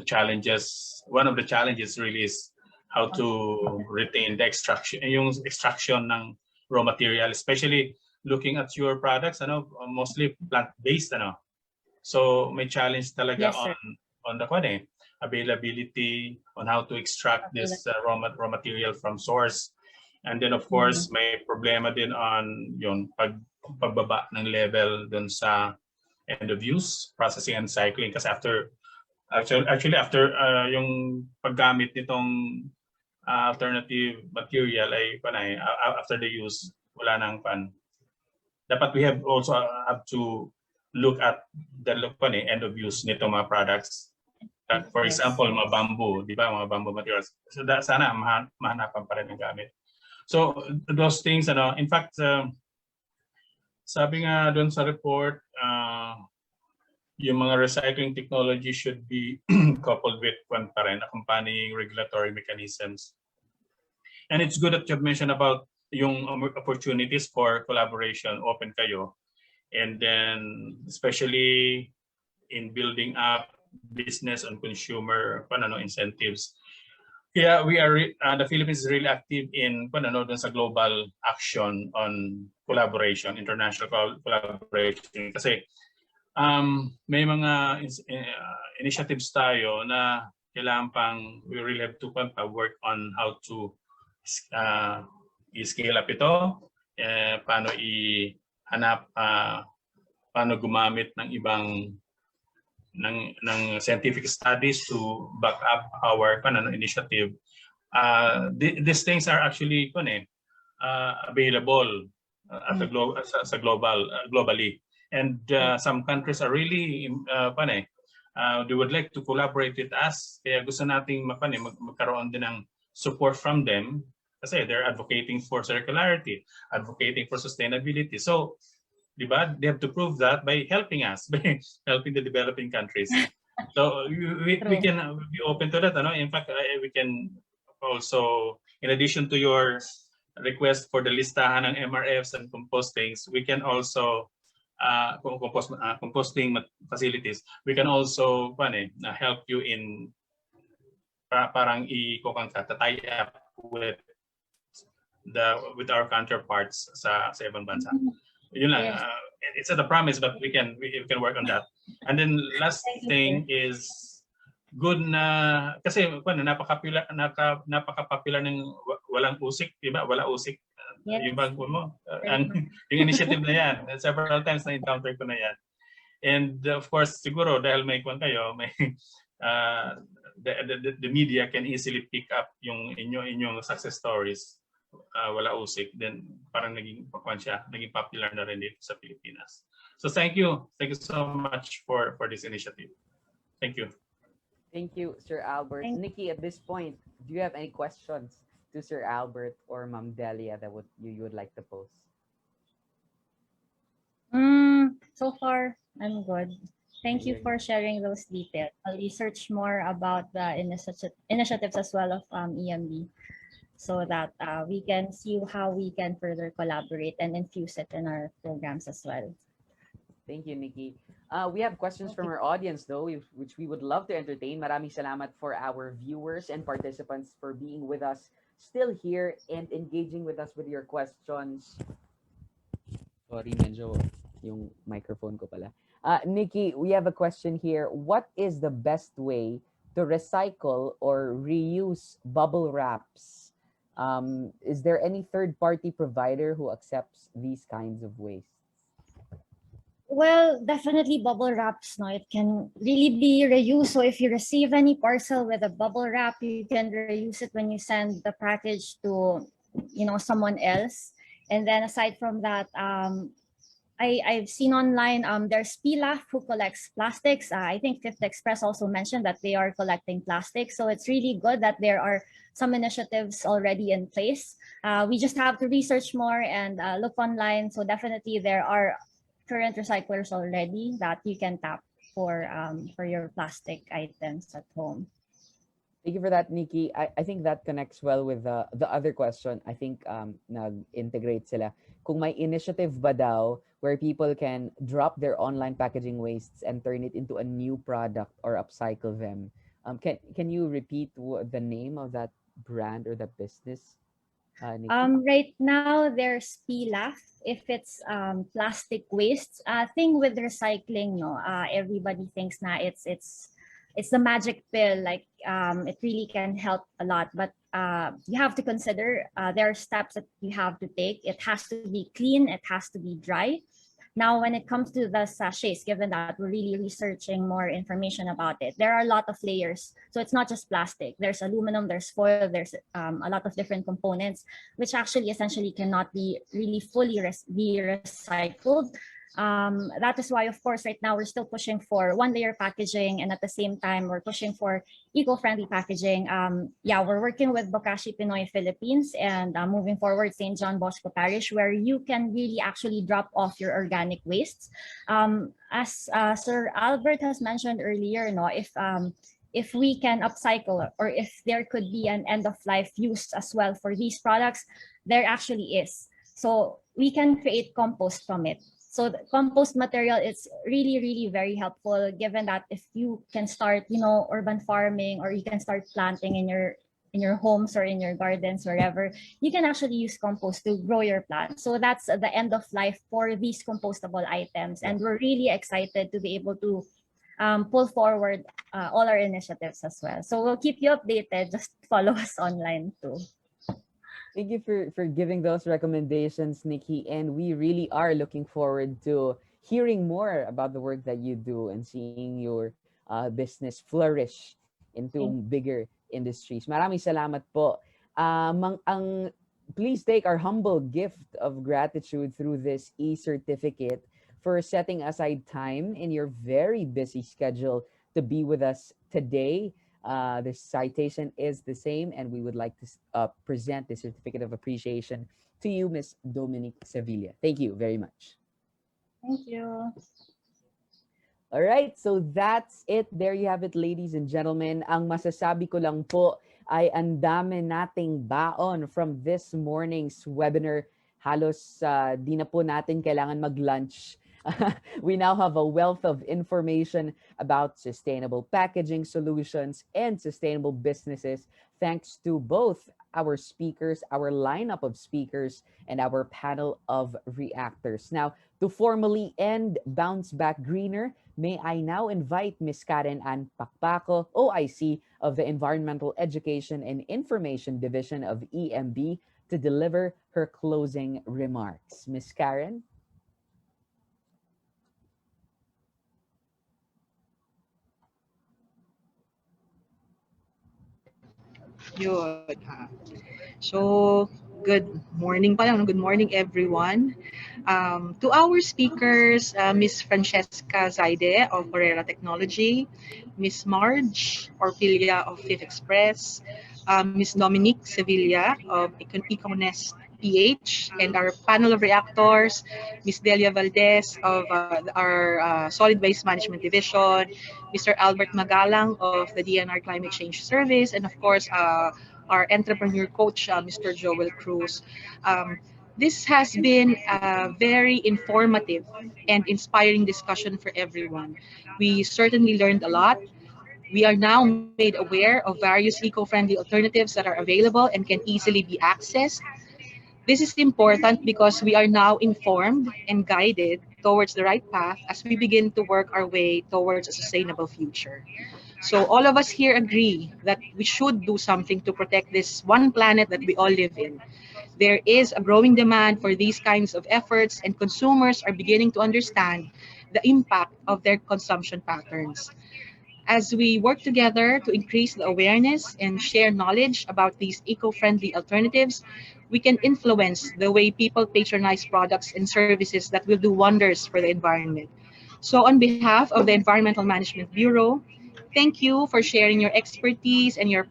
challenges. One of the challenges really is how to retain the extraction ng raw material, especially looking at your products, mostly plant-based, So may challenge talaga Yes, on the availability, on how to extract this raw material from source. And then of course, may problema din on yung pagbaba ng level dun sa end of use, processing and cycling. Kasi after yung paggamit nitong alternative material ay after the use, wala nang dapat we have also have to look at the end of use nito mga products. For example, mga bamboo, di ba? Mga bamboo materials. So sana mahanapan pa rin ang gamit. So those things, in fact, sabi nga doon sa report, yung mga recycling technology should be coupled with accompanying regulatory mechanisms. And it's good that you've mentioned about yung opportunities for collaboration, open kayo. And then especially in building up business and consumer incentives. Kaya we are the Philippines is really active in dun sa global action on collaboration, international collaboration. Kasi may mga initiatives tayo na kailangan pang we really have to work on how to i-scale up ito, paano i-hanap, paano gumamit ng ibang ng scientific studies to back up our initiative. These things are actually available at the globally, and some countries are really they would like to collaborate with us. Kaya gusto nating magkaroon din ng support from them kasi they're advocating for circularity, advocating for sustainability. So diba? They have to prove that by helping us, by helping the developing countries. So we can be open to that. In fact, we can also, in addition to your request for the listahan ng MRFs and compostings, we can also composting facilities. We can also help you in parang tie up with our counterparts sa ibang bansa. Yun lang, it's not a promise, but we can work on that. And then last thing is good na kasi napaka-popular ng walang usik, di ba? Wala usik. Yung bago mo, yung initiative na yan. Several times na encounter ko na yan. And of course, siguro dahil may kayo, may the media can easily pick up yung inyong success stories. Wala usik, then parang naging popular na rin dito sa Pilipinas. So thank you so much for this initiative. Thank you. Thank you, Sir Albert. Nikki, at this point, do you have any questions to Sir Albert or Ma'am Delia that you would like to pose? So far, I'm good. Thank you for sharing those details. I'll research more about the initiatives as well of EMB. So that we can see how we can further collaborate and infuse it in our programs as well. Thank you, Nikki. We have questions from our audience, though, which we would love to entertain. Maraming salamat for our viewers and participants for being with us, still here and engaging with us with your questions. Sorry, medyo yung microphone ko pala. Nikki, we have a question here. What is the best way to recycle or reuse bubble wraps? Is there any third-party provider who accepts these kinds of wastes? Well, definitely bubble wraps. No, it can really be reused. So if you receive any parcel with a bubble wrap, you can reuse it when you send the package to, someone else. And then aside from that, I've seen online there's PLAF who collects plastics. I think Fifth Express also mentioned that they are collecting plastics. So it's really good that there are some initiatives already in place. We just have to research more and look online. So definitely there are current recyclers already that you can tap for your plastic items at home. Thank you for that, Nikki. I think that connects well with the other question. I think nag-integrate sila. Kung may initiative ba daw where people can drop their online packaging wastes and turn it into a new product or upcycle them. Can you repeat the name of that brand or the business, Nikki? Right now there's PLAF if it's plastic waste. Thing with recycling, no, everybody thinks na it's the magic pill, like it really can help a lot, but you have to consider there are steps that you have to take. It has to be clean, it has to be dry. Now, when it comes to the sachets, given that we're really researching more information about it, there are a lot of layers. So it's not just plastic. There's aluminum, there's foil, there's a lot of different components, which actually essentially cannot be really fully be recycled. That is why, of course, right now we're still pushing for one-layer packaging, and at the same time, we're pushing for eco-friendly packaging. We're working with Bokashi Pinoy Philippines and moving forward St. John Bosco Parish, where you can really actually drop off your organic wastes. As Sir Albert has mentioned earlier, if we can upcycle or if there could be an end-of-life use as well for these products, there actually is. So we can create compost from it. So the compost material is really, really very helpful, given that if you can start, urban farming, or you can start planting in your homes or in your gardens, wherever, you can actually use compost to grow your plants. So that's the end of life for these compostable items. And we're really excited to be able to pull forward all our initiatives as well. So we'll keep you updated. Just follow us online too. Thank you for giving those recommendations, Nikki. And we really are looking forward to hearing more about the work that you do and seeing your business flourish into bigger industries. Maraming salamat po. Please take our humble gift of gratitude through this e-certificate for setting aside time in your very busy schedule to be with us today. The citation is the same, and we would like to present the certificate of appreciation to you, Ms. Dominique Sevilla. Thank you very much. Thank you. All right, so that's it. There you have it, ladies and gentlemen. Ang masasabi ko lang po ay ang dami nating baon from this morning's webinar. Halos di na po natin kailangan mag-lunch. We now have a wealth of information about sustainable packaging solutions and sustainable businesses, thanks to both our speakers, our lineup of speakers, and our panel of reactors. Now, to formally end Bounce Back Greener, may I now invite Ms. Karen Ann Pakpako, OIC of the Environmental Education and Information Division of EMB, to deliver her closing remarks. Ms. Karen? Yun. So, good morning pa lang. Good morning, everyone. To our speakers, Ms. Francesca Zaide of Orera Technology, Ms. Marge Orpilia of Fifth Express, Ms. Dominique Sevilla of EcoNest PH, and our panel of reactors, Ms. Delia Valdez of our Solid Waste Management Division, Mr. Albert Magalang of the DENR Climate Change Service, and of course, our entrepreneur coach, Mr. Joel Cruz. This has been a very informative and inspiring discussion for everyone. We certainly learned a lot. We are now made aware of various eco-friendly alternatives that are available and can easily be accessed. This is important because we are now informed and guided towards the right path as we begin to work our way towards a sustainable future. So all of us here agree that we should do something to protect this one planet that we all live in. There is a growing demand for these kinds of efforts, and consumers are beginning to understand the impact of their consumption patterns. As we work together to increase the awareness and share knowledge about these eco-friendly alternatives, we can influence the way people patronize products and services that will do wonders for the environment. So on behalf of the Environmental Management Bureau, thank you for sharing your expertise and your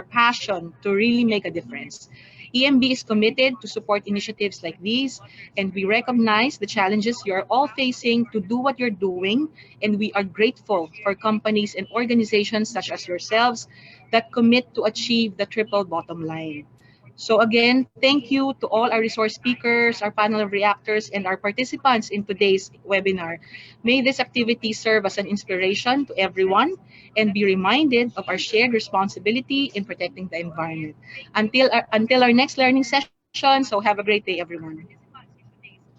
passion to really make a difference. EMB is committed to support initiatives like these, and we recognize the challenges you are all facing to do what you're doing, and we are grateful for companies and organizations such as yourselves that commit to achieve the triple bottom line. So again, thank you to all our resource speakers, our panel of reactors, and our participants in today's webinar. May this activity serve as an inspiration to everyone and be reminded of our shared responsibility in protecting the environment. Until our next learning session, so have a great day, everyone.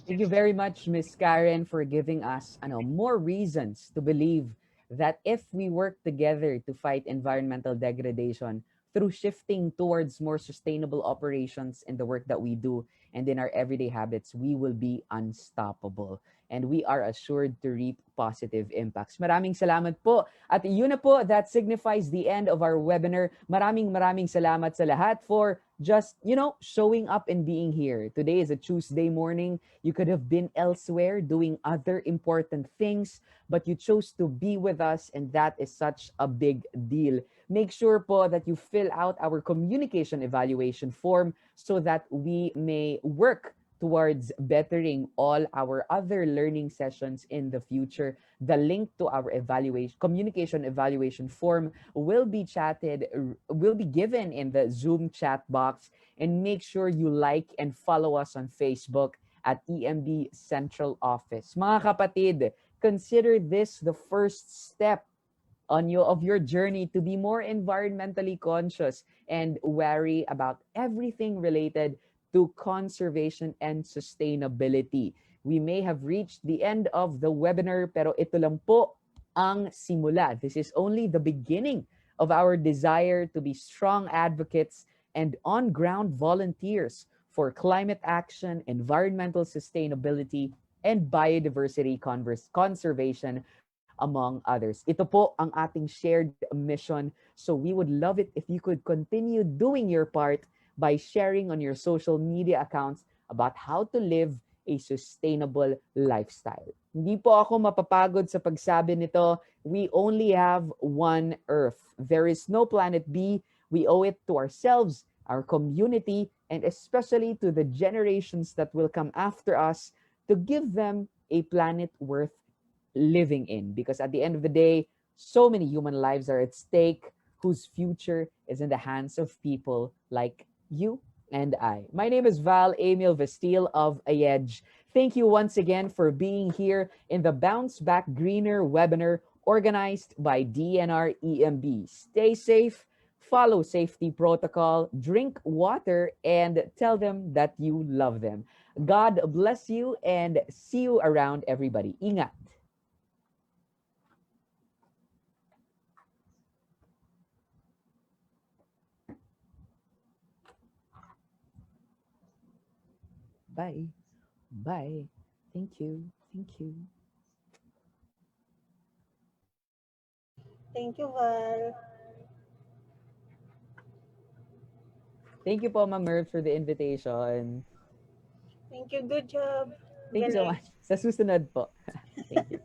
Thank you very much, Miss Karen, for giving us more reasons to believe that if we work together to fight environmental degradation through shifting towards more sustainable operations in the work that we do and in our everyday habits, we will be unstoppable. And we are assured to reap positive impacts. Maraming salamat po. At yun na po, that signifies the end of our webinar. Maraming salamat sa lahat for just, showing up and being here. Today is a Tuesday morning. You could have been elsewhere doing other important things, but you chose to be with us, and that is such a big deal. Make sure po that you fill out our communication evaluation form so that we may work towards bettering all our other learning sessions in the future. The link to our communication evaluation form will be given in the Zoom chat box. And make sure you like and follow us on Facebook at EMB Central Office. Mga kapatid, consider this the first step of your journey to be more environmentally conscious and wary about everything related to conservation and sustainability. We may have reached the end of the webinar, pero ito lang po ang simula. This is only the beginning of our desire to be strong advocates and on-ground volunteers for climate action, environmental sustainability, and biodiversity conservation, among others. Ito po ang ating shared mission. So we would love it if you could continue doing your part by sharing on your social media accounts about how to live a sustainable lifestyle. Hindi po ako mapapagod sa pagsabi nito. We only have one Earth. There is no planet B. We owe it to ourselves, our community, and especially to the generations that will come after us to give them a planet worth living in. Because at the end of the day, so many human lives are at stake whose future is in the hands of people like you and I. My name is Val Emil Vestil of AEDGE. Thank you once again for being here in the Bounce Back Greener webinar organized by DENR EMB. Stay safe, follow safety protocol, drink water, and tell them that you love them. God bless you and see you around, everybody. Ingat. Bye. Bye. Thank you. Thank you. Thank you, Val. Thank you po, Ma'am Merv, for the invitation. Thank you. Good job. Thank you so much. Sa susunod po. Thank you.